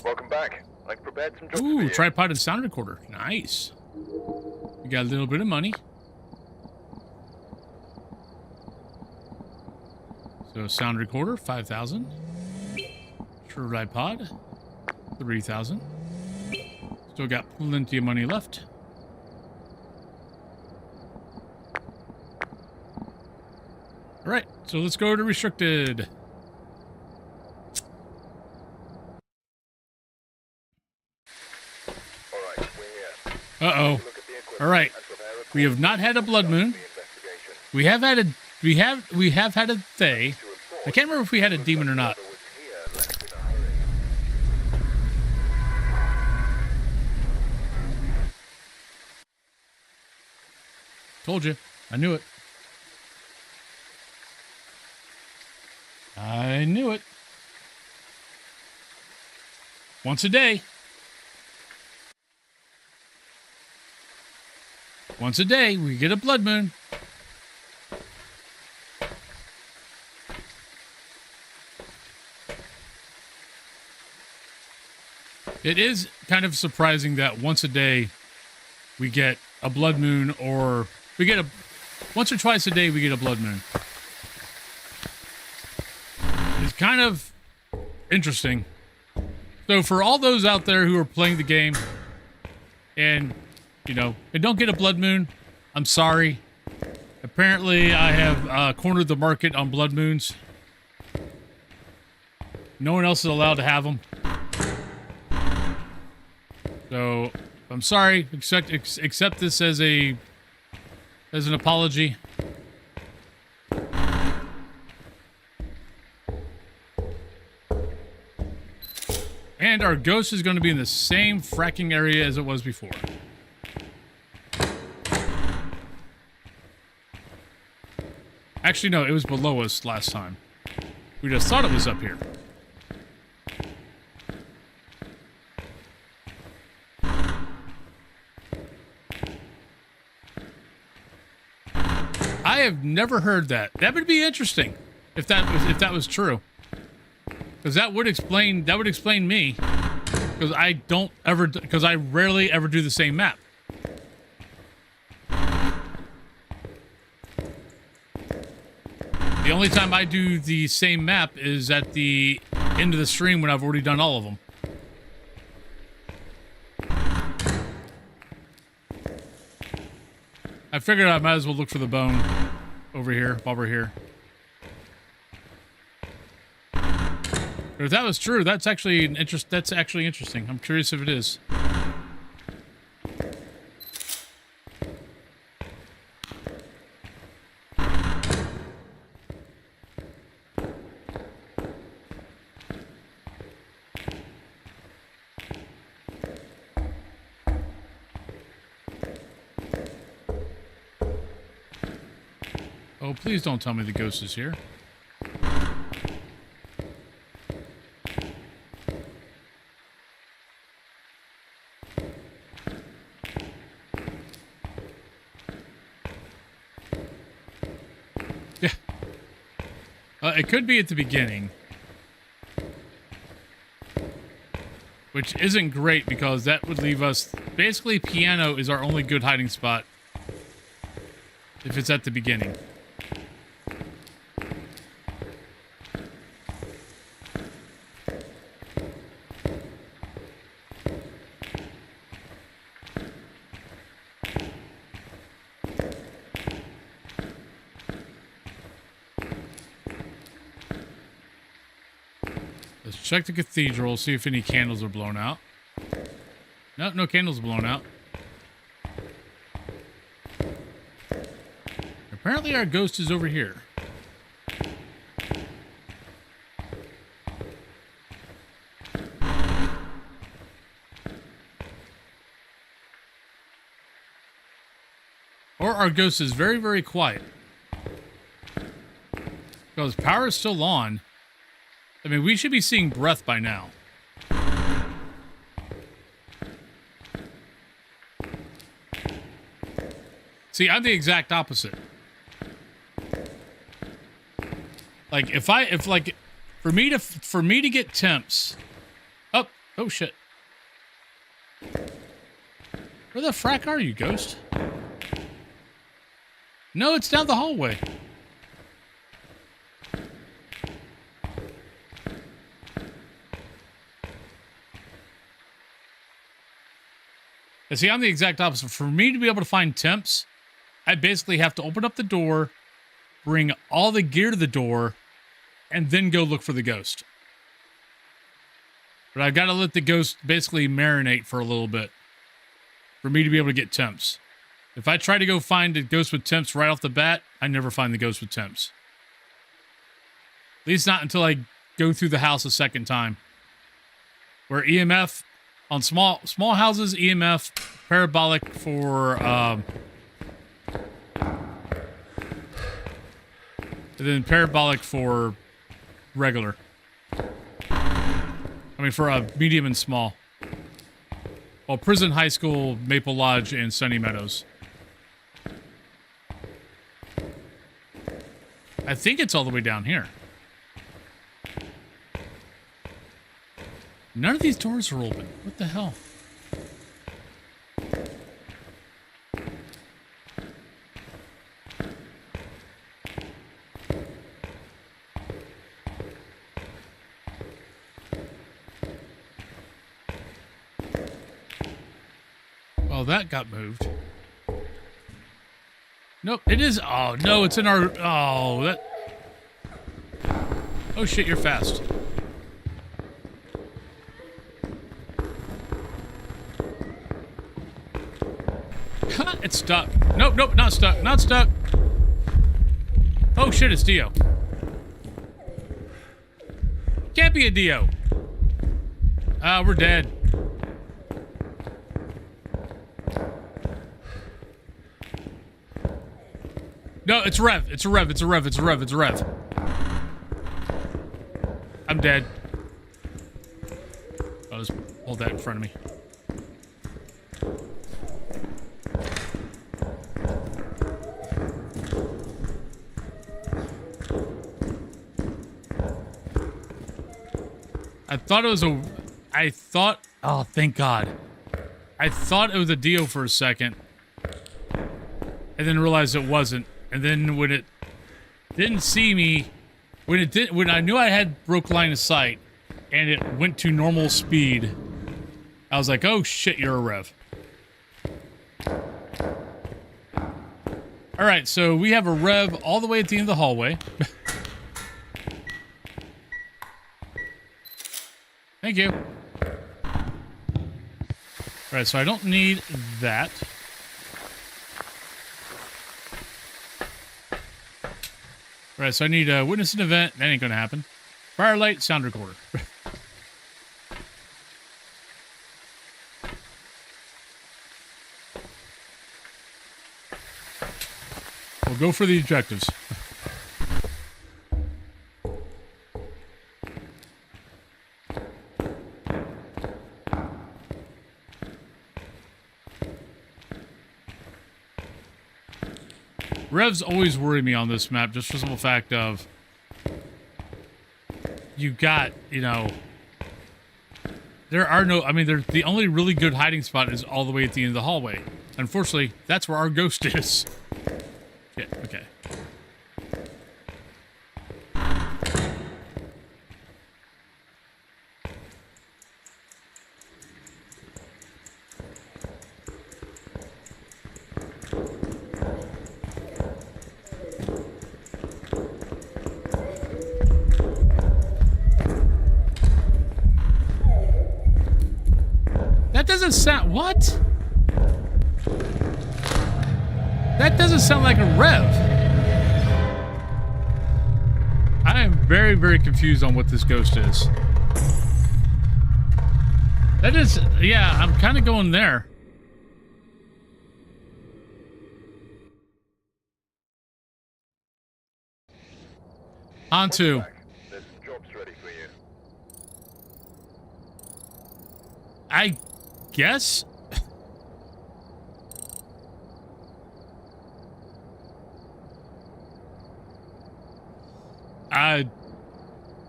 Welcome back. I've prepared some jobs for Ooh, you. tripod and sound recorder. Nice. We got a little bit of money. So sound recorder, 5,000. Tripod, 3,000. Still got plenty of money left. All right, so let's go to restricted. Uh-oh. All right. We have not had a blood moon. We have had a Thay. I can't remember if we had a demon or not. Told you. I knew it. I knew it. Once a day. Once a day, we get a blood moon. It is kind of surprising that once a day we get a blood moon, or we get once or twice a day we get a blood moon. It's kind of interesting. So for all those out there who are playing the game and and don't get a blood moon, I'm sorry. Apparently I have cornered the market on blood moons. No one else is allowed to have them. So I'm sorry. Accept this as an apology. And our ghost is going to be in the same fracking area as it was before. Actually, no, it was below us last time. We just thought it was up here. I have never heard that. That would be interesting if that was true. Because that would explain me. Because I rarely ever do the same map. The only time I do the same map is at the end of the stream when I've already done all of them. I figured I might as well look for the bone over here while we're here. But if that was true, that's actually interesting. I'm curious if it is. Oh, please don't tell me the ghost is here. Yeah. It could be at the beginning. Which isn't great because that would leave us... Basically, piano is our only good hiding spot. If it's at the beginning. check the cathedral, see if any candles are blown out. Nope, no candles blown out. Apparently our ghost is over here. Or our ghost is very, very quiet. Because power is still on. I mean, we should be seeing breath by now. See, I'm the exact opposite. Like, for me to get temps. Oh shit. Where the frack are you, ghost? No, it's down the hallway. And see, I'm the exact opposite. For me to be able to find temps, I basically have to open up the door, bring all the gear to the door, and then go look for the ghost. But I've got to let the ghost basically marinate for a little bit for me to be able to get temps. If I try to go find a ghost with temps right off the bat, I never find the ghost with temps. At least not until I go through the house a second time. Where EMF, on small houses, EMF, parabolic for, and then parabolic for regular. I mean, for medium and small. Well, Prison, High School, Maple Lodge, and Sunny Meadows. I think it's all the way down here. None of these doors are open. What the hell? Well, that got moved. Nope, it is. Oh, no, it's in our... Oh, that... Oh, shit, you're fast. It's stuck. Nope, nope, not stuck. Not stuck. Oh, shit, it's Dio. Can't be a Dio. We're dead. No, it's Rev. It's a Rev. It's a Rev. It's a Rev. It's a Rev. I'm dead. I'll just hold that in front of me. I thought it was a... I thought... Oh, thank God. I thought it was a Dio for a second. And then realized it wasn't. And then when it didn't see me... When I knew I had broke line of sight, and it went to normal speed, I was like, oh shit, you're a Rev. Alright, so we have a Rev all the way at the end of the hallway. Thank you. Alright, so I don't need that. Alright, so I need a witness an event. That ain't gonna happen. Firelight, sound recorder. We'll go for the objectives. Revs always worry me on this map, just for the simple fact of you got, you know, there are no, I mean, the only really good hiding spot is all the way at the end of the hallway. Unfortunately, that's where our ghost is. Shit, okay. doesn't sound... What? That doesn't sound like a rev. I am very, very confused on what this ghost is. That is... Yeah, I'm kind of going there. On to... This job's ready for you. I guess?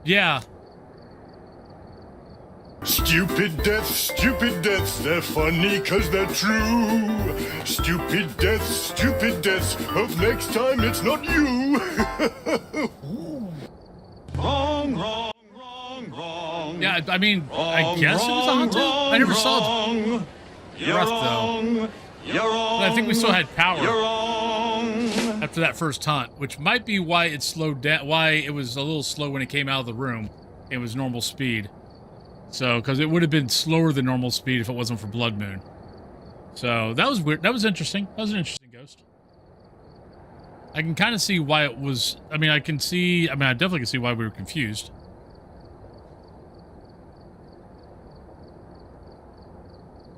Yeah. Stupid deaths, they're funny 'cause they're true. Stupid deaths, hope next time it's not you. Wrong, wrong, wrong, wrong. Yeah, I mean, I Wrong, guess it was a haunted. I never saw it. wrong. You're Rough, though. wrong. You're wrong. But I think we still had power. You're wrong. After that first hunt, which might be why it slowed down, why it was a little slow when it came out of the room. It was normal speed. So, because it would have been slower than normal speed if it wasn't for Blood Moon. So, that was weird. That was interesting. That was an interesting ghost. I can kind of see why it was... I definitely can see why we were confused.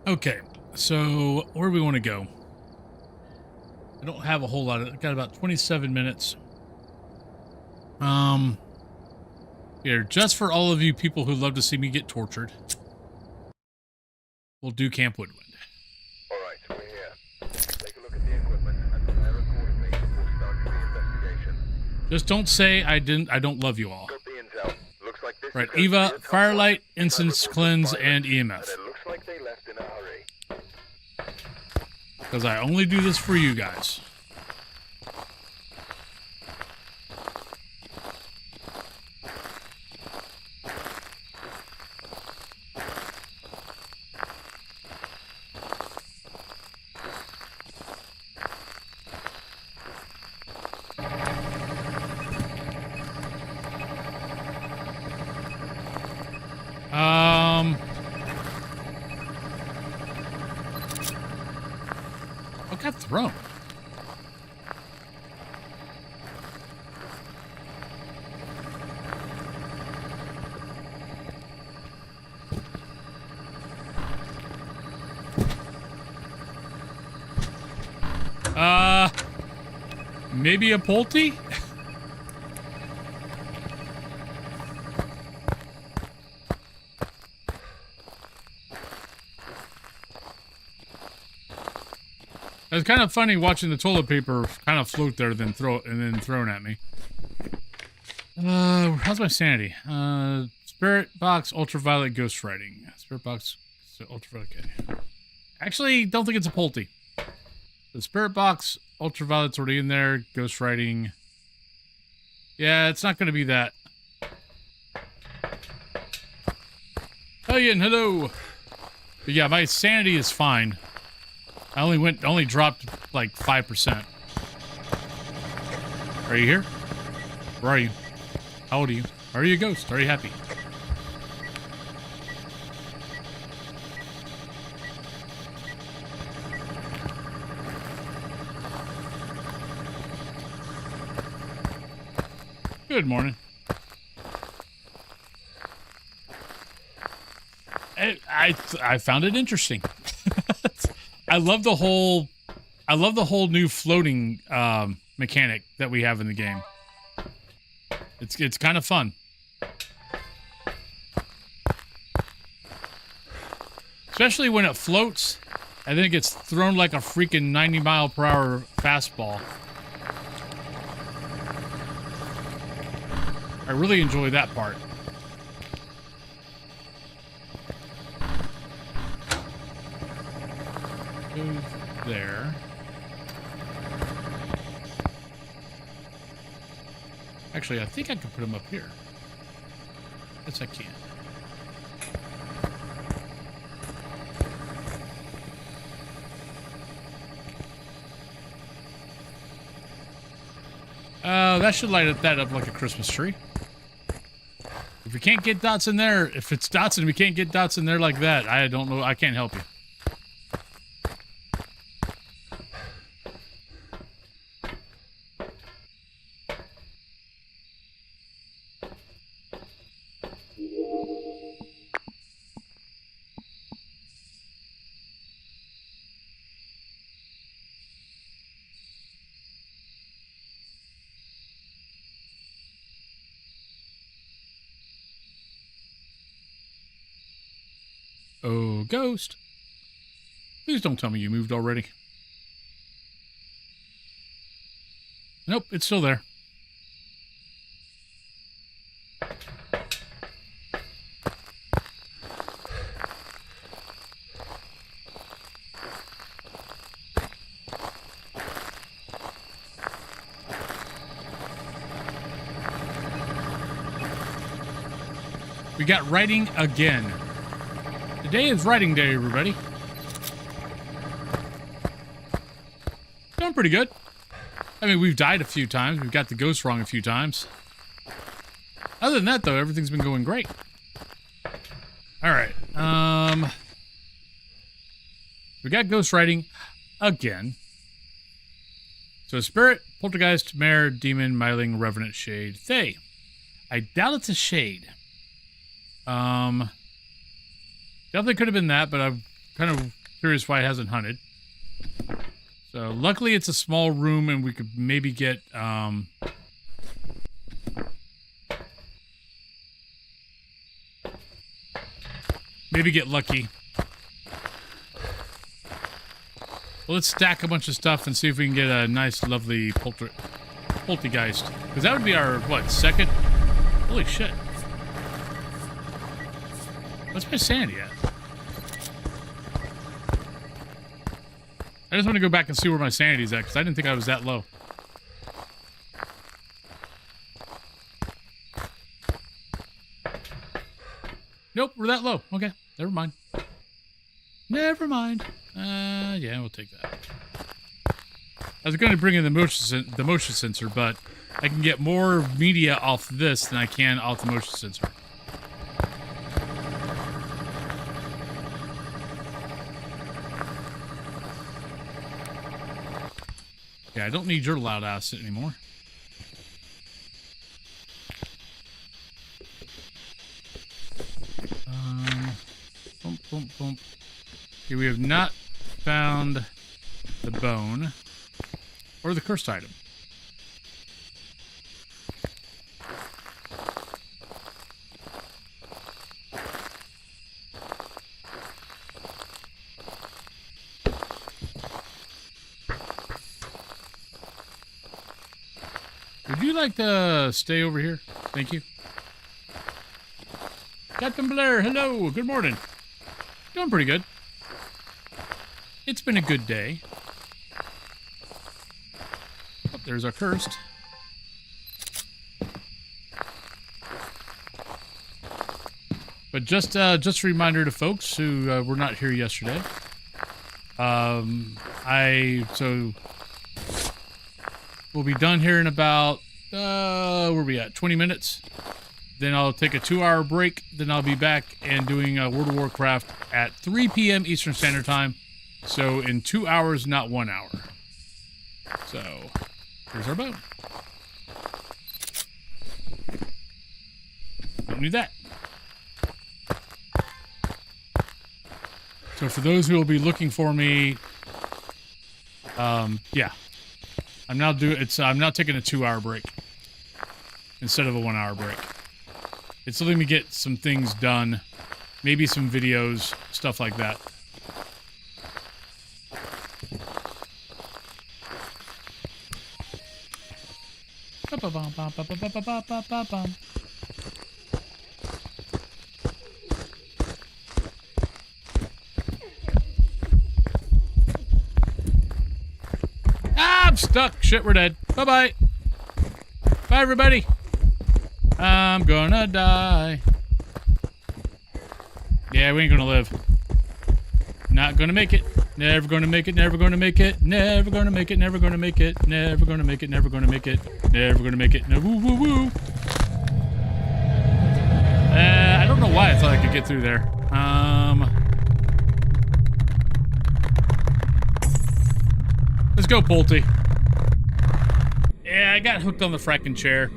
Okay, so where do we want to go? I don't have a whole lot. I've got about 27 minutes. Here, just for all of you people who love to see me get tortured, we'll do Camp Woodwind. Alright, we're here. Take a look at the equipment and prepare accordingly before starting the investigation. Just don't say I don't love you all. Got the intel. Looks like this Right, is going to Eva, be a tough Firelight, one. Incense, Report Cleanse, to and Firelight, EMF. And it looks like they left in a hurry. Because I only do this for you guys. What got thrown? Maybe a Pulte? It's kind of funny watching the toilet paper kind of float there, then thrown at me. How's my sanity? Spirit box, ultraviolet, ghost writing. Spirit box, ultraviolet. Okay. Actually, don't think it's a Pulte. The spirit box, ultraviolet's already in there. Ghost writing. Yeah, it's not going to be that. Oh yeah, and hello. But yeah, my sanity is fine. I only dropped like 5%. Are you here? Where are you? How old are you? Are you a ghost? Are you happy? Good morning. I found it interesting. I love the whole new floating mechanic that we have in the game. It's kind of fun. Especially when it floats and then it gets thrown like a freaking 90-mile-per-hour fastball. I really enjoy that part. Goes there. Actually, I think I can put him up here. Yes, I can. That should light that up like a Christmas tree. If we can't get dots in there, if it's dots and we can't get dots in there like that, I don't know. I can't help you. Oh, ghost. Please don't tell me you moved already. Nope, it's still there. We got writing again. Today is writing day, everybody. Doing pretty good. I mean, we've died a few times. We've got the ghost wrong a few times. Other than that, though, everything's been going great. All right. We got ghost writing again. So spirit, poltergeist, mare, demon, myling, revenant, shade, thay. I doubt it's a shade. Definitely could have been that, but I'm kind of curious why it hasn't hunted. So luckily it's a small room and we could maybe get, lucky. Well, let's stack a bunch of stuff and see if we can get a nice, lovely poltergeist. Because that would be our, what, second? Holy shit. What's my sanity at? I just want to go back and see where my sanity's at, because I didn't think I was that low. Nope, we're that low. Okay, never mind. Never mind. Yeah, we'll take that. I was going to bring in the motion sensor, but I can get more media off this than I can off the motion sensor. Yeah, I don't need your loud ass anymore. Boom, boom, boom. Okay, we have not found the bone or the cursed item. Would you like to stay over here? Thank you. Captain Blair, hello. Good morning. Doing pretty good. It's been a good day. Oh, there's our cursed. But just a reminder to folks who were not here yesterday. We'll be done here in about, where are we at? 20 minutes. Then I'll take a 2-hour break. Then I'll be back and doing World of Warcraft at 3 p.m. Eastern Standard Time. So in 2 hours, not 1 hour. So here's our boat. Don't need that. So for those who will be looking for me, yeah. I'm now taking a 2-hour break instead of a 1-hour break. It's letting me get some things done, maybe some videos, stuff like that. I'm stuck. Shit, we're dead. Bye-bye. Bye, everybody. I'm gonna die. Yeah, we ain't gonna live. Not gonna make it. Never gonna make it. Never gonna make it. Never gonna make it. Never gonna make it. Never gonna make it. Never gonna make it. Never gonna make it. No, woo, woo, woo. I don't know why I thought I could get through there. Let's go, Pulte. Yeah, I got hooked on the fracking chair.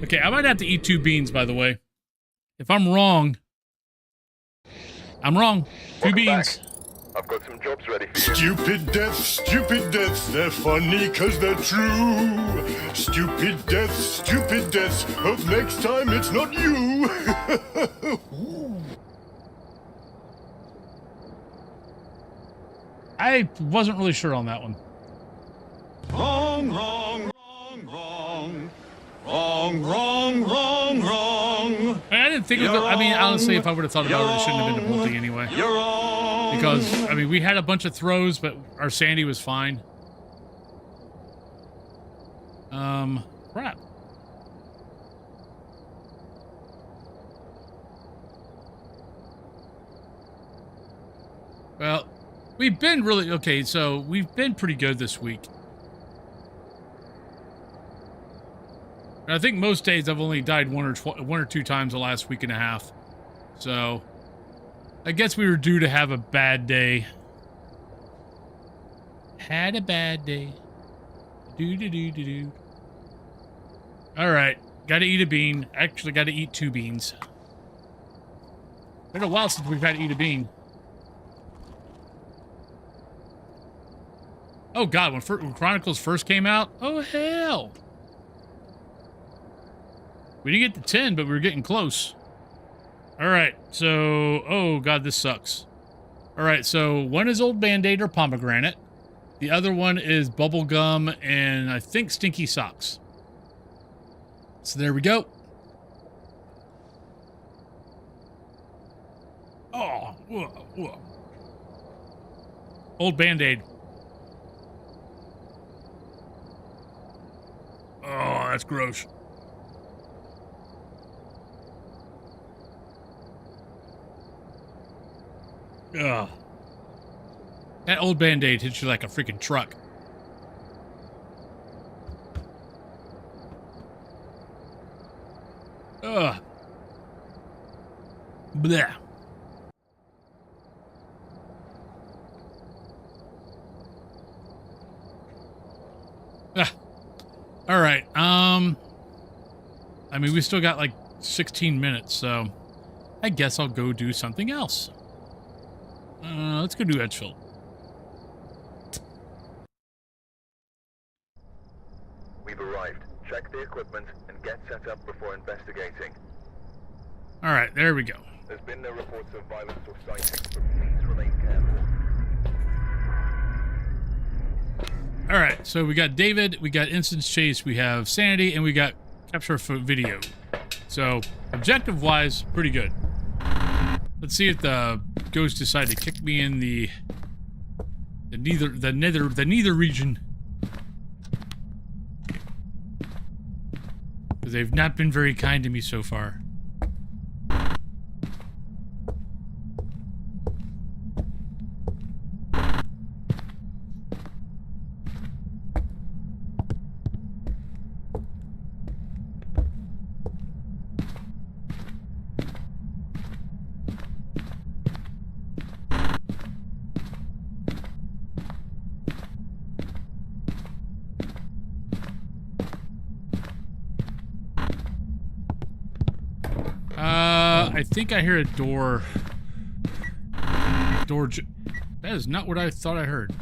Okay, I might have to eat 2 beans, by the way. If I'm wrong, I'm wrong. 2 beans. Back. I've got some jobs ready for you. Stupid deaths, they're funny cause they're true. Stupid deaths, hope next time it's not you. I wasn't really sure on that one. Wrong, wrong, wrong, wrong. Wrong, wrong, wrong, wrong. I didn't think of it. I mean, honestly, if I would have thought about it, it shouldn't have been a multi anyway. You're wrong. Because, I mean, we had a bunch of throws, but our sandy was fine. Crap. Well, we've been really, okay, so we've been pretty good this week. And I think most days I've only died one or two times the last week and a half. So, I guess we were due to have a bad day. Had a bad day. Do. Alright, gotta eat a bean. Actually, gotta eat 2 beans. It's been a while since we've had to eat a bean. Oh god, when Chronicles first came out? Oh hell! We didn't get to 10, but we were getting close. Alright, so... Oh god, this sucks. Alright, so one is Old Band-Aid or Pomegranate. The other one is Bubblegum and I think Stinky Socks. So there we go. Oh, whoa. Old Band-Aid. Oh, that's gross. Ugh. That Old Band-Aid hits you like a freaking truck. Ugh. Blech. All right. I mean, we still got like 16 minutes, so I guess I'll go do something else. Let's go do Edgefield. We've arrived. Check the equipment and get set up before investigating. All right, there we go. There's been no reports of violence or sightings, but please remain careful. All right, so we got David, we got Instance Chase, we have Sanity, and we got Capture Video. So, objective-wise, pretty good. Let's see if the ghosts decide to kick me in the neither region. Because they've not been very kind to me so far. I think I hear a door. That is not what I thought I heard.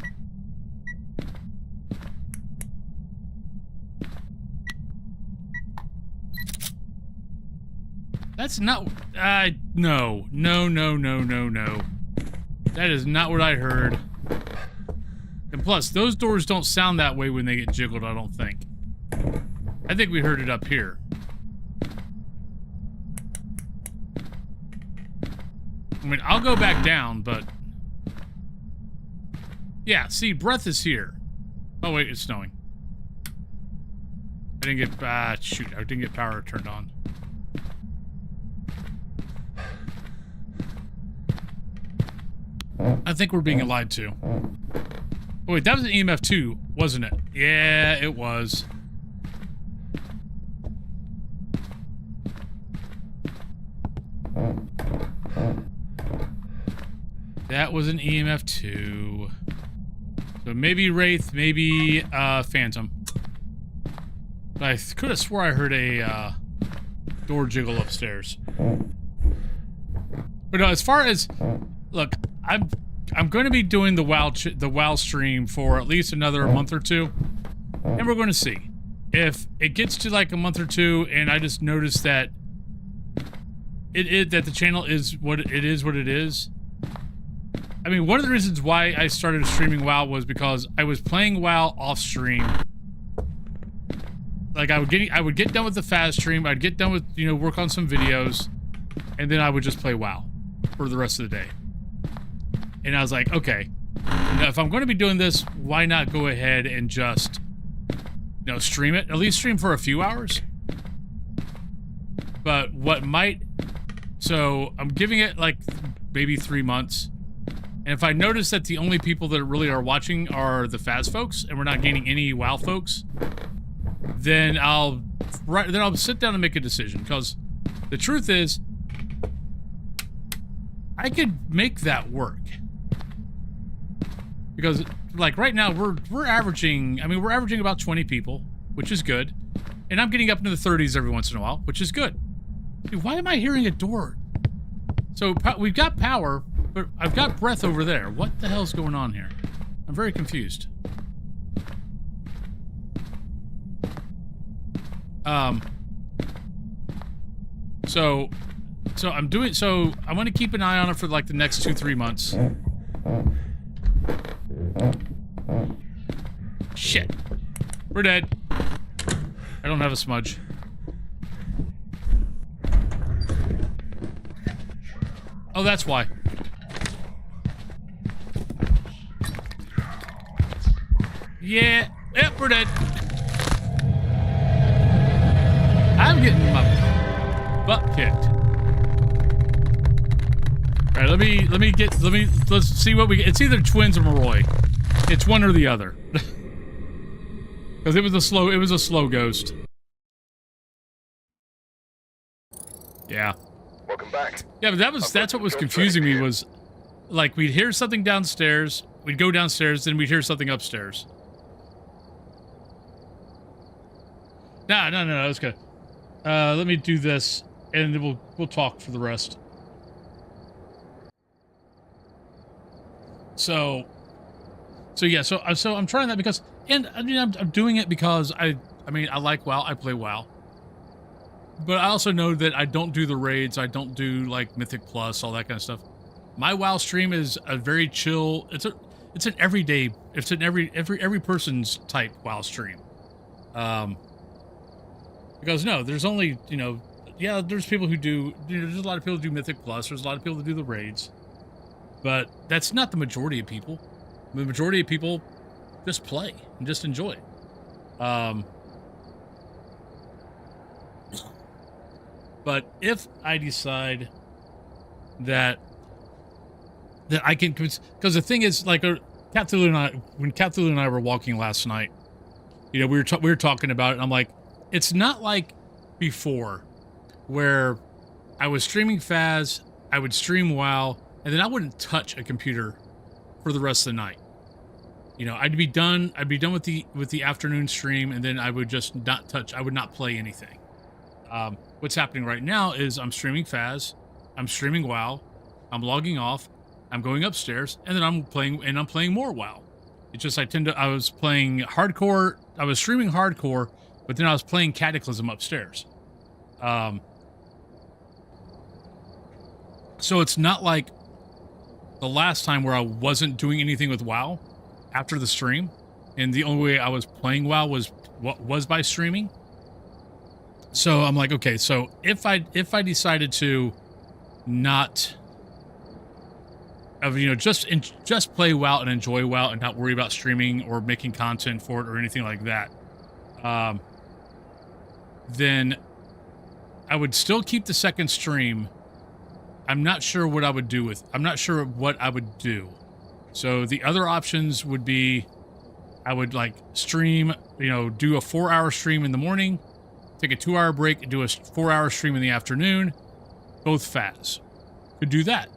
That's not... no. No. That is not what I heard. And plus, those doors don't sound that way when they get jiggled, I don't think. I think we heard it up here. I mean, I'll go back down, but... Yeah, see, breath is here. Oh, wait, it's snowing. I didn't get... shoot, I didn't get power turned on. I think we're being lied to. Oh, wait, that was an EMF 2, wasn't it? Yeah, it was. That was an EMF 2. So maybe Wraith, maybe Phantom. But I could have swore I heard a door jiggle upstairs. But no, as far as... Look, I'm going to be doing the WoW stream for at least another month or two. And we're going to see. If it gets to like a month or two and I just notice that that the channel is what it is, I mean, one of the reasons why I started streaming WoW was because I was playing WoW off stream. Like, I would get done with the fast stream, I'd get done with, you know, work on some videos, and then I would just play WoW for the rest of the day. And I was like, okay, now if I'm going to be doing this, why not go ahead and just, you know, stream it? At least stream for a few hours. But what might... So, I'm giving it, like, maybe 3 months. And if I notice that the only people that really are watching are the Faz folks, and we're not gaining any WoW folks, then I'll sit down and make a decision. Because the truth is, I could make that work. Because, like, right now, we're averaging... I mean, we're averaging about 20 people, which is good. And I'm getting up into the 30s every once in a while, which is good. Dude, why am I hearing a door? So, we've got power, but I've got breath over there. What the hell's going on here? I'm very confused. So I'm doing... So, I'm going to keep an eye on it for, like, the next 2-3 months. Shit. We're dead. I don't have a smudge. Oh, that's why. Yeah. Yep, we're dead. I'm getting my butt kicked. All right, let's see what we get. It's either twins or Moroi. It's one or the other. Because it was a slow ghost. Yeah. Welcome back. Yeah, but that's what was confusing me was, like, we'd hear something downstairs, we'd go downstairs, then we'd hear something upstairs. No, that's good. Let me do this, and then we'll talk for the rest. So yeah, so I'm trying that because, and I mean, I'm doing it because I like WoW, I play WoW. But I also know that I don't do the raids, I don't do, like, Mythic Plus, all that kind of stuff. My WoW stream is a very chill, it's an everyday, it's an every person's type WoW stream. Because, no, there's only, you know, yeah, there's people who do, you know, there's a lot of people who do Mythic Plus, there's a lot of people who do the raids. But that's not the majority of people. The majority of people just play and just enjoy it. But if I decide that I can, because the thing is, like, when Cthulhu and I were walking last night, you know, we were talking about it, and I'm like, it's not like before, where I was streaming Faz, I would stream WoW, and then I wouldn't touch a computer for the rest of the night. You know, I'd be done with the afternoon stream, and then I would just not touch. I would not play anything. What's happening right now is I'm streaming Faz, I'm streaming WoW, I'm logging off, I'm going upstairs, and then I'm playing more WoW. It's just I was playing hardcore, I was streaming hardcore, but then I was playing Cataclysm upstairs. So it's not like the last time where I wasn't doing anything with WoW after the stream, and the only way I was playing WoW was by streaming. So I'm like, okay, so if I decided to not, you know, just play WoW and enjoy WoW and not worry about streaming or making content for it or anything like that, then I would still keep the second stream. I'm not sure what I would do I'm not sure what I would do. So the other options would be, I would, like, stream, you know, do a 4-hour stream in the morning, take a 2-hour break, and do a 4-hour stream in the afternoon, both Faz. Could do that.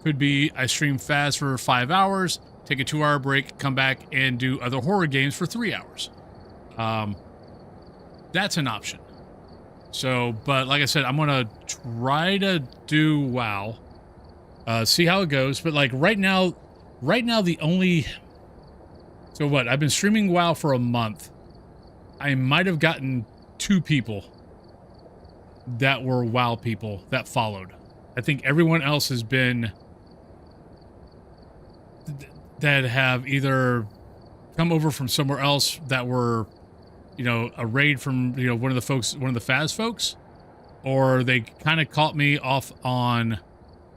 Could be I stream Faz for 5 hours, take a 2-hour break, come back and do other horror games for 3 hours. That's an option. So, but like I said, I'm gonna try to do WoW, see how it goes. But, like, right now the only, so what, I've been streaming WoW for a month. I might have gotten 2 people that were WoW people that followed. I think everyone else has been that have either come over from somewhere else that were, you know, a raid from, you know, one of the Faz folks, or they kind of caught me off on,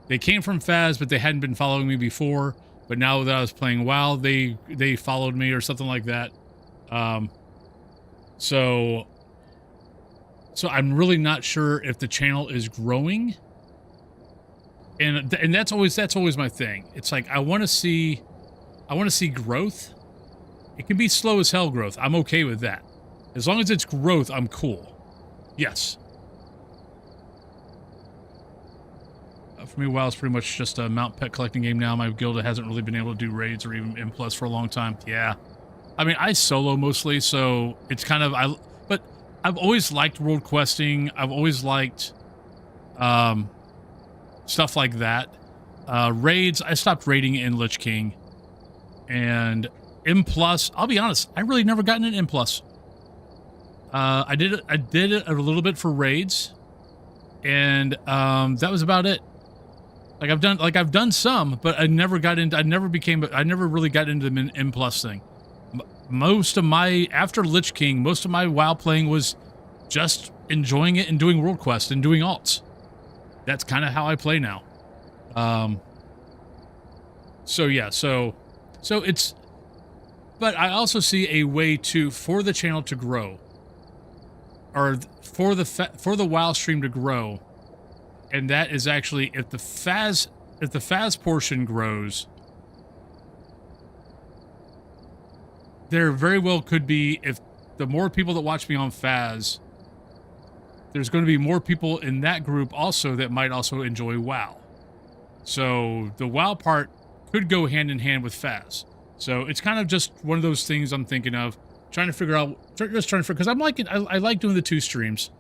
they came from Faz, but they hadn't been following me before, but now that I was playing WoW, they followed me or something like that. So I'm really not sure if the channel is growing. And that's always my thing. It's like, I want to see growth. It can be slow as hell growth. I'm okay with that. As long as it's growth, I'm cool. Yes. For me, WoW is pretty much just a mount pet collecting game now. My guild hasn't really been able to do raids or even M+ for a long time. Yeah. I mean, I solo mostly, so it's kind of, but I've always liked world questing. I've always liked stuff like that. Raids, I stopped raiding in Lich King. And M+, I'll be honest, I really never gotten an M+. I did it a little bit for raids, and that was about it. I've done some, but I never really got into the M+ thing. After Lich King, most of my WoW playing was just enjoying it and doing world quests and doing alts. That's kind of how I play now. So yeah, so it's, but I also see a way for the channel to grow, or for the WoW stream to grow, and that is actually if the Faz portion grows, there very well could be, if the more people that watch me on Faz, there's going to be more people in that group also that might also enjoy WoW. So the WoW part could go hand in hand with Faz. So it's kind of just one of those things I'm thinking of, trying to figure out, because I'm like, I like doing the 2 streams.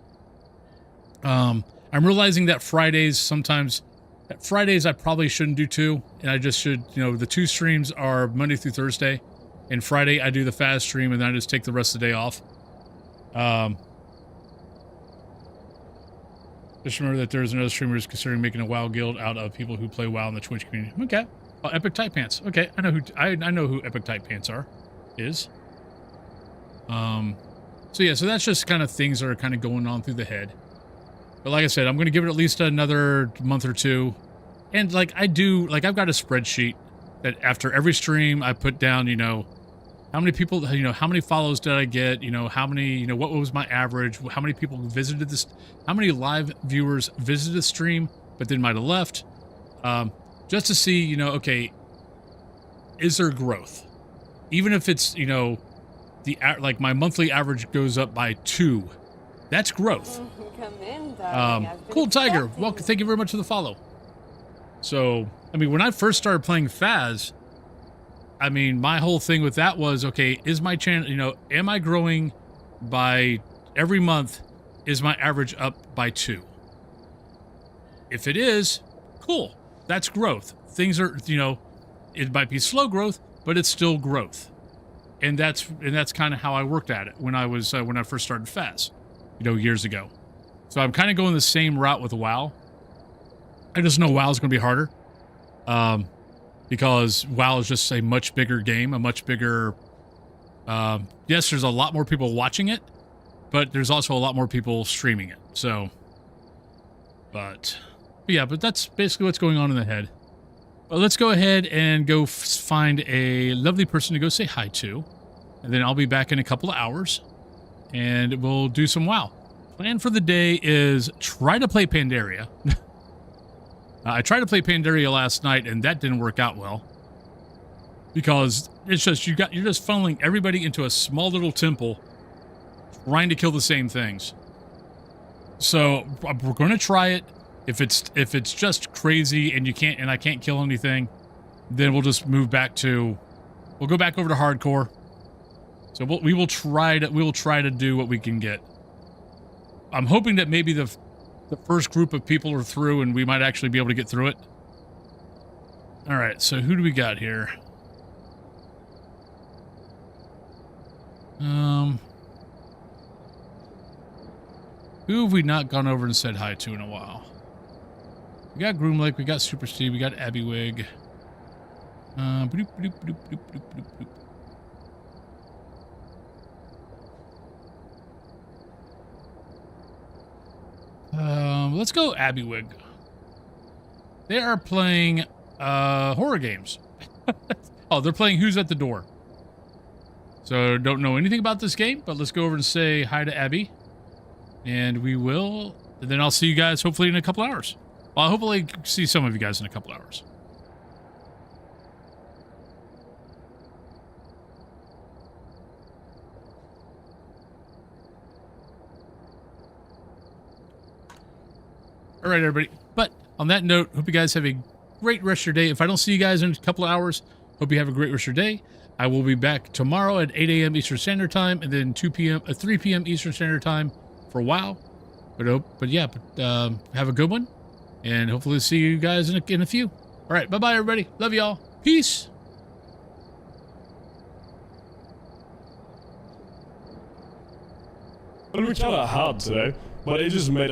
I'm realizing that Fridays I probably shouldn't do 2, and I just should, you know, the 2 streams are Monday through Thursday, and Friday I do the Faz stream, and then I just take the rest of the day off. Just remember that there's another streamer who's considering making a WoW guild out of people who play WoW in the Twitch community. Okay. Oh, Epic Tight Pants. Okay, I know who Epic Tight Pants is. So yeah, so that's just kind of things that are kind of going on through the head. But like I said, I'm going to give it at least another month or 2. And like I've got a spreadsheet that after every stream I put down, you know, how many people, you know, how many follows did I get, you know, how many, you know, what was my average, how many people visited this, how many live viewers visited the stream, but then might have left, just to see, you know, okay, is there growth? Even if it's, you know, like my monthly average goes up by 2, that's growth. Come in, darling. Cool Tiger, welcome, thank you very much for the follow. So, I mean, when I first started playing Faz, I mean, my whole thing with that was, okay, is my channel, you know, am I growing by every month? Is my average up by 2? If it is, cool. That's growth. Things are, you know, it might be slow growth, but it's still growth. And that's kind of how I worked at it when I first started Faz, you know, years ago. So I'm kind of going the same route with WoW. I just know WoW is going to be harder. Because WoW is just a much bigger game, a much bigger... yes, there's a lot more people watching it, but there's also a lot more people streaming it, so... But yeah, but that's basically what's going on in the head. But let's go ahead and go find a lovely person to go say hi to, and then I'll be back in a couple of hours, and we'll do some WoW. Plan for the day is try to play Pandaria. I tried to play Pandaria last night, and that didn't work out well. Because it's just, you're just funneling everybody into a small little temple, trying to kill the same things. So we're going to try it. If it's just crazy and I can't kill anything, then we'll just move back to, we'll go back over to hardcore. So we will try to do what we can get. I'm hoping that maybe the first group of people are through and we might actually be able to get through it. All right, so who do we got here? Who have we not gone over and said hi to in a while? We got Groom Lake, we got Super Steve, we got Abby Wig. Bloop, bloop, bloop, bloop, bloop, bloop, bloop. Let's go Abbywig. They are playing horror games. Oh, they're playing Who's at the Door. So don't know anything about this game, but let's go over and say hi to Abby. And we will, and then I'll see you guys hopefully in a couple hours. Well, I'll hopefully see some of you guys in a couple hours. All right, everybody. But on that note, hope you guys have a great rest of your day. If I don't see you guys in a couple of hours, hope you have a great rest of your day. I will be back tomorrow at 8 a.m. Eastern Standard Time, and then 3 p.m. Eastern Standard Time for a while. But have a good one, and hopefully see you guys in a few. All right, bye-bye, everybody. Love y'all. Peace. Well, we kind of hard today, but it just made